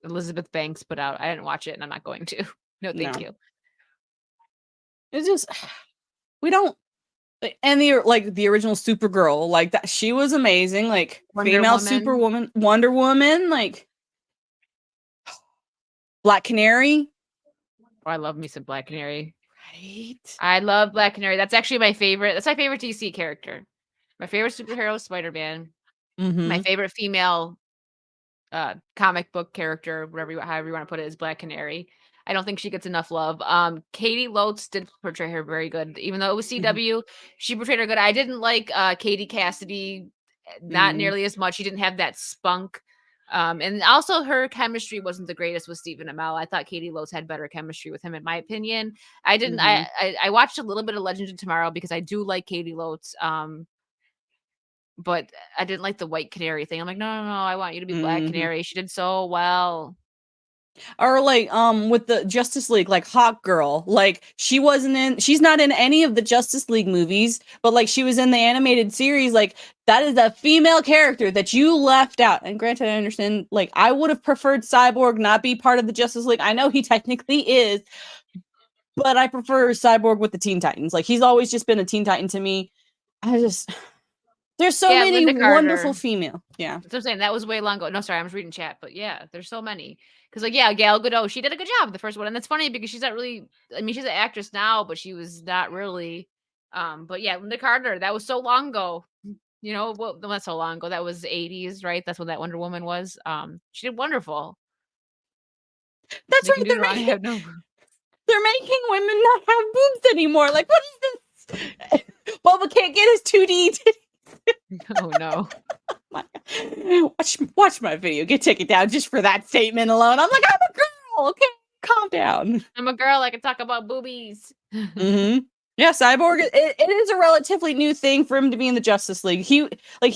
Elizabeth Banks put out. I didn't watch it and I'm not going to. No, thank you. It's just we don't, and the original Supergirl, like that, she was amazing. Like female Superwoman, Wonder Woman, like Black Canary. Oh, I love me some Black Canary. Right. I love Black Canary. That's actually my favorite. That's my favorite DC character. My favorite superhero is Spider-Man. Mm-hmm. My favorite female comic book character, however you want to put it, is Black Canary. I don't think she gets enough love. Katie Lotz did portray her very good. Even though it was CW, she portrayed her good. I didn't like Katie Cassidy, not nearly as much. She didn't have that spunk. And also her chemistry wasn't the greatest with Stephen Amell. I thought Katie Lotz had better chemistry with him, in my opinion. I didn't. I watched a little bit of Legends of Tomorrow because I do like Katie Lotz. But I didn't like the White Canary thing. I'm like, no, I want you to be Black Canary. She did so well. Or like with the Justice League, like Hawk Girl, like she's not in any of the Justice League movies, but like she was in the animated series. Like that is a female character that you left out. And granted, I understand, like I would have preferred Cyborg not be part of the Justice League. I know he technically is, but I prefer Cyborg with the Teen Titans. Like he's always just been a Teen Titan to me. There's so many wonderful female. Yeah. That's what I'm saying. That was way long ago. No, sorry, I was reading chat, but yeah, there's so many. Because like, yeah, Gal Gadot, she did a good job the first one. And that's funny because she's not really, I mean, she's an actress now, but she was not really. But yeah, Linda Carter, that was so long ago. You know, well, not so long ago. That was 80s, right? That's when that Wonder Woman was. She did wonderful. That's right. They're making women not have boobs anymore. Like, what is this? Bubba can't get his 2D. Oh no. Watch my video. Take it down just for that statement alone. I'm like, I'm a girl. Okay, calm down. I'm a girl. I can talk about boobies. Yeah, Cyborg. It is a relatively new thing for him to be in the Justice League. He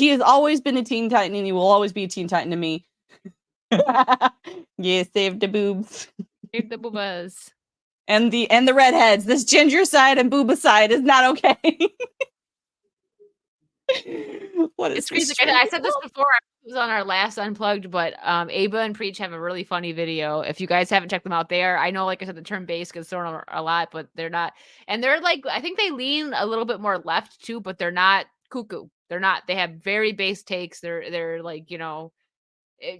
has always been a Teen Titan, and he will always be a Teen Titan to me. Yeah, save the boobs. Save the boobas. And the redheads. This ginger side and booba side is not okay. What is it's crazy. I said this before. It was on our last Unplugged, but Ava and Preach have a really funny video. If you guys haven't checked them out, I know, like I said, the term base gets thrown around a lot, but they're not. And they're like, I think they lean a little bit more left too, but they're not cuckoo. They're not. They have very base takes. They're like,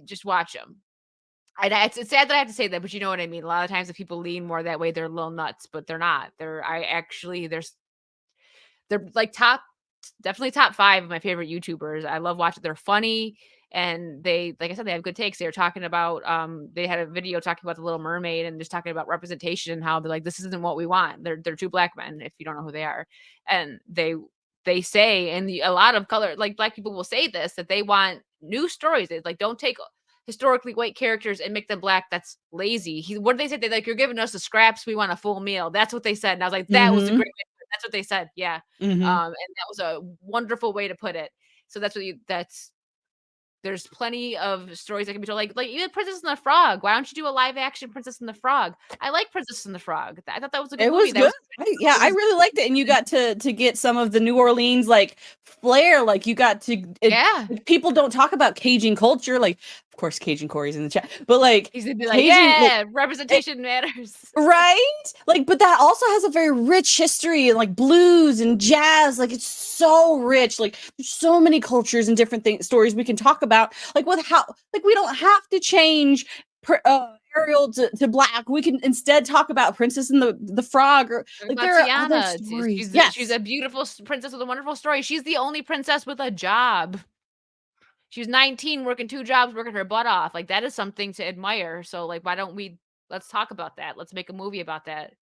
just watch them. It's sad that I have to say that, but you know what I mean. A lot of times, if people lean more that way, they're a little nuts, but they're not. They're like top definitely top 5 of my favorite YouTubers. I love watching. They're funny, and they, like I said, they have good takes. They were talking about, they had a video talking about The Little Mermaid and just talking about representation and how they're like, this isn't what we want. They're 2 black men, if you don't know who they are, and they say, and a lot of color, like black people will say this, that they want new stories. It's like, don't take historically white characters and make them black. That's lazy. What did they say? They like, you're giving us the scraps. We want a full meal. That's what they said. And I was like, that was a great. That's what they said. Yeah. Mhm. And that was a wonderful way to put it. So there's plenty of stories that can be told, like even Princess and the Frog. Why don't you do a live action Princess and the Frog? I like Princess and the Frog. I thought that was a good It movie. was good. I really liked it, and you got to get some of the New Orleans like flair. Like you got to, people don't talk about Cajun culture. Like, of course, Cajun Corey's in the chat, but like he's gonna be like, Cajun, representation matters, right? Like, but that also has a very rich history and like blues and jazz. Like, it's so rich. Like, there's so many cultures and different stories we can talk about. Like, with how, like, we don't have to change Ariel to black. We can instead talk about Princess and the Frog, or like there are other stories. She's a beautiful princess with a wonderful story. She's the only princess with a job. She was 19, working 2 jobs, working her butt off. Like, that is something to admire. So, like, why don't let's talk about that. Let's make a movie about that.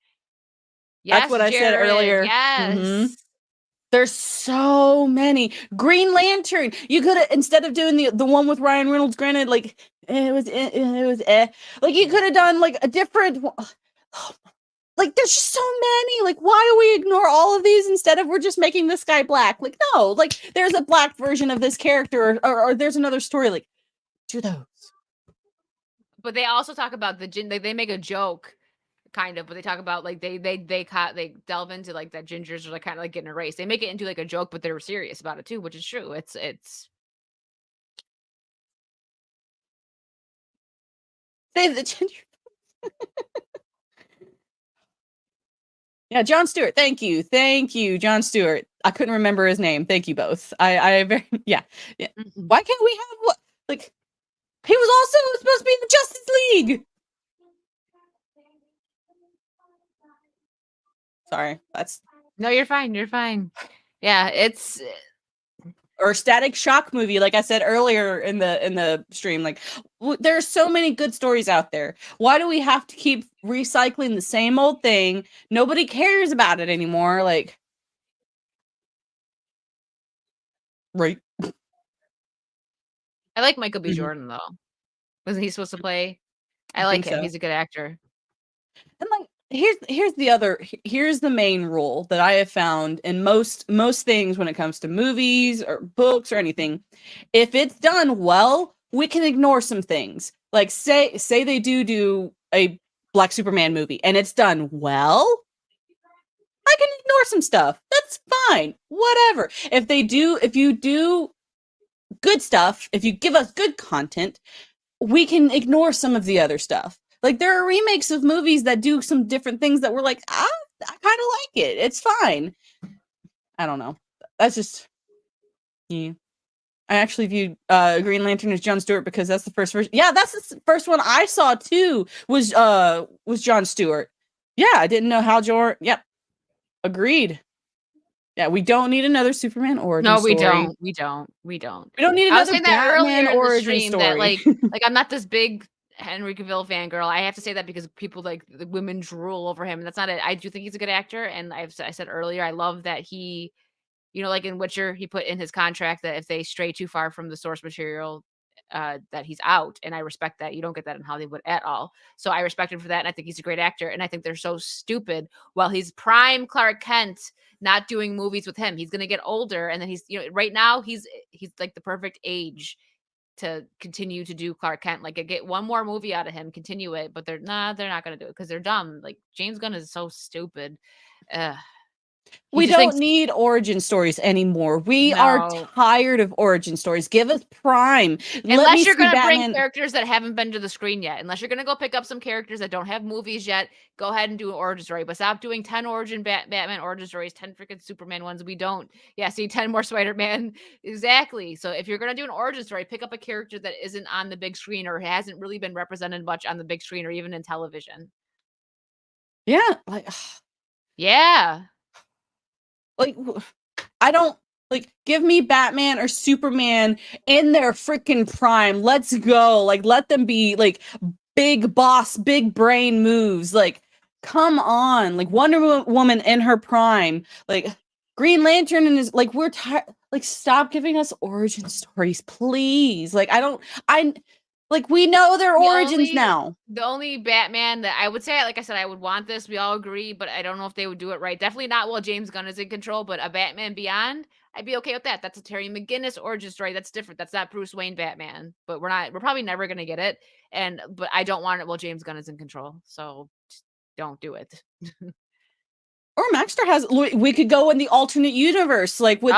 Yes, that's what I said earlier. Yes. Mm-hmm. There's so many. Green Lantern. You could have, instead of doing the one with Ryan Reynolds, granted, like it was like you could have done like a different one. Like, there's just so many. Like, why do we ignore all of these instead of we're just making this guy black? Like, no, like there's a black version of this character, or there's another story. Like, do those. But they also talk about they make a joke, kind of, but they talk about like they delve into like that gingers are like kind of like getting erased. They make it into like a joke, but they're serious about it too, which is true. It's save the ginger. Yeah, Jon Stewart. Thank you, Jon Stewart. I couldn't remember his name. Thank you both. I very yeah. Mm-hmm. Why can't we have what like? He was also supposed to be in the Justice League. Sorry, that's no. You're fine. You're fine. Yeah, it's or Static Shock movie, like I said earlier in the stream. Like, there's so many good stories out there. Why do we have to keep recycling the same old thing? Nobody cares about it anymore. Like, right? I like Michael B. Mhm. Jordan though. Wasn't he supposed to play? I like him. So. He's a good actor. And like, here's the main rule that I have found in most things when it comes to movies or books or anything. If it's done well, we can ignore some things. Like say they do a Black Superman movie and it's done well, I can ignore some stuff. That's fine. Whatever. If you do good stuff, if you give us good content, we can ignore some of the other stuff. Like, there are remakes of movies that do some different things that we're like, I kind of like it. It's fine. I don't know. That's just, yeah. I actually viewed Green Lantern as Jon Stewart because that's the first version. Yeah, that's the first one I saw too. Was Jon Stewart. Yeah, I didn't know Hal Jordan. Yep, agreed. Yeah, we don't need another Superman origin story. No, we don't. We don't. We don't need another Batman origin story. That like I'm not this big Henry Cavill fangirl. I have to say that because people like the women drool over him. That's not it. I do think he's a good actor, and I said earlier, I love that he, like in Witcher, he put in his contract that if they stray too far from the source material, that he's out, and I respect that. You don't get that in Hollywood at all, so I respect him for that, and I think he's a great actor. And I think they're so stupid. While he's prime Clark Kent, not doing movies with him, he's gonna get older, and then he's right now he's like the perfect age to continue to do Clark Kent. Like, get one more movie out of him, continue it, but they're not gonna do it because they're dumb. Like, James Gunn is so stupid. We don't need origin stories anymore. We are tired of origin stories. Give us Prime. Unless you're going to bring characters that haven't been to the screen yet. Unless you're going to go pick up some characters that don't have movies yet, go ahead and do an origin story. But stop doing 10 Batman origin stories, 10 freaking Superman ones. We don't. Yeah, see, 10 more Spider-Man. Exactly. So if you're going to do an origin story, pick up a character that isn't on the big screen or hasn't really been represented much on the big screen or even in television. Yeah. Like, yeah. Like, I don't Like, give me Batman or Superman in their freaking prime. Let's go. Like, let them be like big boss, big brain moves. Like, come on. Like Woman in her prime. Like Green Lantern and his like we're tired. Like, stop giving us origin stories, please. Like, I like we know their origins now. The only Batman that I would say, like I said, I would want this. We all agree, but I don't know if they would do it right. Definitely not while James Gunn is in control, but a Batman Beyond, I'd be okay with that. That's a Terry McGinnis origin story. That's different. That's not Bruce Wayne Batman. But we're probably never gonna get it. But I don't want it while James Gunn is in control. So just don't do it. Or Maxter has. We could go in the alternate universe, like with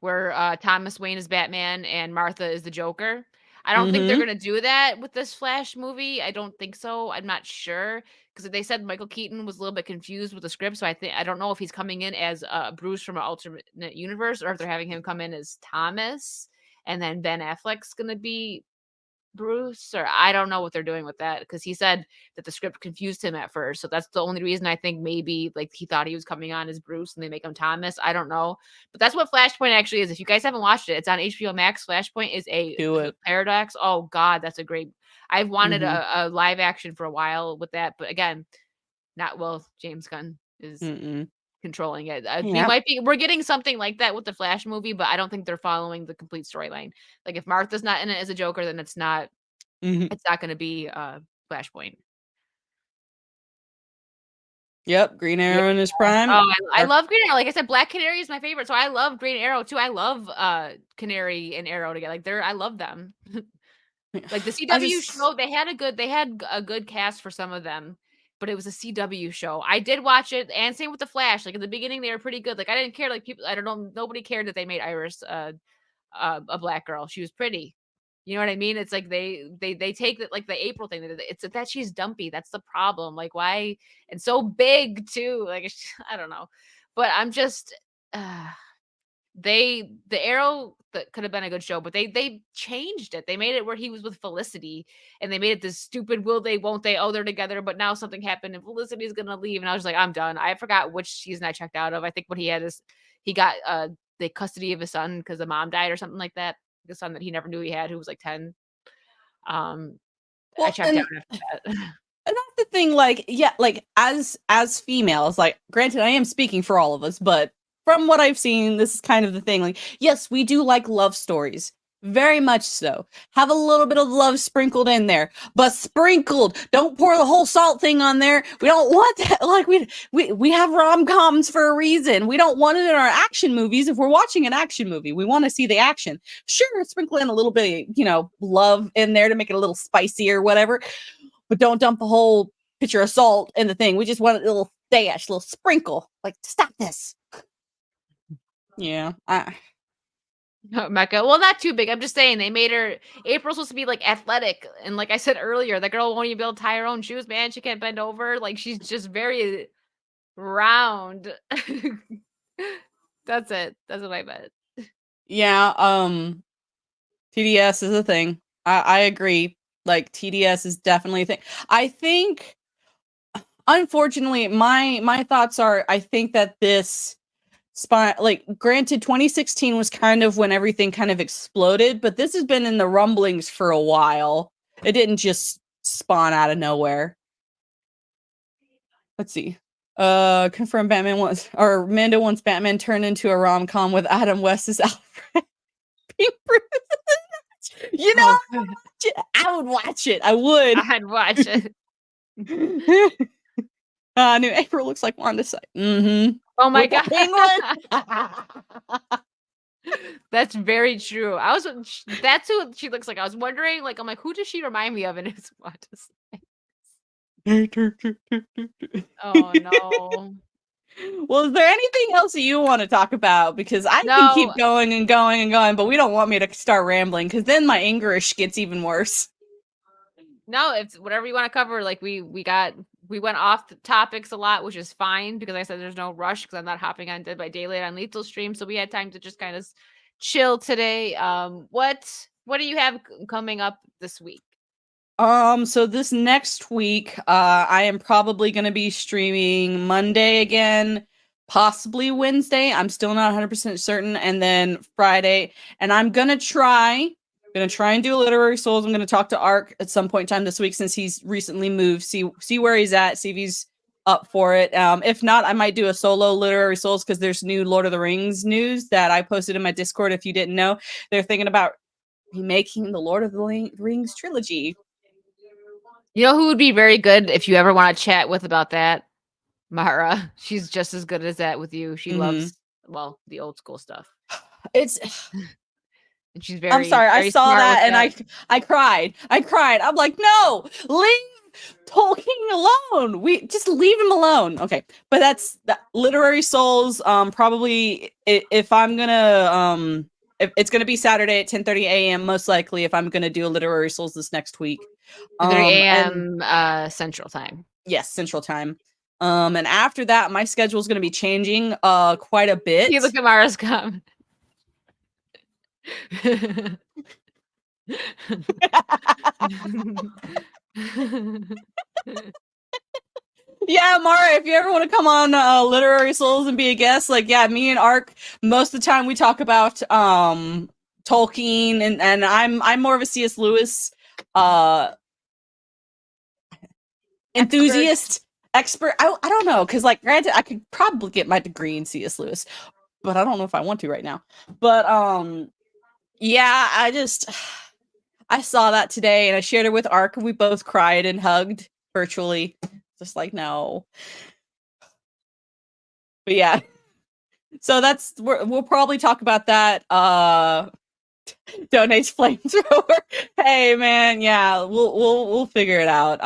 where Thomas Wayne is Batman and Martha is the Joker. I don't think they're gonna do that with this Flash movie. I don't think so. I'm not sure because they said Michael Keaton was a little bit confused with the script, so I don't know if he's coming in as Bruce from an alternate universe or if they're having him come in as Thomas, and then Ben Affleck's gonna be Bruce, or I don't know what they're doing with that because he said that the script confused him at first. So that's the only reason I think maybe like he thought he was coming on as Bruce and they make him Thomas. I don't know. But that's what Flashpoint actually is. If you guys haven't watched it, it's on HBO Max. Flashpoint is a paradox. Oh God, that's a great. I've wanted a live action for a while with that, but again, not well. James Gunn is controlling it. We're getting something like that with the Flash movie, but I don't think they're following the complete storyline. Like if Martha's not in it as a Joker, then it's not going to be Flashpoint. Yep, Green Arrow in his prime. Oh, I love Green Arrow. Like I said, Black Canary is my favorite, so I love Green Arrow too. I love Canary and Arrow together. Like I love them. Like the CW show, they had a good cast for some of them. But it was a CW show. I did watch it, and same with the Flash. Like in the beginning, they were pretty good. Like I didn't care. Like people, I don't know, nobody cared that they made Iris a black girl. She was pretty. You know what I mean? It's like they take it like the April thing. It's that she's dumpy. That's the problem. Like why and so big too. Like I don't know, but I'm just. The Arrow that could have been a good show, but they changed it. They made it where he was with Felicity, and they made it this stupid will they, won't they? Oh, they're together, but now something happened, and Felicity's gonna leave. And I was like, I'm done. I forgot which season I checked out of. I think what he had is he got the custody of his son because the mom died or something like that. The son that he never knew he had, who was like 10. I checked out after that. And that's the thing, like, yeah, like as females, like, granted, I am speaking for all of us, but from what I've seen, this is kind of the thing. Like, yes, we do like love stories. Very much so. Have a little bit of love sprinkled in there, but sprinkled. Don't pour the whole salt thing on there. We don't want that. Like we have rom-coms for a reason. We don't want it in our action movies. If we're watching an action movie, we want to see the action. Sure, sprinkle in a little bit, love in there to make it a little spicy or whatever. But don't dump the whole pitcher of salt in the thing. We just want a little dash, a little sprinkle. Like, stop this. Yeah. Mecca. Well, not too big. I'm just saying they made her. April's supposed to be like athletic, and like I said earlier, that girl won't even be able to tie her own shoes. Man, she can't bend over. Like she's just very round. That's it. That's what I meant. Yeah. TDS is a thing. I agree. Like TDS is definitely a thing. I think, unfortunately, my thoughts are. I think that this. Granted, 2016 was kind of when everything kind of exploded, but this has been in the rumblings for a while. It didn't just spawn out of nowhere. Let's see. Confirm Mando wants Batman turned into a rom-com with Adam West as Alfred. I would watch it. I would. I'd watch it. New April looks like Wanda Sykes. Mm-hmm. Oh my God. That's very true. That's who she looks like. I was wondering, like, I'm like, who does she remind me of? And it's Wanda Sykes. Oh no. Well, is there anything else that you want to talk about? Because I can keep going and going and going, but we don't want me to start rambling because then my English gets even worse. No, it's whatever you want to cover. Like we went off the topics a lot, which is fine because I said there's no rush because I'm not hopping on Dead by Daylight on Lethal Stream, so we had time to just kind of chill today. What do you have coming up this week? So this next week, I am probably going to be streaming Monday again, possibly Wednesday. I'm still not 100% certain. And then Friday. And I'm gonna try and do Literary Souls. I'm gonna talk to Ark at some point in time this week since he's recently moved. See where he's at. See if he's up for it. If not, I might do a solo Literary Souls because there's new Lord of the Rings news that I posted in my Discord. If you didn't know, they're thinking about remaking the Lord of the Rings trilogy. You know who would be very good if you ever want to chat with about that? Mara. She's just as good as that with you. She loves, well, the old school stuff. It's And she's very I'm sorry, I very saw smart that with and I cried. I'm like, no, leave Tolkien alone. We just leave him alone. Okay. But that's that Literary Souls. Probably if I'm gonna if it's gonna be Saturday at 10:30 a.m. most likely if I'm gonna do a Literary Souls this next week. 3 And a.m. Central Time. yes, Central Time. And after that, my schedule is gonna be changing quite a bit. You look at Mara's comment. Yeah, Mara, if you ever want to come on Literary Souls and be a guest, like, yeah, me and Ark, most of the time we talk about Tolkien, and I'm more of a C.S. Lewis enthusiast, expert. I don't know, because, like, granted, I could probably get my degree in C.S. Lewis, but I don't know if I want to right now. But, yeah, I saw that today, and I shared it with Ark, and we both cried and hugged virtually. Just like, no. But yeah. So we'll probably talk about that. Donates flamethrower. Hey man, yeah, we'll figure it out.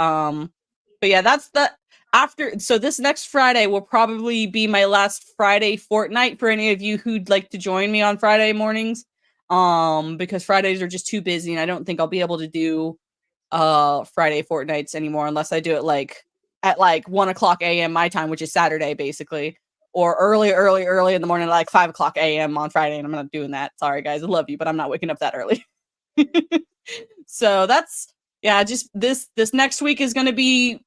But yeah, that's the after. So this next Friday will probably be my last Friday fortnight for any of you who'd like to join me on Friday mornings. Because Fridays are just too busy, and I don't think I'll be able to do Friday fortnights anymore unless I do it like at like 1:00 a.m. my time, which is Saturday basically, or early in the morning, like 5:00 a.m. on Friday, and I'm not doing that. Sorry guys, I love you, but I'm not waking up that early. So that's just this next week is going to be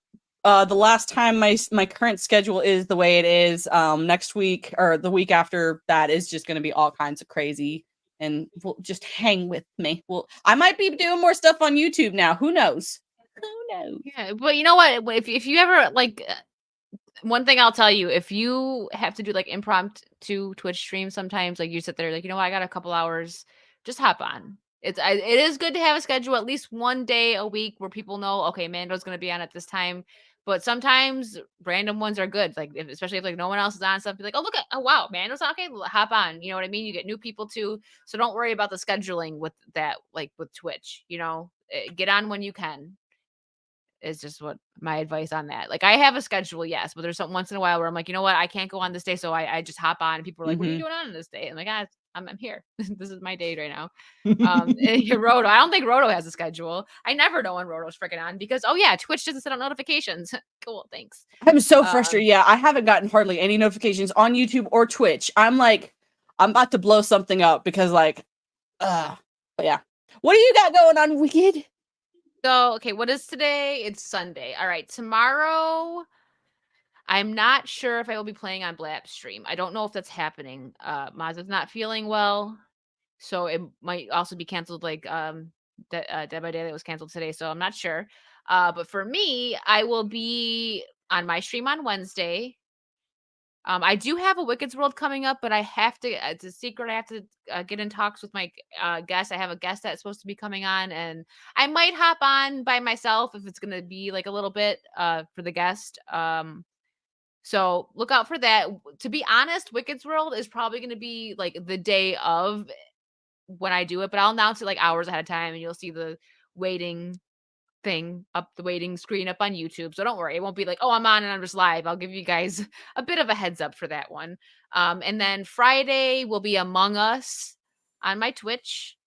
the last time my current schedule is the way it is. Next week or the week after that is just going to be all kinds of crazy. And we'll just hang with me. I might be doing more stuff on YouTube now. Who knows? Who knows? Yeah, but you know what? If you ever like, one thing I'll tell you, if you have to do like impromptu Twitch streams, sometimes like you sit there like, you know what, I got a couple hours, just hop on. It is good to have a schedule at least one day a week where people know, okay, Mando's going to be on at this time. But sometimes random ones are good, like especially if like no one else is on stuff. Be like, oh wow, Mando's on, okay, hop on. You know what I mean? You get new people too, so don't worry about the scheduling with that. Like with Twitch, get on when you can. Is just what my advice on that. Like I have a schedule, yes, but there's some once in a while where I'm like, you know what, I can't go on this day, so I just hop on. And people are like, what are you doing on this day? I'm like, I'm here. This is my day right now. Roto, I don't think Roto has a schedule. I never know when Roto's freaking on because Twitch doesn't send out notifications. Cool, thanks. I'm so frustrated. Yeah, I haven't gotten hardly any notifications on YouTube or Twitch. I'm like, I'm about to blow something up because but yeah. What do you got going on, Wicked? So, okay, what is today? It's Sunday. All right, tomorrow, I'm not sure if I will be playing on Blap stream. I don't know if that's happening. Maz's not feeling well, so it might also be canceled. Like Dead by Daylight was canceled today, so I'm not sure. But for me, I will be on my stream on Wednesday. I do have a Wicked's World coming up, but I have to, it's a secret. I have to get in talks with my guest. I have a guest that's supposed to be coming on, and I might hop on by myself if it's going to be like a little bit for the guest. So look out for that. To be honest, Wicked's World is probably going to be like the day of when I do it, but I'll announce it like hours ahead of time, and you'll see the waiting thing up, the waiting screen up on YouTube. So don't worry, it won't be like, oh, I'm on and I'm just live. I'll give you guys a bit of a heads up for that one. And then Friday will be Among Us on my Twitch.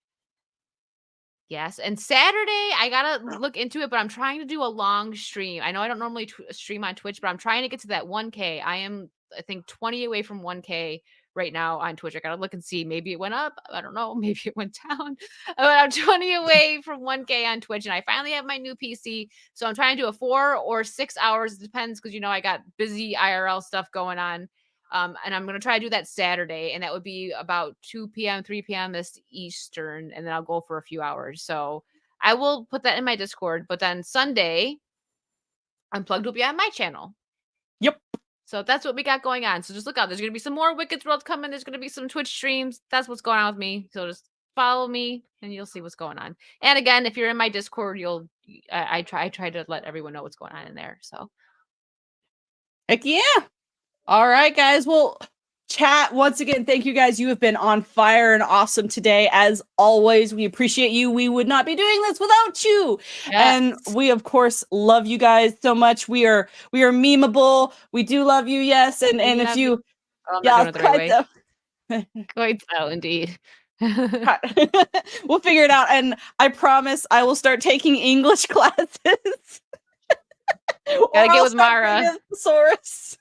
Yes. And Saturday, I gotta look into it, but I'm trying to do a long stream. I know I don't normally stream on Twitch, but I'm trying to get to that 1K. I am, I think, 20 away from 1K right now on Twitch. I gotta look and see. Maybe it went up. I don't know. Maybe it went down. But I'm 20 away from 1K on Twitch, and I finally have my new PC. So I'm trying to do a 4 or 6 hours. It depends because I got busy IRL stuff going on. And I'm gonna try to do that Saturday, and that would be about 2 p.m., 3 p.m. Eastern, and then I'll go for a few hours. So I will put that in my Discord. But then Sunday, Unplugged will be on my channel. Yep. So that's what we got going on. So just look out. There's gonna be some more Wicked's World coming. There's gonna be some Twitch streams. That's what's going on with me. So just follow me, and you'll see what's going on. And again, if you're in my Discord, I try to let everyone know what's going on in there. So Heck yeah. All right, guys. Well, chat, once again, thank you guys. You have been on fire and awesome today. As always, we appreciate you. We would not be doing this without you. yes. And we, of course, love you guys so much. We are memeable. We do love you, yes. And We if love you I'm not doing it the right way. so. Quite so, indeed. We'll figure it out. And I promise I will start taking English classes. Gotta get with Mara. Thesaurus.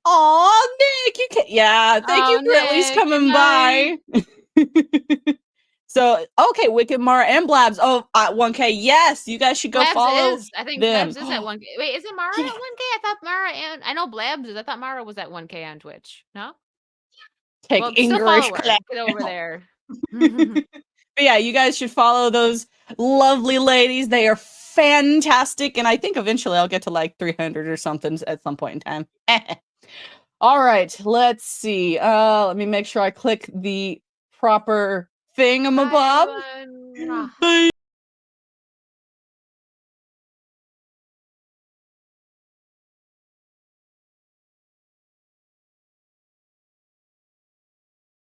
Aw, Nick, you can. Yeah, thank you for at least Nick, coming by. So, okay, Wicked, Mara, and Blabs. Oh, 1K. Yes, you guys should go follow. I think them. Blabs is at 1K. Wait, is it Mara Yeah. at 1K? I thought Mara and I know Blabs is. I thought Mara was at 1K on Twitch. No? Take Well, still English follow her. class. Get over there. But yeah, you guys should follow those lovely ladies. They are fantastic. And I think eventually I'll get to like 300 or something at some point in time. All right, let's see. Let me make sure I click the proper thingamabob. Bye, everyone. Bye.